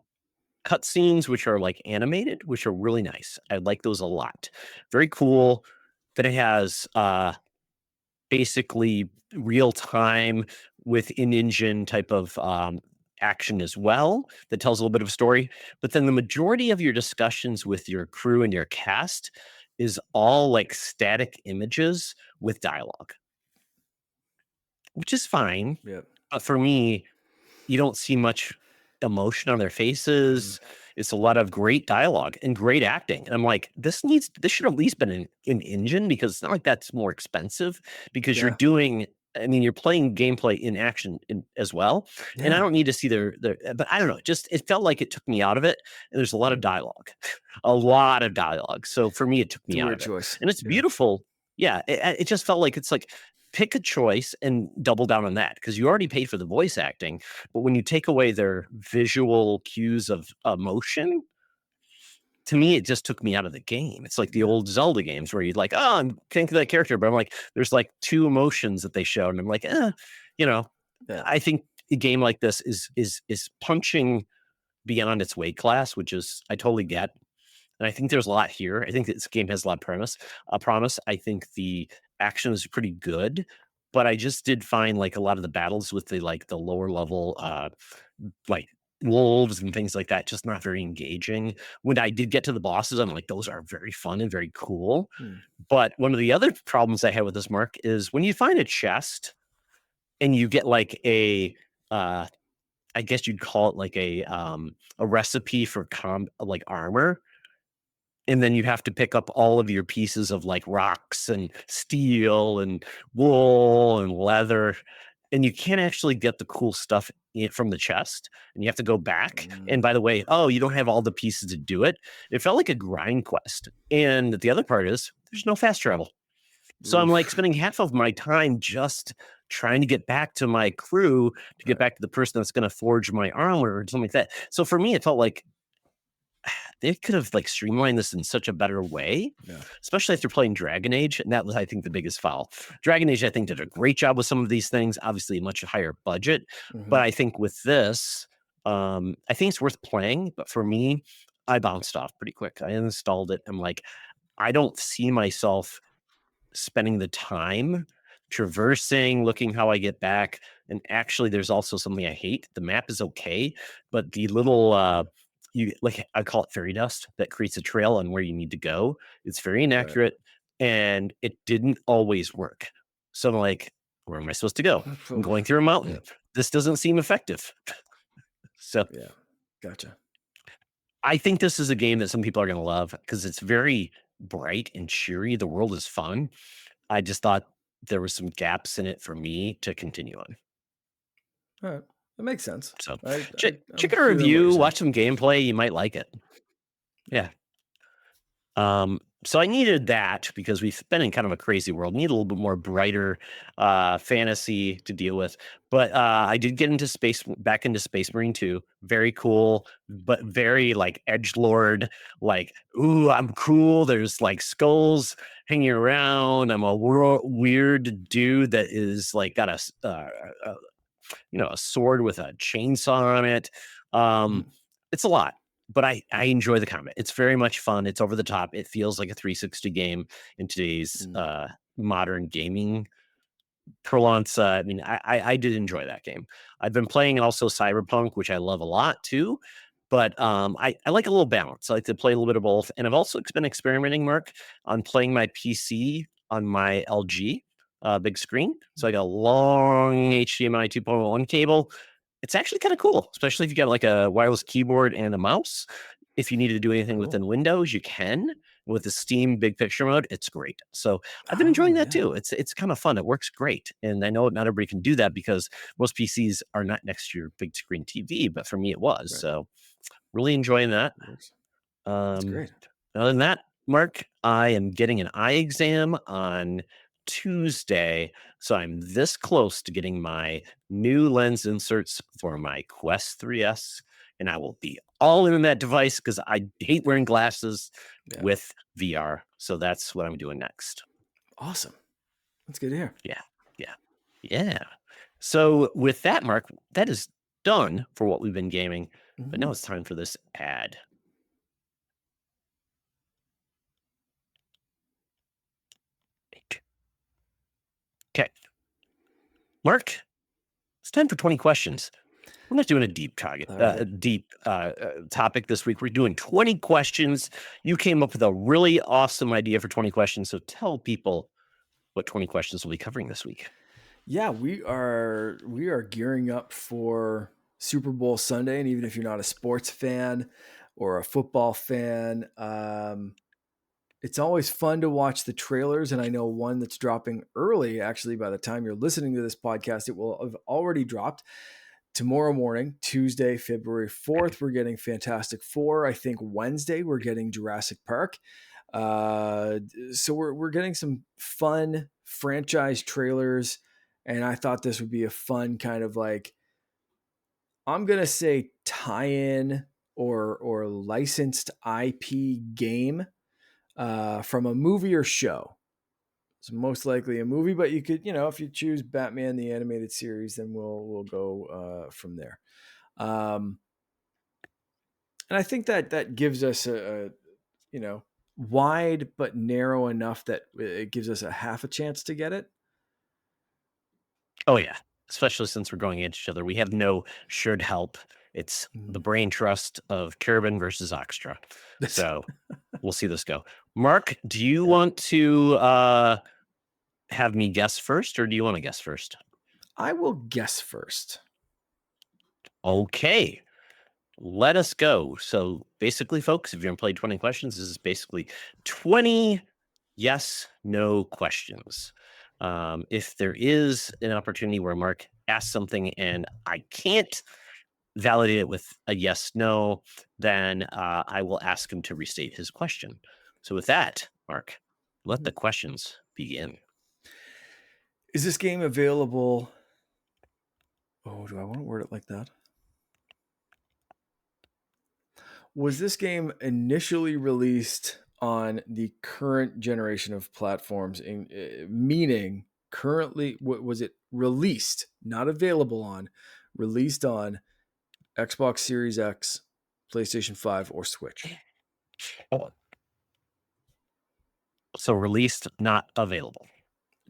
[SPEAKER 1] cutscenes, which are like animated, which are really nice. I like those a lot. Very cool. Then it has basically real time with in-engine type of action as well that tells a little bit of a story. But then the majority of your discussions with your crew and your cast is all like static images with dialogue, which is fine.
[SPEAKER 2] Yep.
[SPEAKER 1] But for me, you don't see much emotion on their
[SPEAKER 2] Hmm.
[SPEAKER 1] faces. It's a lot of great dialogue and great acting. And I'm like, this should at least been an engine, because it's not like that's more expensive, because you're
[SPEAKER 2] Yeah.
[SPEAKER 1] doing I mean, you're playing gameplay in action as well. And I
[SPEAKER 2] Yeah.
[SPEAKER 1] don't need to see their but I don't know, just it felt like it took me out of it. And there's a lot of
[SPEAKER 2] Hmm.
[SPEAKER 1] dialogue. A lot of dialogue. So for me, it took
[SPEAKER 2] It's a
[SPEAKER 1] me out
[SPEAKER 2] weird
[SPEAKER 1] of it.
[SPEAKER 2] choice.
[SPEAKER 1] And it's
[SPEAKER 2] Yeah.
[SPEAKER 1] beautiful. Yeah, it just felt like it's like pick a choice and double down on that, because you already paid for the voice acting. But when you take away their visual cues of emotion, to me, it just took me out of the game. It's like the
[SPEAKER 2] Yeah.
[SPEAKER 1] old Zelda games where you'd like, oh, I'm thinking of that character, but I'm like, there's like two emotions that they showed, and I'm like, you know,
[SPEAKER 2] Yeah.
[SPEAKER 1] I think a game like this is punching beyond its weight class, which is I totally get. And I think there's a lot here. I think this game has a lot of promise. I think the action is pretty good, but I just did find like a lot of the battles with the lower level like wolves and things like that just not very engaging. When I did get to the bosses, I'm like, those are very fun and very cool.
[SPEAKER 2] Hmm.
[SPEAKER 1] But one of the other problems I had with this, Mark, is when you find a chest and you get like uh I guess you'd call it like a recipe for like armor. and then you have to pick up all of your pieces of like rocks and steel and wool and leather, and you can't actually get the cool stuff from the chest, and you have to go back. And by the way, oh, you don't have all the pieces to do it. It felt like a grind quest. And the other part is there's no fast travel. So I'm like
[SPEAKER 2] Oof.
[SPEAKER 1] spending half of my time just trying to get back to my crew, to get
[SPEAKER 2] Right.
[SPEAKER 1] back to the person that's going to forge my armor or something like that. So for me, it felt like they could have like streamlined this in such a better way,
[SPEAKER 2] Yeah.
[SPEAKER 1] especially after playing Dragon Age. And that was, I think, the biggest foul. Dragon Age, I think, did a great job with some of these things, obviously a much higher budget.
[SPEAKER 2] Mm-hmm.
[SPEAKER 1] But I think with this, I think it's worth playing. But for me, I bounced off pretty quick. I installed it. I'm like, I don't see myself spending the time traversing, looking how I get back. And actually, there's also something I hate. The map is okay, but the little you like I call it fairy dust that creates a trail on where you need to go. It's very
[SPEAKER 2] Right.
[SPEAKER 1] inaccurate, and it didn't always work. So I'm like, where am I supposed to go? I'm going through a
[SPEAKER 2] Yeah.
[SPEAKER 1] mountain. This doesn't seem effective. So
[SPEAKER 2] Yeah. Gotcha.
[SPEAKER 1] I think this is a game that some people are going to love because it's very bright and cheery. The world is fun. I just thought there was some gaps in it for me to continue on.
[SPEAKER 2] All right. That makes sense.
[SPEAKER 1] So
[SPEAKER 2] I'm
[SPEAKER 1] check a
[SPEAKER 2] feeling what you're
[SPEAKER 1] review,
[SPEAKER 2] saying.
[SPEAKER 1] watch some gameplay. You might like it. Yeah. So I needed that because we've been in kind of a crazy world. Need a little bit more brighter fantasy to deal with. But I did get into back into Space Marine 2. Very cool, but very like edgelord. Like, ooh, I'm cool. There's like skulls hanging around. I'm a weird dude that is like got a a sword with a chainsaw on it. Um,
[SPEAKER 2] Mhm.
[SPEAKER 1] it's a lot, but I enjoy the combat. It's very much fun. It's over the top. It feels like a 360 game in today's
[SPEAKER 2] Mm.
[SPEAKER 1] modern gaming parlance. I mean, I did enjoy that game. I've been playing also Cyberpunk, which I love a lot too. But I like a little balance. I like to play a little bit of both. And I've also been experimenting, Mark, on playing my PC on my LG big screen. So I got a long HDMI 2.1 cable. It's actually kind of cool, especially if you got like a wireless keyboard and a mouse. If you need to do anything
[SPEAKER 2] Cool.
[SPEAKER 1] within Windows, you can. With the Steam big picture mode, it's great. So I've been
[SPEAKER 2] Oh
[SPEAKER 1] enjoying that
[SPEAKER 2] yeah.
[SPEAKER 1] too. It's kind of fun. It works great. And I know not everybody can do that because most PCs are not next to your big screen TV, but for me it was.
[SPEAKER 2] Right.
[SPEAKER 1] So really enjoying that.
[SPEAKER 2] It works. That's
[SPEAKER 1] Um,
[SPEAKER 2] great.
[SPEAKER 1] other than that, Mark, I am getting an eye exam on Tuesday. So I'm this close to getting my new lens inserts for my Quest 3S. And I will be all in that device because I hate wearing glasses
[SPEAKER 2] Yeah.
[SPEAKER 1] with VR. So that's what I'm doing next.
[SPEAKER 2] Awesome. That's good to hear.
[SPEAKER 1] Yeah. Yeah. Yeah. So with that, Mark, that is done for what we've been gaming. But now
[SPEAKER 2] Mhm.
[SPEAKER 1] it's time for this ad. Okay. Mark, it's time for 20 questions. We're not doing a deep target,
[SPEAKER 2] All right.
[SPEAKER 1] topic this week. We're doing 20 questions. You came up with a really awesome idea for 20 questions. So tell people what 20 questions we'll be covering this week.
[SPEAKER 2] Yeah, we are gearing up for Super Bowl Sunday, and even if you're not a sports fan or a football fan, it's always fun to watch the trailers. And I know one that's dropping early. Actually, by the time you're listening to this podcast, it will have already dropped. Tomorrow morning, Tuesday, February 4th, we're getting Fantastic Four. I think Wednesday we're getting Jurassic Park. So we're getting some fun franchise trailers, and I thought this would be a fun kind of like, I'm gonna say, tie-in or licensed IP game from a movie or show. It's most likely a movie, but you could, if you choose Batman the animated series, then we'll go from there. Um, and I think that gives us a wide but narrow enough that it gives us a half a chance to get it.
[SPEAKER 1] Oh, yeah. Especially since we're going against each other. We have no shared help. It's the
[SPEAKER 2] Mm.
[SPEAKER 1] brain trust of Carabin versus Oxtra.
[SPEAKER 2] That's
[SPEAKER 1] So we'll see this go. Mark, do you
[SPEAKER 2] yeah.
[SPEAKER 1] want to have me guess first or do you want to guess first?
[SPEAKER 2] I will guess first.
[SPEAKER 1] Okay. let us go. So basically, folks, if you haven't played 20 questions, this is basically 20 yes, no questions. If there is an opportunity where Mark asks something and I can't validate it with a yes, no, then I will ask him to restate his question. So with that, Mark, let the questions begin.
[SPEAKER 2] Is this game available? Oh, do I want to word it like that? Was this game initially released on the current generation of platforms? Meaning, currently, was it released, not available on, released on Xbox Series X, PlayStation 5, or Switch?
[SPEAKER 1] Oh. So released, not available.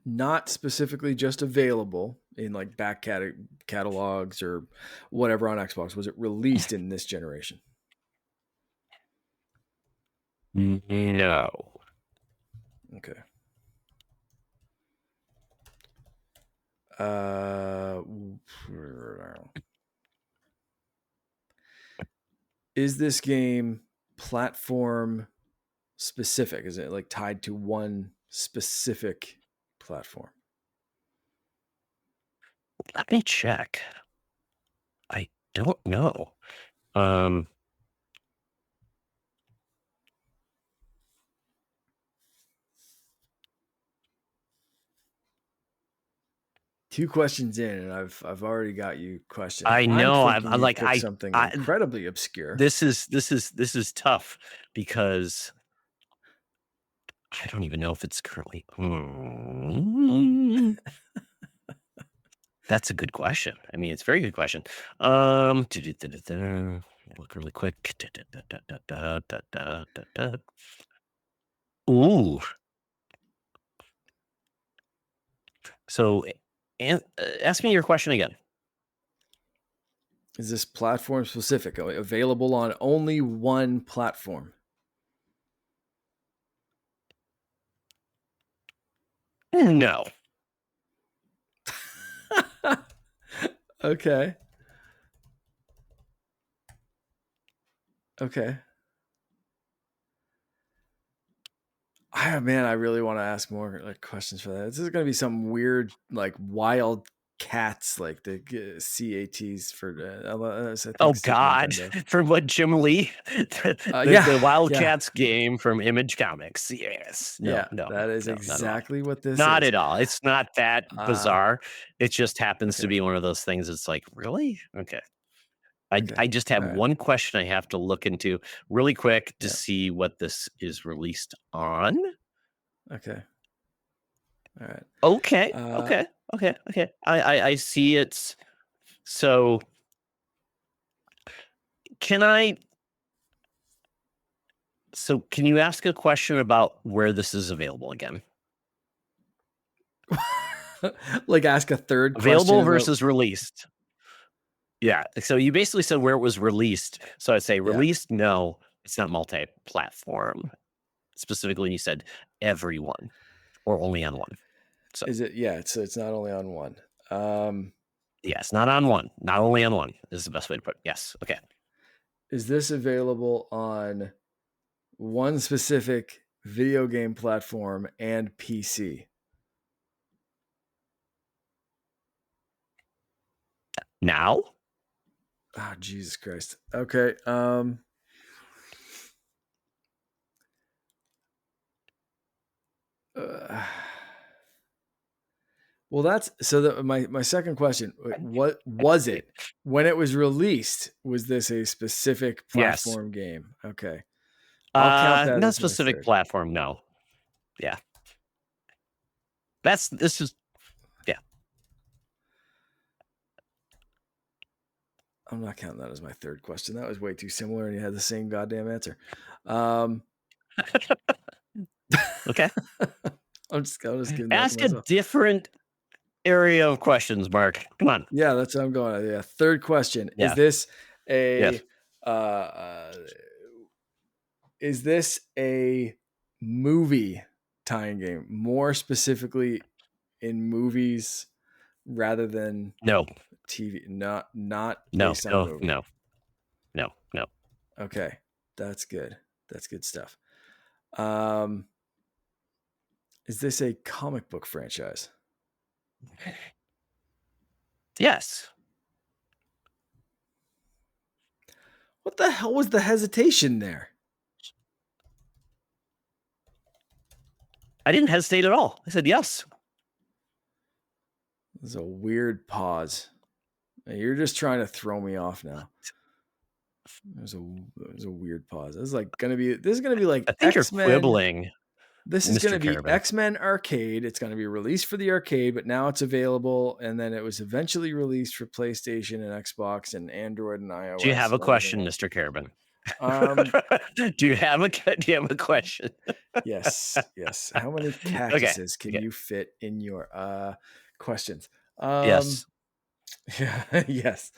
[SPEAKER 2] Not specifically just available in like back catalogs or whatever on Xbox. Was it released in this generation?
[SPEAKER 1] No.
[SPEAKER 2] Okay. Uh, is this game platform specific? Is it like tied to one specific platform?
[SPEAKER 1] Let me check. I don't know. Um,
[SPEAKER 2] Two questions in, and I've already got you questioning.
[SPEAKER 1] I
[SPEAKER 2] I'm
[SPEAKER 1] know.
[SPEAKER 2] thinking
[SPEAKER 1] I'm
[SPEAKER 2] you've
[SPEAKER 1] like
[SPEAKER 2] picked something incredibly obscure.
[SPEAKER 1] this is tough because I don't even know if it's currently. That's a good question. I mean, it's a very good question. Look really quick. Ooh. So, ask me your question again.
[SPEAKER 2] Is this platform specific? Available on only one platform?
[SPEAKER 1] No.
[SPEAKER 2] Okay. Okay. Man, I really want to ask more like questions for that. This is going to be some weird, like wild cats, like the CATs for. I
[SPEAKER 1] Oh
[SPEAKER 2] think Super
[SPEAKER 1] God!
[SPEAKER 2] Nintendo.
[SPEAKER 1] From what Jim Lee, the
[SPEAKER 2] Yeah, yeah,
[SPEAKER 1] Wildcats game from Image Comics. Yes. No.
[SPEAKER 2] yeah.
[SPEAKER 1] No.
[SPEAKER 2] That is
[SPEAKER 1] No. Not at all.
[SPEAKER 2] exactly what this
[SPEAKER 1] Not
[SPEAKER 2] is.
[SPEAKER 1] at all. It's not that
[SPEAKER 2] Uh,
[SPEAKER 1] bizarre. It just happens to
[SPEAKER 2] okay,
[SPEAKER 1] be one of those things. It's like, really? Okay.
[SPEAKER 2] okay,
[SPEAKER 1] I just
[SPEAKER 2] all
[SPEAKER 1] have
[SPEAKER 2] right,
[SPEAKER 1] one question I have to look into really quick to
[SPEAKER 2] yeah,
[SPEAKER 1] see what this is released on.
[SPEAKER 2] okay, all right.
[SPEAKER 1] Okay.
[SPEAKER 2] Uh,
[SPEAKER 1] Okay. Okay. Okay. I see it's so can I so can you ask a question about where this is available again?
[SPEAKER 2] like ask a third question
[SPEAKER 1] Available
[SPEAKER 2] about.
[SPEAKER 1] versus released. Yeah. So you basically said where it was released. So I'd say
[SPEAKER 2] Yeah,
[SPEAKER 1] released, no, it's not multi-platform. Specifically, you said everyone or only on one. So
[SPEAKER 2] is it? Yeah, it's not only on one. Um,
[SPEAKER 1] yeah, it's not on one, not only on one is the best way to put it. Yes. Okay.
[SPEAKER 2] is this available on one specific video game platform and PC?
[SPEAKER 1] Now,
[SPEAKER 2] Oh, Jesus Christ. Okay. Uh, well, that's so. My second question: what was it when it was released? Was this a specific
[SPEAKER 1] yes.
[SPEAKER 2] platform game? Okay, I'll count that
[SPEAKER 1] Not
[SPEAKER 2] as my
[SPEAKER 1] specific
[SPEAKER 2] third.
[SPEAKER 1] platform. No. Yeah. This is, yeah.
[SPEAKER 2] I'm not counting that as my third question. That was way too similar, and you had the same goddamn answer. Um,
[SPEAKER 1] Okay.
[SPEAKER 2] I'm just giving that to
[SPEAKER 1] Ask a
[SPEAKER 2] myself.
[SPEAKER 1] different area of questions, Mark. Come on.
[SPEAKER 2] Yeah, that's what I'm going. Yeah. Third question:
[SPEAKER 1] Yeah.
[SPEAKER 2] a
[SPEAKER 1] Yes.
[SPEAKER 2] uh, uh, is this a movie tying game? More specifically, in movies rather than
[SPEAKER 1] No.
[SPEAKER 2] TV. Not
[SPEAKER 1] No.
[SPEAKER 2] based on a
[SPEAKER 1] No.
[SPEAKER 2] movie.
[SPEAKER 1] No. No.
[SPEAKER 2] Okay, that's good. That's good stuff. Is this a comic book franchise?
[SPEAKER 1] Yes.
[SPEAKER 2] What the hell was the hesitation there?
[SPEAKER 1] I didn't hesitate at all. I said yes.
[SPEAKER 2] This is a weird pause. You're just trying to throw me off now. There's a weird pause. This is gonna be like
[SPEAKER 1] I think you're
[SPEAKER 2] X-Men.
[SPEAKER 1] quibbling,
[SPEAKER 2] This is
[SPEAKER 1] Mr.
[SPEAKER 2] gonna be
[SPEAKER 1] Carabin.
[SPEAKER 2] X-Men Arcade. It's gonna be released for the arcade, but now it's available, and then it was eventually released for PlayStation and Xbox and Android and
[SPEAKER 1] Do you have
[SPEAKER 2] iOS
[SPEAKER 1] a
[SPEAKER 2] and everything
[SPEAKER 1] question,
[SPEAKER 2] else.
[SPEAKER 1] Mr. Carabin?
[SPEAKER 2] Um,
[SPEAKER 1] Do you have a question?
[SPEAKER 2] yes. How many
[SPEAKER 1] Okay.
[SPEAKER 2] cactuses can
[SPEAKER 1] Okay.
[SPEAKER 2] you fit in your questions?
[SPEAKER 1] Yes.
[SPEAKER 2] Yeah, yes.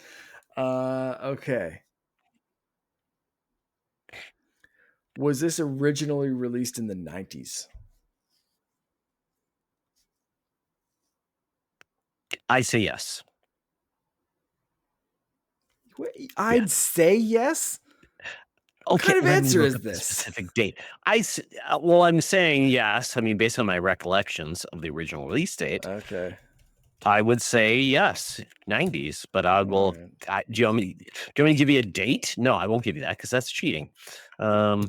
[SPEAKER 2] Okay. Was this originally released in the 90s?
[SPEAKER 1] I say yes.
[SPEAKER 2] I'd
[SPEAKER 1] Yes.
[SPEAKER 2] say yes. What
[SPEAKER 1] Okay,
[SPEAKER 2] kind of
[SPEAKER 1] let me
[SPEAKER 2] answer
[SPEAKER 1] look
[SPEAKER 2] is
[SPEAKER 1] up the
[SPEAKER 2] this?
[SPEAKER 1] specific date. Well, I'm saying yes. I mean, based on my recollections of the original release date,
[SPEAKER 2] Okay.
[SPEAKER 1] I would say yes, 90s. But I
[SPEAKER 2] All
[SPEAKER 1] will. Do you want me? Do you want me to give you a date? No, I won't give you that because that's cheating.
[SPEAKER 2] right.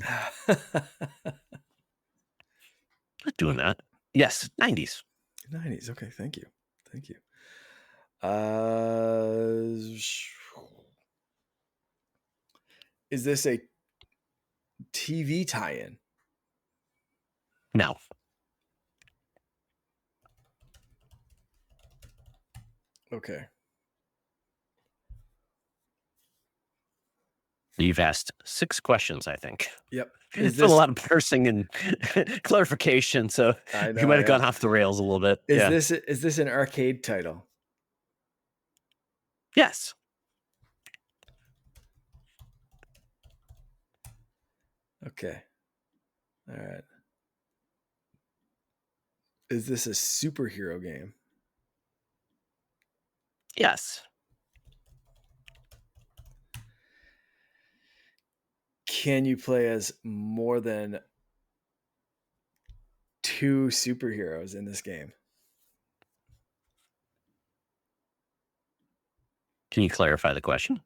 [SPEAKER 1] Not doing that. Yes, 90s.
[SPEAKER 2] 90s. Okay, thank you. Thank you. Uh is this a TV tie-in?
[SPEAKER 1] No,
[SPEAKER 2] Okay.
[SPEAKER 1] you've asked 6 questions. I think
[SPEAKER 2] Yep. Is
[SPEAKER 1] it's been a
[SPEAKER 2] this
[SPEAKER 1] lot of parsing and clarification, so
[SPEAKER 2] I
[SPEAKER 1] we
[SPEAKER 2] know,
[SPEAKER 1] might have
[SPEAKER 2] yeah.
[SPEAKER 1] gone off the rails a little bit. Yeah.
[SPEAKER 2] Is this an arcade title?
[SPEAKER 1] Yes.
[SPEAKER 2] Okay. All right. Is this a superhero game?
[SPEAKER 1] Yes.
[SPEAKER 2] Can you play as more than 2 superheroes in this game?
[SPEAKER 1] Can you clarify the question?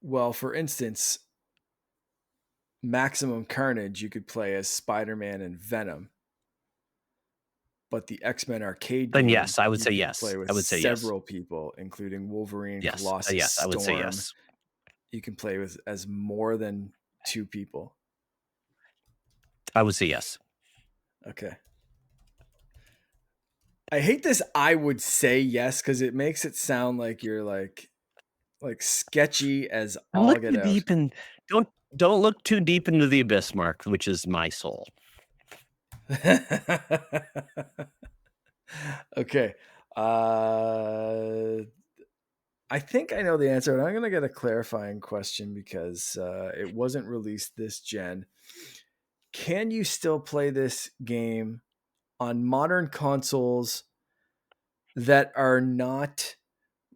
[SPEAKER 2] Well, for instance, Maximum Carnage, you could play as Spider-Man and Venom, but the X-Men arcade
[SPEAKER 1] Then
[SPEAKER 2] game,
[SPEAKER 1] yes, I would
[SPEAKER 2] you
[SPEAKER 1] say
[SPEAKER 2] can
[SPEAKER 1] yes.
[SPEAKER 2] play with
[SPEAKER 1] I would say yes.
[SPEAKER 2] several people, including Wolverine,
[SPEAKER 1] Yes.
[SPEAKER 2] Colossus,
[SPEAKER 1] Yes, I would say
[SPEAKER 2] Storm.
[SPEAKER 1] yes.
[SPEAKER 2] You can play with as more than 2 people.
[SPEAKER 1] I would say yes.
[SPEAKER 2] Okay. I hate this I would say yes because it makes it sound like you're like sketchy as
[SPEAKER 1] Don't
[SPEAKER 2] all
[SPEAKER 1] look
[SPEAKER 2] get
[SPEAKER 1] too
[SPEAKER 2] out.
[SPEAKER 1] deep in don't look too deep into the abyss, Mark, which is my soul.
[SPEAKER 2] Okay. I think I know the answer, and I'm going to get a clarifying question because it wasn't released this gen. Can you still play this game on modern consoles that are not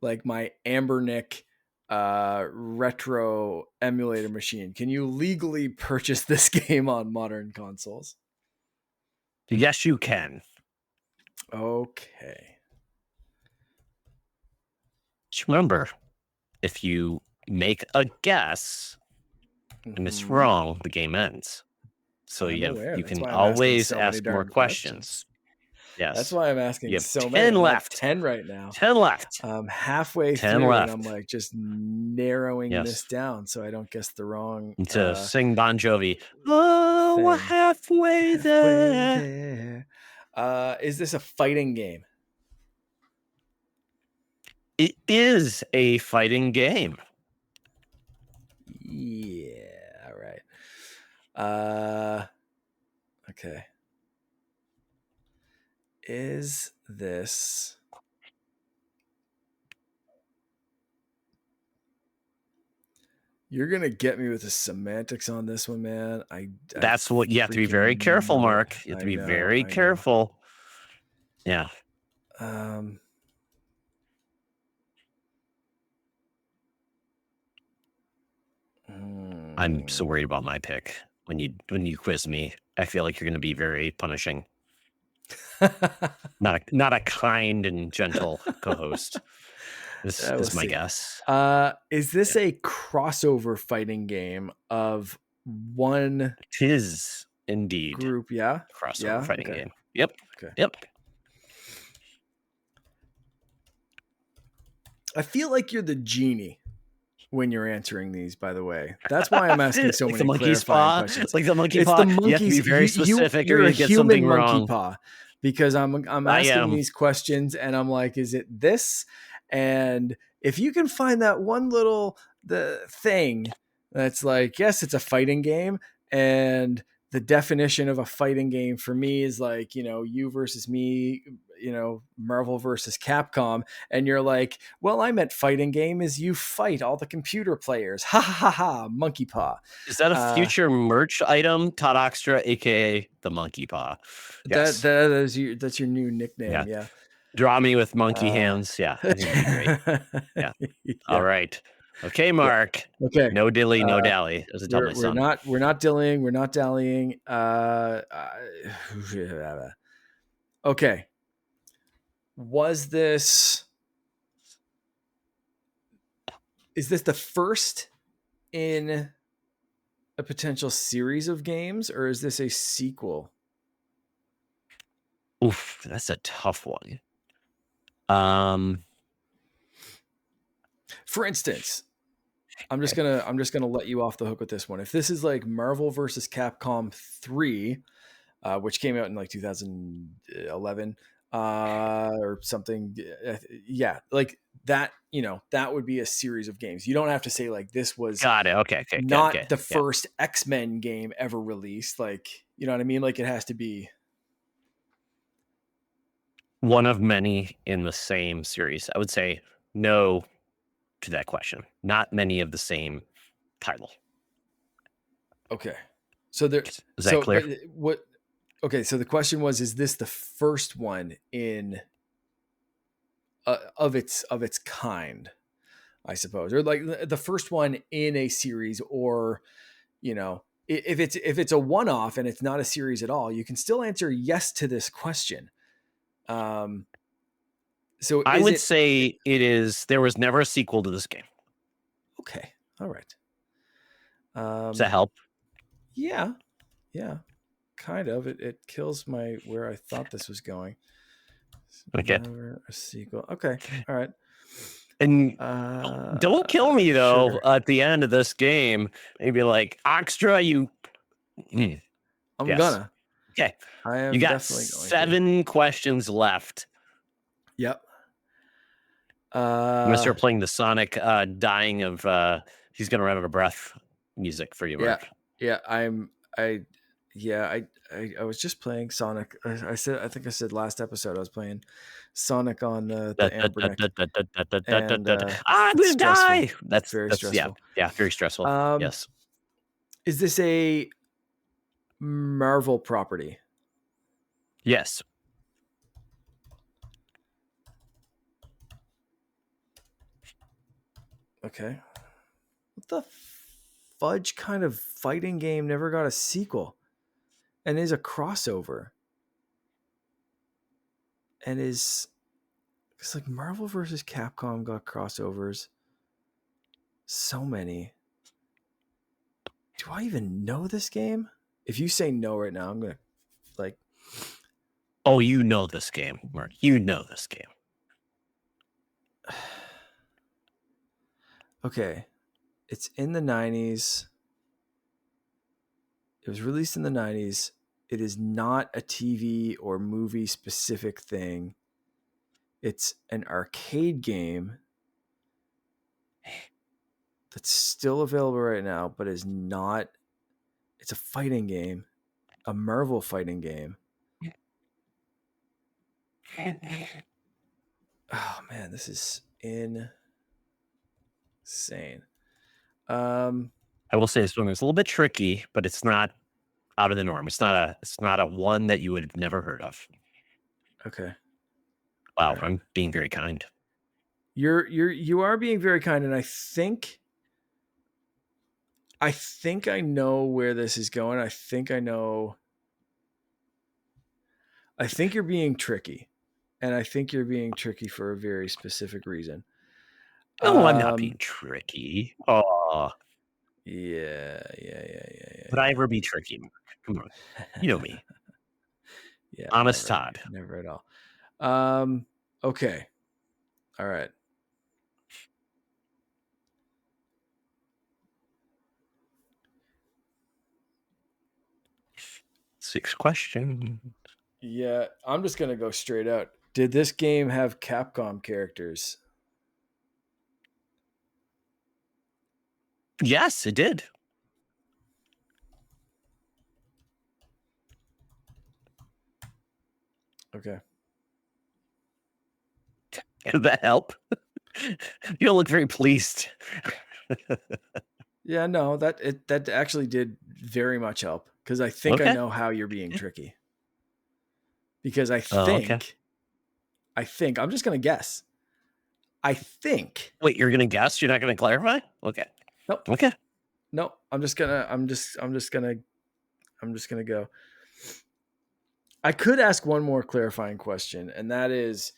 [SPEAKER 2] like my Ambernick retro emulator machine? Can you legally purchase this game on modern consoles?
[SPEAKER 1] Yes, you can.
[SPEAKER 2] Okay.
[SPEAKER 1] Just remember, if you make a guess and it's
[SPEAKER 2] Mhm.
[SPEAKER 1] wrong, the game ends. So
[SPEAKER 2] I'm aware.
[SPEAKER 1] you
[SPEAKER 2] That's
[SPEAKER 1] can
[SPEAKER 2] why I'm asking
[SPEAKER 1] always
[SPEAKER 2] so many
[SPEAKER 1] ask more
[SPEAKER 2] darn questions.
[SPEAKER 1] questions.
[SPEAKER 2] That's
[SPEAKER 1] Yes.
[SPEAKER 2] why I'm
[SPEAKER 1] You
[SPEAKER 2] asking
[SPEAKER 1] have
[SPEAKER 2] so many.
[SPEAKER 1] 10
[SPEAKER 2] I'm at
[SPEAKER 1] left.
[SPEAKER 2] 10 right now.
[SPEAKER 1] 10 left.
[SPEAKER 2] I'm halfway
[SPEAKER 1] 10
[SPEAKER 2] through and I'm
[SPEAKER 1] left.
[SPEAKER 2] like just narrowing this
[SPEAKER 1] Yes.
[SPEAKER 2] down so I don't guess the wrong
[SPEAKER 1] To sing Bon Jovi. Oh, we're
[SPEAKER 2] thing.
[SPEAKER 1] halfway
[SPEAKER 2] Halfway
[SPEAKER 1] there.
[SPEAKER 2] there. Is this a fighting game?
[SPEAKER 1] It is a fighting game.
[SPEAKER 2] Yeah. All right. Okay. Is this You're gonna get me with the semantics on this one, man. I
[SPEAKER 1] That's what you have to be very
[SPEAKER 2] freaking
[SPEAKER 1] careful,
[SPEAKER 2] know it.
[SPEAKER 1] Mark. You have to
[SPEAKER 2] I
[SPEAKER 1] be
[SPEAKER 2] know.
[SPEAKER 1] very
[SPEAKER 2] I know.
[SPEAKER 1] careful. Yeah.
[SPEAKER 2] Um,
[SPEAKER 1] I'm so worried about my pick when you quiz me. I feel like you're going to be very punishing. Not a kind and gentle co-host. This
[SPEAKER 2] We'll
[SPEAKER 1] is my
[SPEAKER 2] see.
[SPEAKER 1] guess.
[SPEAKER 2] Is this
[SPEAKER 1] Yeah.
[SPEAKER 2] a crossover fighting game of one
[SPEAKER 1] Tis indeed
[SPEAKER 2] group? Yeah.
[SPEAKER 1] crossover
[SPEAKER 2] Yeah.
[SPEAKER 1] fighting
[SPEAKER 2] Okay.
[SPEAKER 1] game. Yep.
[SPEAKER 2] Okay.
[SPEAKER 1] Yep.
[SPEAKER 2] I feel like you're the genie when you're answering these, by the way. That's why I'm asking so
[SPEAKER 1] Like the
[SPEAKER 2] many
[SPEAKER 1] monkey's
[SPEAKER 2] clarifying
[SPEAKER 1] paw.
[SPEAKER 2] questions.
[SPEAKER 1] Like the monkey
[SPEAKER 2] It's the
[SPEAKER 1] paw. You have to be
[SPEAKER 2] monkeys.
[SPEAKER 1] very specific or
[SPEAKER 2] You're a
[SPEAKER 1] you get something
[SPEAKER 2] human monkey
[SPEAKER 1] wrong.
[SPEAKER 2] paw, because I'm
[SPEAKER 1] I
[SPEAKER 2] asking
[SPEAKER 1] am.
[SPEAKER 2] these questions and I'm like, is it this? And if you can find that one little the thing that's like, yes, it's a fighting game, and the definition of a fighting game for me is like, you versus me, Marvel versus Capcom, and you're like, well, I meant fighting game is you fight all the computer players. Ha ha ha ha, monkey paw.
[SPEAKER 1] Is that a future merch item? Todd Oxtra, aka the monkey paw. Yes.
[SPEAKER 2] That's your new nickname. Yeah.
[SPEAKER 1] Draw me with monkey hands. Yeah, I think it'd be great. Yeah. All
[SPEAKER 2] Yeah.
[SPEAKER 1] right. Okay,
[SPEAKER 2] Yeah.
[SPEAKER 1] Mark.
[SPEAKER 2] Okay.
[SPEAKER 1] No dilly, no dally, as I tell my
[SPEAKER 2] We're
[SPEAKER 1] son.
[SPEAKER 2] not dillying. We're not dallying. Okay. Is this the first in a potential series of games, or is this a sequel?
[SPEAKER 1] Oof, that's a tough one.
[SPEAKER 2] For instance, I'm just gonna let you off the hook with this one. If this is like Marvel versus Capcom 3, which came out in like 2011 or something, yeah, like that. That would be a series of games. You don't have to say like this was
[SPEAKER 1] got it. Okay.
[SPEAKER 2] not the
[SPEAKER 1] Yeah.
[SPEAKER 2] first X-Men game ever released. Like, you know what I mean? Like, it has to be
[SPEAKER 1] One of many in the same series. I would say no to that question. Not many of the same title.
[SPEAKER 2] okay. So there.
[SPEAKER 1] Is that clear?
[SPEAKER 2] But what? Okay, so the question was: is this the first one in of its kind? I suppose, or like the first one in a series, or if it's a one off and it's not a series at all, you can still answer yes to this question. So
[SPEAKER 1] I would say it is. There was never a sequel to this game.
[SPEAKER 2] Okay. All right.
[SPEAKER 1] Does that help?
[SPEAKER 2] Yeah. Kind of. It kills where I thought this was going.
[SPEAKER 1] Okay.
[SPEAKER 2] Never a sequel. Okay. All right.
[SPEAKER 1] And don't kill me though.
[SPEAKER 2] Sure.
[SPEAKER 1] At the end of this game, maybe like Oxtra, you.
[SPEAKER 2] I'm
[SPEAKER 1] Yes.
[SPEAKER 2] gonna.
[SPEAKER 1] Okay.
[SPEAKER 2] I am
[SPEAKER 1] You got
[SPEAKER 2] definitely going
[SPEAKER 1] 7 questions left.
[SPEAKER 2] Yep.
[SPEAKER 1] I'm gonna start playing the Sonic dying of he's gonna run out of breath music for you, Mark.
[SPEAKER 2] Yeah. I was just playing Sonic. I think I said last episode I was playing Sonic on the Ambernick. And
[SPEAKER 1] I'm gonna die. That's
[SPEAKER 2] very
[SPEAKER 1] stressful.
[SPEAKER 2] stressful.
[SPEAKER 1] Yeah, very stressful. Yes.
[SPEAKER 2] Is this a Marvel property?
[SPEAKER 1] Yes.
[SPEAKER 2] Okay. What the fudge kind of fighting game never got a sequel and is a crossover? And it's like Marvel versus Capcom got crossovers. So many. Do I even know this game? If you say no right now, I'm going to like.
[SPEAKER 1] Oh, you know this game, Mark. You know this game.
[SPEAKER 2] Okay. It's in the 90s. It was released in the 90s. It is not a TV or movie specific thing. It's an arcade game that's still available right now, but is not. It's a fighting game, a Marvel fighting game. Oh man, this is insane.
[SPEAKER 1] I will say this one is a little bit tricky, but it's not out of the norm. It's not a one that you would have never heard of.
[SPEAKER 2] Okay.
[SPEAKER 1] Wow, right. I'm being very kind.
[SPEAKER 2] You are being very kind, and I think I think I know where this is going. I think I know. I think you're being tricky. And I think you're being tricky for a very specific reason.
[SPEAKER 1] No, I'm not being tricky. Oh, would I
[SPEAKER 2] Yeah.
[SPEAKER 1] ever be tricky? Come on. You know me.
[SPEAKER 2] Yeah,
[SPEAKER 1] Honest
[SPEAKER 2] never,
[SPEAKER 1] Todd.
[SPEAKER 2] never at all. Okay. All right.
[SPEAKER 1] Six questions.
[SPEAKER 2] Yeah, I'm just gonna go straight out. Did this game have Capcom characters?
[SPEAKER 1] Yes, it did.
[SPEAKER 2] Okay.
[SPEAKER 1] Did that help? You don't look very pleased.
[SPEAKER 2] Yeah, no, that actually did very much help because I think I
[SPEAKER 1] Okay.
[SPEAKER 2] know how you're being tricky. Because I
[SPEAKER 1] Oh, okay.
[SPEAKER 2] think, I'm just gonna guess. I think.
[SPEAKER 1] Wait, you're gonna guess? You're not gonna clarify? Okay.
[SPEAKER 2] Nope.
[SPEAKER 1] Okay.
[SPEAKER 2] Nope. I'm just gonna go. I could ask one more clarifying question, and that is,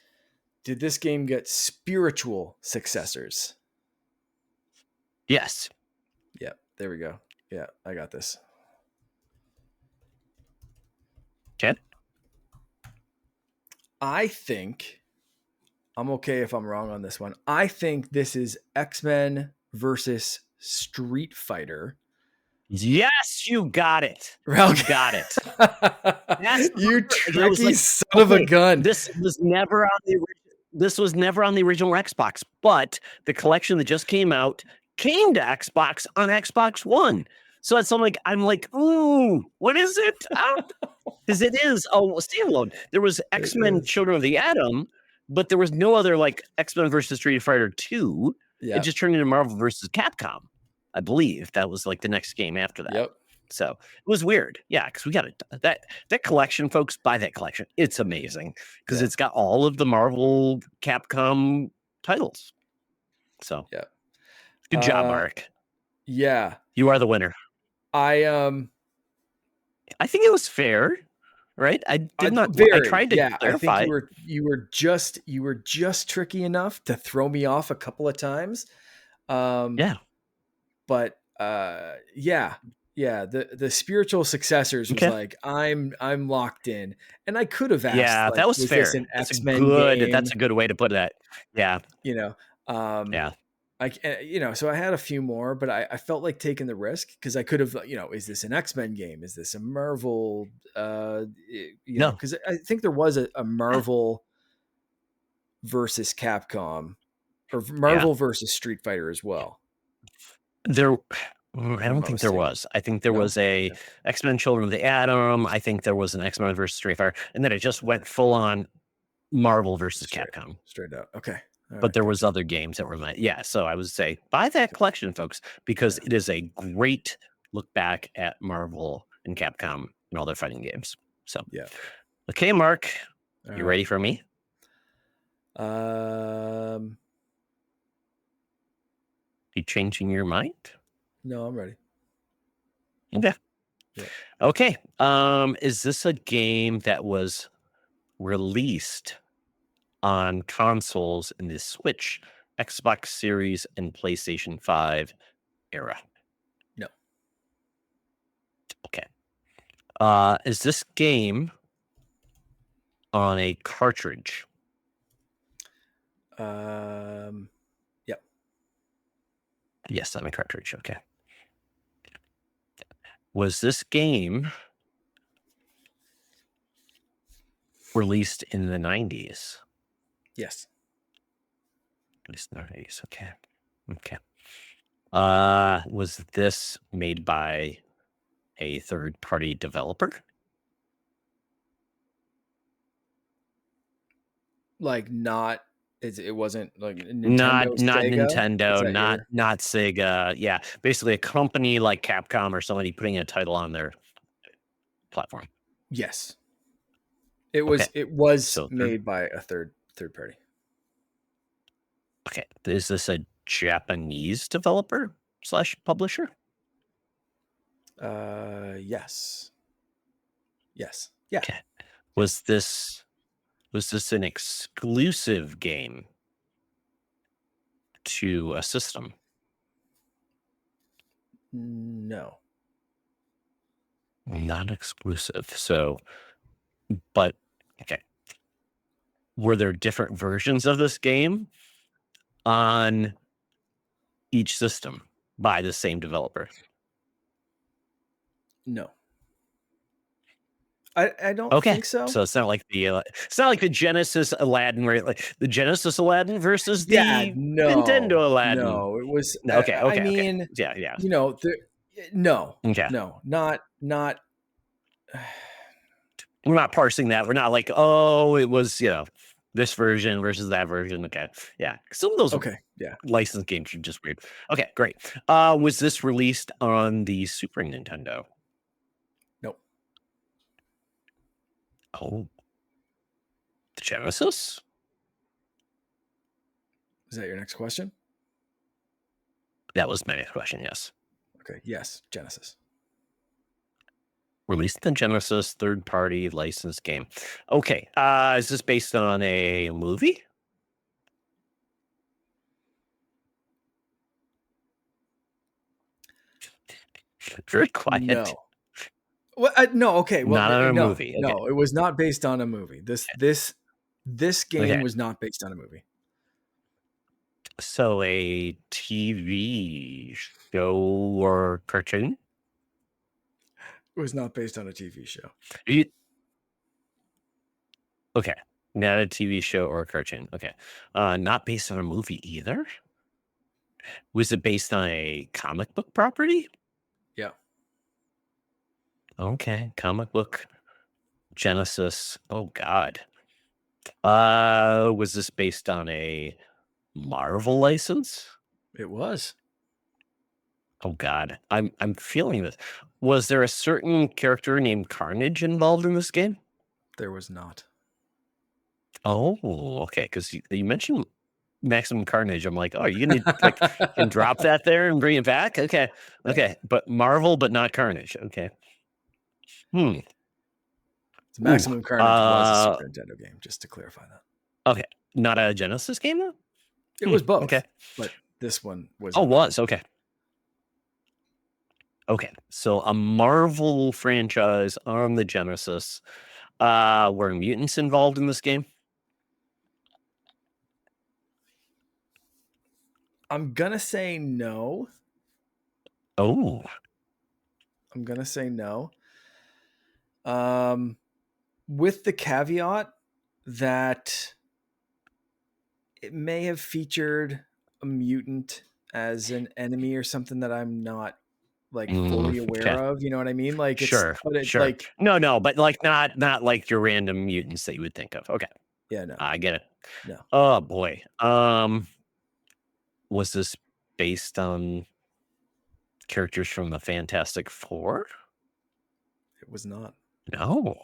[SPEAKER 2] did this game get spiritual successors?
[SPEAKER 1] Yes.
[SPEAKER 2] Yeah, there we go. Yeah, I got this.
[SPEAKER 1] Okay.
[SPEAKER 2] I think I'm okay if I'm wrong on this one. I think this is X-Men versus Street Fighter.
[SPEAKER 1] Yes, you got it.
[SPEAKER 2] You
[SPEAKER 1] got it. That's
[SPEAKER 2] you
[SPEAKER 1] that was
[SPEAKER 2] tricky
[SPEAKER 1] like,
[SPEAKER 2] son of a gun.
[SPEAKER 1] This was never on the original Xbox, but the collection that just came out came to Xbox on Xbox One. So it's I'm like, ooh, what is it? Because it is standalone. There was X-Men Children of the Atom, but there was no other like X-Men versus Street Fighter 2.
[SPEAKER 2] Yeah.
[SPEAKER 1] It just turned into Marvel versus Capcom. I believe that was like the next game after that.
[SPEAKER 2] Yep.
[SPEAKER 1] So it was weird. Yeah, because we got that collection, folks. Buy that collection. It's amazing because it's got all of the Marvel Capcom titles. So
[SPEAKER 2] yeah.
[SPEAKER 1] Good job, Mark.
[SPEAKER 2] Yeah.
[SPEAKER 1] You are the winner.
[SPEAKER 2] I
[SPEAKER 1] think it was fair, right? I tried to clarify.
[SPEAKER 2] I think you were just tricky enough to throw me off a couple of times.
[SPEAKER 1] Yeah.
[SPEAKER 2] But the spiritual successors was like, I'm locked in, and I could have asked.
[SPEAKER 1] Yeah,
[SPEAKER 2] like,
[SPEAKER 1] that was fair.
[SPEAKER 2] This an
[SPEAKER 1] That's
[SPEAKER 2] X-Men game?
[SPEAKER 1] That's a good way to put that. Yeah.
[SPEAKER 2] Yeah. So I had a few more, but I felt like taking the risk because I could have, is this an X-Men game? Is this a Marvel? No, because I think there was a Marvel versus Capcom or Marvel versus Street Fighter as well.
[SPEAKER 1] I don't think there was. I think there was a X-Men Children of the Atom. I think there was an X-Men versus Street Fighter, and then it just went full on Marvel versus Capcom.
[SPEAKER 2] Straight up. Okay.
[SPEAKER 1] But there was other games that were so I would say buy that collection, folks, because it is a great look back at Marvel and Capcom and all their fighting games. So okay, Mark, you ready for me? You changing your mind?
[SPEAKER 2] No, I'm ready.
[SPEAKER 1] Okay. Yeah. Okay. Is this a game that was released on consoles in the Switch, Xbox Series, and PlayStation 5 era?
[SPEAKER 2] No.
[SPEAKER 1] Okay. Is this game on a cartridge?
[SPEAKER 2] Yep.
[SPEAKER 1] Yes, on a cartridge. Okay. Was this game released in the 90s?
[SPEAKER 2] Yes.
[SPEAKER 1] Released in the 90s. Okay. Okay. Was this made by a third-party developer?
[SPEAKER 2] Like it wasn't like
[SPEAKER 1] Nintendo, not
[SPEAKER 2] Sega?
[SPEAKER 1] Nintendo, not Sega. Yeah, basically a company like Capcom or somebody putting a title on their platform.
[SPEAKER 2] Yes. It was made by a third party.
[SPEAKER 1] Okay. Is this a Japanese developer / publisher?
[SPEAKER 2] Yes. Yes. Yeah.
[SPEAKER 1] Okay.
[SPEAKER 2] Yeah.
[SPEAKER 1] Was this an exclusive game to a system?
[SPEAKER 2] No.
[SPEAKER 1] Not exclusive. So, but okay. Were there different versions of this game on each system by the same developer?
[SPEAKER 2] No. I don't
[SPEAKER 1] Okay.
[SPEAKER 2] think so.
[SPEAKER 1] So it's not like the Genesis Aladdin, where like the Genesis Aladdin versus
[SPEAKER 2] Yeah,
[SPEAKER 1] the
[SPEAKER 2] no.
[SPEAKER 1] Nintendo Aladdin.
[SPEAKER 2] No. It was
[SPEAKER 1] No, okay,
[SPEAKER 2] I
[SPEAKER 1] okay, okay.
[SPEAKER 2] mean,
[SPEAKER 1] Yeah, yeah.
[SPEAKER 2] there no.
[SPEAKER 1] Okay.
[SPEAKER 2] No. Not
[SPEAKER 1] We're not parsing that. We're not like, oh, it was, this version versus that version. Okay. Yeah. Some of those
[SPEAKER 2] okay. Yeah.
[SPEAKER 1] licensed games are just weird. Okay, great. Was this released on the Super Nintendo?
[SPEAKER 2] Nope.
[SPEAKER 1] Oh, the Genesis?
[SPEAKER 2] Is that your next question?
[SPEAKER 1] That was my next question, yes.
[SPEAKER 2] Okay. Yes. Genesis.
[SPEAKER 1] Released on Genesis, third party licensed game. Okay. Is this based on a movie? Very quiet.
[SPEAKER 2] No. Well, no. Okay. Well,
[SPEAKER 1] Not on a
[SPEAKER 2] no.
[SPEAKER 1] movie. Okay.
[SPEAKER 2] No. It was not based on a movie. This game
[SPEAKER 1] Okay.
[SPEAKER 2] was not based on a movie.
[SPEAKER 1] So a TV show or cartoon?
[SPEAKER 2] It was not based on a TV show.
[SPEAKER 1] You, okay. Not a TV show or a cartoon. Okay. Not based on a movie either. Was it based on a comic book property?
[SPEAKER 2] Yeah.
[SPEAKER 1] Okay. Comic book Genesis. Oh God. Was this based on a Marvel license?
[SPEAKER 2] It was.
[SPEAKER 1] Oh God. I'm feeling this. Was there a certain character named Carnage involved in this game?
[SPEAKER 2] There was not.
[SPEAKER 1] Oh, okay. Because you mentioned Maximum Carnage. I'm like, oh, you gonna like can drop that there and bring it back? Okay,
[SPEAKER 2] Yeah.
[SPEAKER 1] okay. But Marvel, but not Carnage. Okay. Hmm. Ooh.
[SPEAKER 2] Maximum Carnage was a Super Nintendo game, just to clarify that.
[SPEAKER 1] Okay. Not a Genesis game though.
[SPEAKER 2] It was
[SPEAKER 1] Okay.
[SPEAKER 2] both, but this one was.
[SPEAKER 1] Oh,
[SPEAKER 2] not.
[SPEAKER 1] was okay. Okay. So a Marvel franchise on the Genesis. Were mutants involved in this game?
[SPEAKER 2] I'm gonna say no.
[SPEAKER 1] Oh.
[SPEAKER 2] I'm gonna say no. With the caveat that it may have featured a mutant as an enemy or something that I'm not like fully
[SPEAKER 1] Okay.
[SPEAKER 2] aware of. You know what I mean? Like
[SPEAKER 1] Sure.
[SPEAKER 2] but it
[SPEAKER 1] Sure.
[SPEAKER 2] like,
[SPEAKER 1] No, but like not like your random mutants that you would think of. Okay.
[SPEAKER 2] yeah, no,
[SPEAKER 1] I get it.
[SPEAKER 2] no,
[SPEAKER 1] Oh boy. Was this based on characters from the Fantastic Four?
[SPEAKER 2] it was not.
[SPEAKER 1] No.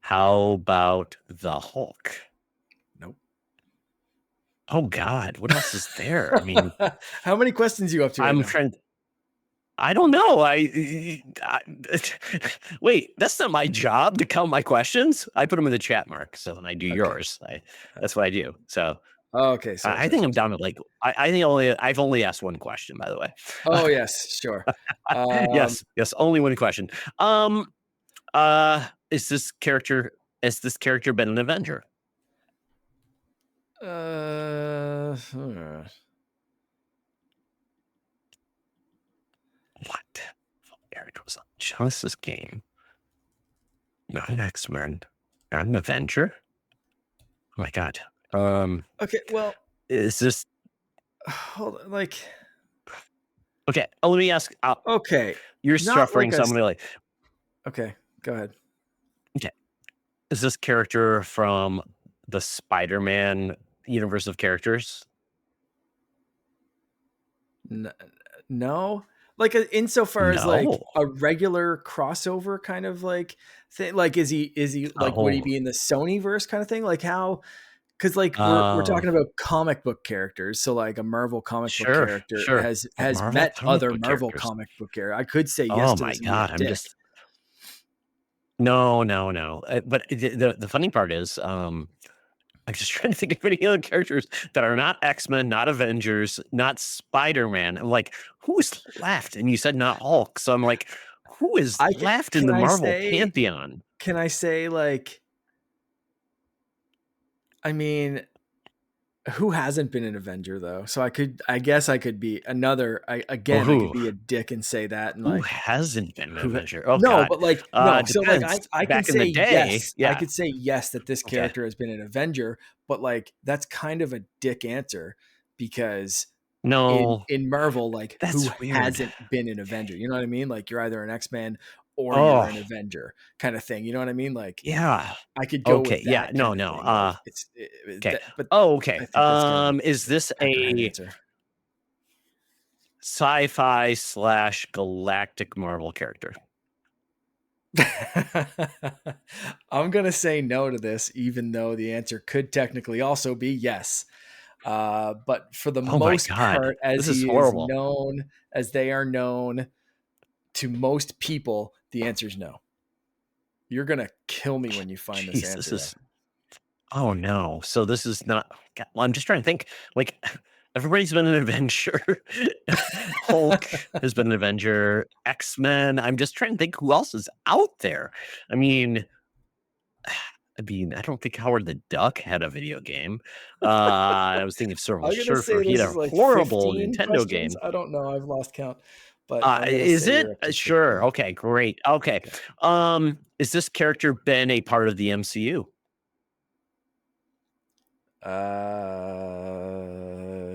[SPEAKER 1] How about the Hulk?
[SPEAKER 2] Nope.
[SPEAKER 1] Oh God, what else is there? I mean,
[SPEAKER 2] How many questions you up to right
[SPEAKER 1] I'm
[SPEAKER 2] now?
[SPEAKER 1] trying. I don't know. Wait. That's not my job to count my questions. I put them in the chat, Mark. So then I do
[SPEAKER 2] Okay.
[SPEAKER 1] yours. That's what I do. So
[SPEAKER 2] Okay,
[SPEAKER 1] I think I'm down to like. I think I've only asked one question, by the way.
[SPEAKER 2] Oh yes, sure.
[SPEAKER 1] Yes, only one question. Is this character been an Avenger?
[SPEAKER 2] Hmm.
[SPEAKER 1] What? It was a Genesis game. Not an X-Men. Not an Avenger. Oh my God.
[SPEAKER 2] Okay, well,
[SPEAKER 1] Is this
[SPEAKER 2] hold on, like,
[SPEAKER 1] okay? Let me ask.
[SPEAKER 2] okay,
[SPEAKER 1] You're
[SPEAKER 2] not
[SPEAKER 1] suffering
[SPEAKER 2] like a.
[SPEAKER 1] somebody like.
[SPEAKER 2] Okay, go ahead.
[SPEAKER 1] Okay. Is this character from the Spider-Man universe of characters?
[SPEAKER 2] No, like insofar as like
[SPEAKER 1] No.
[SPEAKER 2] a regular crossover kind of like thing. Like, is he like would he
[SPEAKER 1] Oh.
[SPEAKER 2] be in the Sony verse kind of thing? Like how because like we're
[SPEAKER 1] Oh,
[SPEAKER 2] talking about comic book characters, so like a Marvel comic book
[SPEAKER 1] sure,
[SPEAKER 2] character
[SPEAKER 1] sure.
[SPEAKER 2] has
[SPEAKER 1] Marvel
[SPEAKER 2] met
[SPEAKER 1] comic
[SPEAKER 2] other
[SPEAKER 1] book
[SPEAKER 2] Marvel
[SPEAKER 1] characters.
[SPEAKER 2] comic book character. I could say yes
[SPEAKER 1] Oh
[SPEAKER 2] to
[SPEAKER 1] my
[SPEAKER 2] this and be a
[SPEAKER 1] god, I'm
[SPEAKER 2] dick.
[SPEAKER 1] just no, no, no. But the funny part is, I'm just trying to think of any other characters that are not X-Men, not Avengers, not Spider-Man. I'm like, who's left? And you said not Hulk, so I'm like, who is
[SPEAKER 2] I
[SPEAKER 1] left in
[SPEAKER 2] can
[SPEAKER 1] the
[SPEAKER 2] I
[SPEAKER 1] Marvel
[SPEAKER 2] say
[SPEAKER 1] pantheon?
[SPEAKER 2] can I say like I mean who hasn't been an Avenger though? So I guess I could be another
[SPEAKER 1] Or
[SPEAKER 2] I could be a dick and say that and
[SPEAKER 1] who
[SPEAKER 2] like
[SPEAKER 1] hasn't been an
[SPEAKER 2] who
[SPEAKER 1] Avenger? Oh
[SPEAKER 2] no,
[SPEAKER 1] God,
[SPEAKER 2] but like no. So like
[SPEAKER 1] depends.
[SPEAKER 2] I can
[SPEAKER 1] Back in the
[SPEAKER 2] say
[SPEAKER 1] day,
[SPEAKER 2] yes. I
[SPEAKER 1] yeah,
[SPEAKER 2] could say yes that this
[SPEAKER 1] okay.
[SPEAKER 2] character has been an Avenger, but like that's kind of a dick answer because
[SPEAKER 1] No,
[SPEAKER 2] in Marvel, like who
[SPEAKER 1] that's weird.
[SPEAKER 2] hasn't been an Avenger? You know what I mean? Like you're either an X-Man or you're
[SPEAKER 1] Oh,
[SPEAKER 2] an Avenger kind of thing. You know what I mean? Like
[SPEAKER 1] yeah.
[SPEAKER 2] I could go
[SPEAKER 1] Okay,
[SPEAKER 2] with
[SPEAKER 1] yeah,
[SPEAKER 2] that
[SPEAKER 1] no,
[SPEAKER 2] kind of
[SPEAKER 1] no.
[SPEAKER 2] thing. Like
[SPEAKER 1] Okay.
[SPEAKER 2] but
[SPEAKER 1] Oh,
[SPEAKER 2] I
[SPEAKER 1] okay.
[SPEAKER 2] think that's kind of a
[SPEAKER 1] Is this
[SPEAKER 2] peck of head
[SPEAKER 1] a
[SPEAKER 2] answer.
[SPEAKER 1] sci-fi slash galactic Marvel character?
[SPEAKER 2] I'm gonna say no to this, even though the answer could technically also be yes. But for the
[SPEAKER 1] Oh my
[SPEAKER 2] most
[SPEAKER 1] god,
[SPEAKER 2] part, as
[SPEAKER 1] this is
[SPEAKER 2] he is
[SPEAKER 1] horrible.
[SPEAKER 2] known, as they are known to most people, the answer is no. You're gonna kill me when you find this
[SPEAKER 1] Jeez, this
[SPEAKER 2] answer, though.
[SPEAKER 1] is oh no. So this is not. God, well, I'm just trying to think. Like everybody's been an Avenger. Hulk has been an Avenger. X Men. I'm just trying to think who else is out there. I mean, I don't think Howard the Duck had a video game. I was thinking of Silver
[SPEAKER 2] I'm gonna
[SPEAKER 1] Surfer.
[SPEAKER 2] say
[SPEAKER 1] He had
[SPEAKER 2] this
[SPEAKER 1] a
[SPEAKER 2] is like
[SPEAKER 1] horrible
[SPEAKER 2] 15
[SPEAKER 1] Nintendo
[SPEAKER 2] questions.
[SPEAKER 1] game.
[SPEAKER 2] I don't know. I've lost count, but I'm gonna
[SPEAKER 1] Is
[SPEAKER 2] say
[SPEAKER 1] it?
[SPEAKER 2] you're up to
[SPEAKER 1] Sure.
[SPEAKER 2] 15.
[SPEAKER 1] Okay, great. Okay.
[SPEAKER 2] Okay.
[SPEAKER 1] Is this character been a part of the MCU?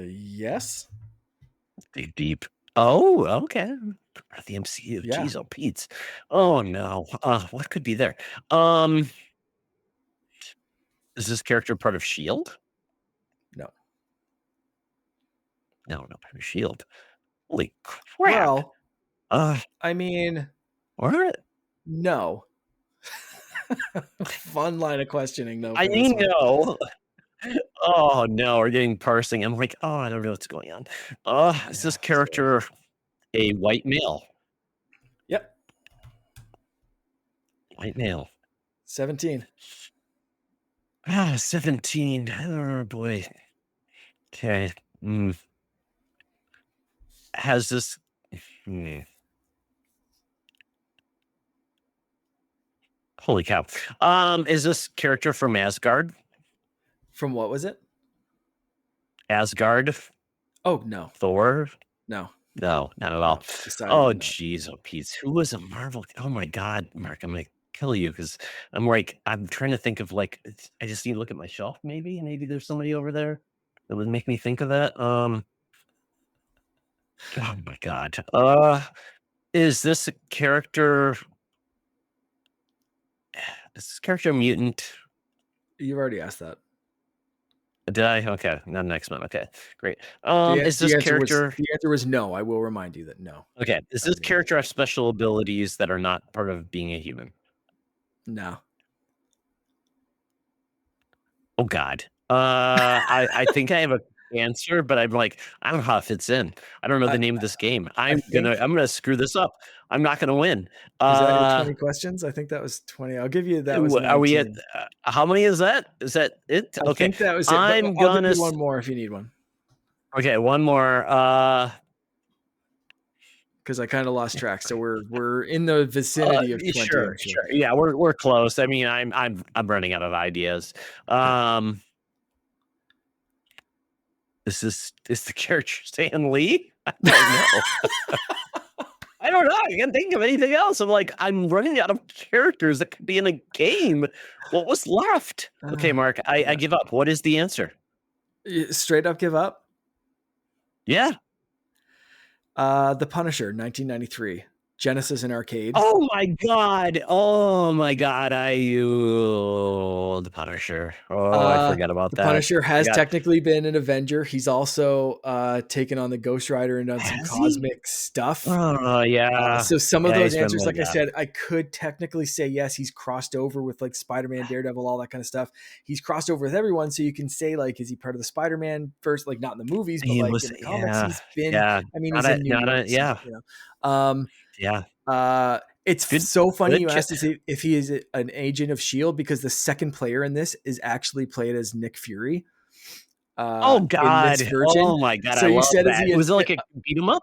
[SPEAKER 2] Yes.
[SPEAKER 1] Deep, deep. Oh, okay. Part of the MCU.
[SPEAKER 2] Yeah.
[SPEAKER 1] Jeez, oh, Pete's. Oh no. What could be there? Um, is this character part of Shield?
[SPEAKER 2] No.
[SPEAKER 1] No, not part of Shield. Holy crap.
[SPEAKER 2] Well,
[SPEAKER 1] Uh,
[SPEAKER 2] I mean,
[SPEAKER 1] what?
[SPEAKER 2] no. Fun line of questioning though
[SPEAKER 1] I
[SPEAKER 2] for this
[SPEAKER 1] mean,
[SPEAKER 2] one.
[SPEAKER 1] no. Oh no, we're getting parsing. I'm like, oh, I don't know what's going on. Is
[SPEAKER 2] Yeah.
[SPEAKER 1] this
[SPEAKER 2] So.
[SPEAKER 1] character a white male?
[SPEAKER 2] Yep.
[SPEAKER 1] White male.
[SPEAKER 2] 17.
[SPEAKER 1] 17. Oh boy. Okay. Has this hmm. Holy cow. Is this character from Asgard?
[SPEAKER 2] From what was it?
[SPEAKER 1] Asgard?
[SPEAKER 2] Oh no,
[SPEAKER 1] Thor?
[SPEAKER 2] no,
[SPEAKER 1] No, not at all.
[SPEAKER 2] no. Decidedly
[SPEAKER 1] Oh,
[SPEAKER 2] not.
[SPEAKER 1] jeez. Oh, Pete. Who was a Marvel? Oh my God, Mark, I'm gonna kill you because I'm like, I'm trying to think of like, I just need to look at my shelf, maybe. Maybe there's somebody over there that would make me think of that. Oh my God. Is this a character? Is this character a mutant?
[SPEAKER 2] You've already asked that.
[SPEAKER 1] Did I? Okay, not an X-Men. Okay, great.
[SPEAKER 2] The
[SPEAKER 1] Is
[SPEAKER 2] the
[SPEAKER 1] this
[SPEAKER 2] answer was
[SPEAKER 1] character
[SPEAKER 2] the answer was no. I will remind you that no,
[SPEAKER 1] okay? Does
[SPEAKER 2] not
[SPEAKER 1] this
[SPEAKER 2] a mutant.
[SPEAKER 1] character have special abilities that are not part of being a human?
[SPEAKER 2] No.
[SPEAKER 1] Oh God. I think I have a answer, but I'm like, I don't know how it fits in. I don't know the
[SPEAKER 2] I
[SPEAKER 1] name of this game.
[SPEAKER 2] I think
[SPEAKER 1] I'm gonna screw this up. I'm not gonna win.
[SPEAKER 2] is that your
[SPEAKER 1] Uh,
[SPEAKER 2] 20 questions? I think that was 20. I'll give you that was
[SPEAKER 1] are we at
[SPEAKER 2] 19.
[SPEAKER 1] how many is that? Is that it?
[SPEAKER 2] I
[SPEAKER 1] Okay,
[SPEAKER 2] think that was it, but
[SPEAKER 1] I'm
[SPEAKER 2] I'll give
[SPEAKER 1] gonna.
[SPEAKER 2] you one more if you need one
[SPEAKER 1] Okay, one more.
[SPEAKER 2] because I kind of lost track. So we're in the vicinity of 20,
[SPEAKER 1] Sure,
[SPEAKER 2] I'm sure.
[SPEAKER 1] sure. Yeah, we're close. I mean, I'm running out of ideas.
[SPEAKER 2] Okay.
[SPEAKER 1] Is the character Stan Lee? I don't know. I don't know. I can't think of anything else. I'm running out of characters that could be in a game. What was left? Okay, Mark, I
[SPEAKER 2] Yeah.
[SPEAKER 1] give up. What is the answer?
[SPEAKER 2] Straight up give up.
[SPEAKER 1] Yeah.
[SPEAKER 2] The Punisher, 1993. Genesis and arcade.
[SPEAKER 1] Oh my god! Oh my god! The Punisher. Oh, I forgot about
[SPEAKER 2] The
[SPEAKER 1] that.
[SPEAKER 2] Punisher has
[SPEAKER 1] Forgot.
[SPEAKER 2] technically been an Avenger. He's also taken on the Ghost Rider and done some
[SPEAKER 1] Has he?
[SPEAKER 2] cosmic stuff.
[SPEAKER 1] Oh yeah,
[SPEAKER 2] So some of
[SPEAKER 1] yeah.
[SPEAKER 2] those
[SPEAKER 1] He's been
[SPEAKER 2] answers,
[SPEAKER 1] like
[SPEAKER 2] like I
[SPEAKER 1] that.
[SPEAKER 2] said, I could technically say yes, he's crossed over with like Spider-Man, Daredevil, all that kind of stuff. He's crossed over with everyone, so you can say like, is he part of the Spider-Man first? Like not in the movies, but
[SPEAKER 1] He
[SPEAKER 2] like
[SPEAKER 1] was.
[SPEAKER 2] in the comics,
[SPEAKER 1] Yeah,
[SPEAKER 2] he's been.
[SPEAKER 1] yeah.
[SPEAKER 2] I mean,
[SPEAKER 1] Not
[SPEAKER 2] he's
[SPEAKER 1] a.
[SPEAKER 2] in New
[SPEAKER 1] Not
[SPEAKER 2] York,
[SPEAKER 1] a.
[SPEAKER 2] so
[SPEAKER 1] Yeah,
[SPEAKER 2] you know.
[SPEAKER 1] yeah.
[SPEAKER 2] It's
[SPEAKER 1] Good.
[SPEAKER 2] so funny
[SPEAKER 1] Good.
[SPEAKER 2] you asked if he is an agent of Shield because the second player in this is actually played as Nick Fury
[SPEAKER 1] Oh
[SPEAKER 2] in this
[SPEAKER 1] god.
[SPEAKER 2] version.
[SPEAKER 1] Oh my god.
[SPEAKER 2] So
[SPEAKER 1] I
[SPEAKER 2] you
[SPEAKER 1] love
[SPEAKER 2] said, is
[SPEAKER 1] that.
[SPEAKER 2] he
[SPEAKER 1] Was it like a beat 'em up?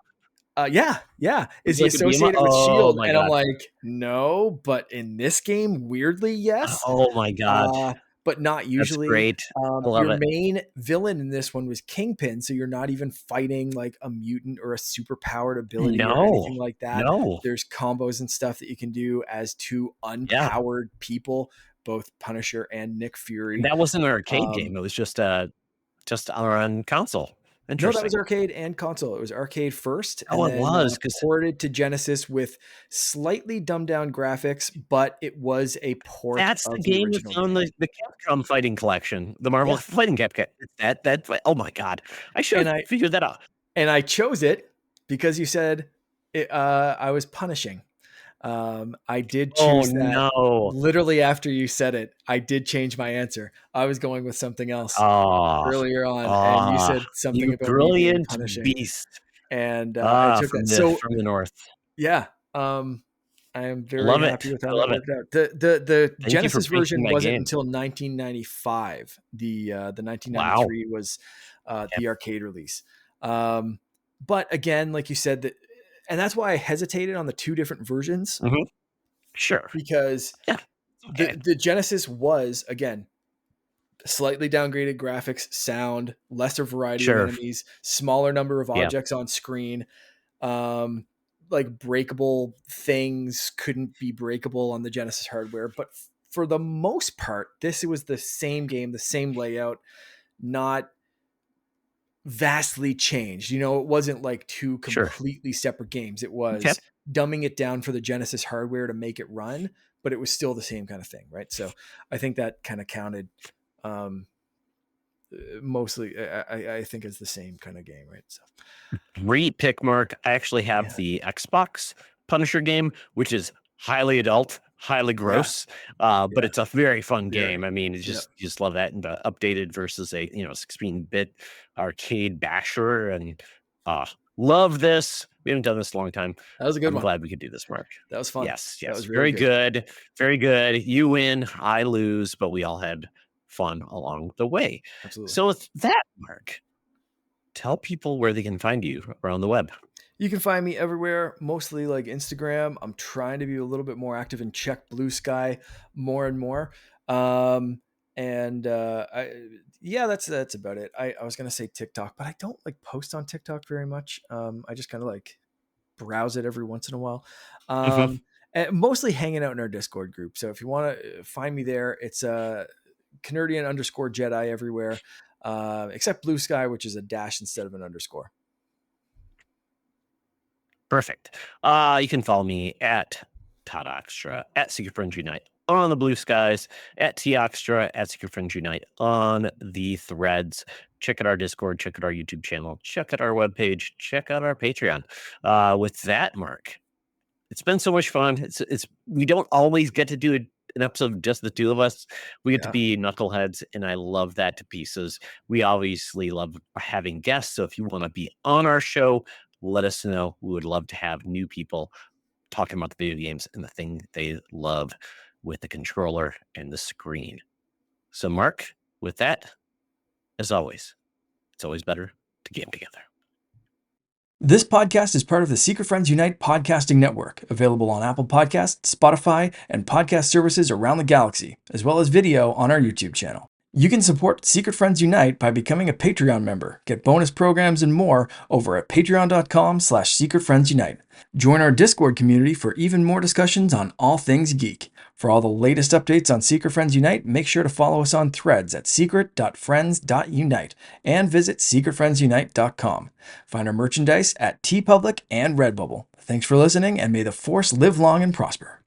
[SPEAKER 2] yeah, yeah. Is
[SPEAKER 1] Was it
[SPEAKER 2] he
[SPEAKER 1] like a beat 'em up?
[SPEAKER 2] associated with
[SPEAKER 1] Oh
[SPEAKER 2] Shield?
[SPEAKER 1] my
[SPEAKER 2] And I'm
[SPEAKER 1] god.
[SPEAKER 2] like, no, but in this game, weirdly, yes.
[SPEAKER 1] Oh my god.
[SPEAKER 2] Uh, but not
[SPEAKER 1] That's
[SPEAKER 2] usually.
[SPEAKER 1] great. I love
[SPEAKER 2] Your
[SPEAKER 1] it.
[SPEAKER 2] main villain in this one was Kingpin, so you're not even fighting like a mutant or a super powered ability or
[SPEAKER 1] No.
[SPEAKER 2] anything like that.
[SPEAKER 1] No.
[SPEAKER 2] There's combos and stuff that you can do as two
[SPEAKER 1] Yeah.
[SPEAKER 2] unpowered people, both Punisher and Nick
[SPEAKER 1] And
[SPEAKER 2] Fury.
[SPEAKER 1] that wasn't an arcade
[SPEAKER 2] Um,
[SPEAKER 1] game. It was just on console.
[SPEAKER 2] no, that was
[SPEAKER 1] Interesting.
[SPEAKER 2] arcade and console. It was arcade first
[SPEAKER 1] Oh,
[SPEAKER 2] and
[SPEAKER 1] it
[SPEAKER 2] then
[SPEAKER 1] was because
[SPEAKER 2] ported to Genesis with slightly dumbed down graphics, but it was a port
[SPEAKER 1] that's the
[SPEAKER 2] of the
[SPEAKER 1] game
[SPEAKER 2] original
[SPEAKER 1] that's on
[SPEAKER 2] game.
[SPEAKER 1] the Capcom Fighting Collection, the Marvel
[SPEAKER 2] Yeah.
[SPEAKER 1] Fighting Capcom. That oh my god. I should
[SPEAKER 2] And
[SPEAKER 1] have figured that out.
[SPEAKER 2] I chose it because you said I was punishing. I did
[SPEAKER 1] Oh
[SPEAKER 2] choose that
[SPEAKER 1] no.
[SPEAKER 2] literally after you said it. I did change my answer. I was going with something else
[SPEAKER 1] Ah,
[SPEAKER 2] earlier on, and you
[SPEAKER 1] ah,
[SPEAKER 2] said something
[SPEAKER 1] you
[SPEAKER 2] about me being
[SPEAKER 1] brilliant
[SPEAKER 2] punishing,
[SPEAKER 1] beast.
[SPEAKER 2] and I
[SPEAKER 1] Ah,
[SPEAKER 2] took that. So
[SPEAKER 1] from the north.
[SPEAKER 2] yeah, I am
[SPEAKER 1] I
[SPEAKER 2] very
[SPEAKER 1] love
[SPEAKER 2] happy
[SPEAKER 1] it.
[SPEAKER 2] with
[SPEAKER 1] I
[SPEAKER 2] how that
[SPEAKER 1] love it.
[SPEAKER 2] worked out. The
[SPEAKER 1] Thank you for
[SPEAKER 2] Genesis
[SPEAKER 1] breaking
[SPEAKER 2] version
[SPEAKER 1] my
[SPEAKER 2] wasn't
[SPEAKER 1] game.
[SPEAKER 2] until 1995. The
[SPEAKER 1] Wow.
[SPEAKER 2] 1993 was
[SPEAKER 1] Yep.
[SPEAKER 2] the arcade release. But again, like you said, that, and that's why I hesitated on the two different versions
[SPEAKER 1] Mhm. Sure.
[SPEAKER 2] because
[SPEAKER 1] Yeah. Okay.
[SPEAKER 2] the Genesis was again slightly downgraded graphics, sound, lesser variety of
[SPEAKER 1] Sure.
[SPEAKER 2] enemies, smaller number of
[SPEAKER 1] Yeah.
[SPEAKER 2] objects on screen. Um, like breakable things couldn't be breakable on the Genesis hardware, but for the most part, this was the same game, the same layout, not vastly changed. You know, it wasn't like two
[SPEAKER 1] Sure.
[SPEAKER 2] completely separate games. It
[SPEAKER 1] Okay.
[SPEAKER 2] was dumbing it down for the Genesis hardware to make it run, but it was still the same kind of thing, right? So I think that kind of counted. Um, Mostly, I think it's the same kind of game, right? So
[SPEAKER 1] Great pick, Mark. I actually have
[SPEAKER 2] yeah,
[SPEAKER 1] the Xbox Punisher game, which is highly adult, highly
[SPEAKER 2] yeah,
[SPEAKER 1] gross, but
[SPEAKER 2] yeah,
[SPEAKER 1] it's a very fun
[SPEAKER 2] very,
[SPEAKER 1] game. I mean, it's
[SPEAKER 2] yeah.
[SPEAKER 1] you just love that and the updated versus a 16-bit arcade basher, and uh, love this. We haven't done this in a long time.
[SPEAKER 2] That was a good
[SPEAKER 1] I'm
[SPEAKER 2] one.
[SPEAKER 1] glad we could do this, Mark.
[SPEAKER 2] That was fun.
[SPEAKER 1] Yes,
[SPEAKER 2] That
[SPEAKER 1] yes,
[SPEAKER 2] was really
[SPEAKER 1] very
[SPEAKER 2] good.
[SPEAKER 1] good, very good. You win, I lose, but we all had fun along the way.
[SPEAKER 2] Absolutely.
[SPEAKER 1] So with that, Mark, tell people where they can find you around the web.
[SPEAKER 2] You can find me everywhere, mostly like Instagram. I'm trying to be a little bit more active and check Blue Sky more and more. And yeah, that's about it. I was gonna say TikTok, but I don't like post on TikTok very much. I just kind of like browse it every once in a while.
[SPEAKER 1] Mhm.
[SPEAKER 2] And mostly hanging out in our Discord group. So if you want to find me there, it's Canardian _ Jedi everywhere, except Blue Sky, which is a dash instead of an underscore.
[SPEAKER 1] Perfect. You can follow me at Todd Oxtra, at Secret Friends Unite on the Blue Skies, at Toxtra, at Secret Friends Unite on the threads. Check out our Discord, check out our YouTube channel, check out our webpage, check out our Patreon. With that, Mark, it's been so much fun. It's we don't always get to do an episode of just the two of us. We get to
[SPEAKER 2] Yeah,
[SPEAKER 1] be knuckleheads, and I love that to pieces. We obviously love having guests. So if you want to be on our show, let us know. We would love to have new people talking about the video games and the thing they love with the controller and the screen. So, Mark, with that, as always, it's always better to game together.
[SPEAKER 2] this podcast is part of the Secret Friends Unite podcasting network, available on Apple Podcasts, Spotify, and podcast services around the galaxy, as well as video on our YouTube channel. You can support Secret Friends Unite by becoming a Patreon member, get bonus programs and more over at patreon.com/secretfriendsunite. Join our Discord community for even more discussions on all things geek. For all the latest updates on Secret Friends Unite, make sure to follow us on Threads at secret.friends.unite and visit secretfriendsunite.com. Find our merchandise at TeePublic and Redbubble. Thanks for listening, and may the Force live long and prosper.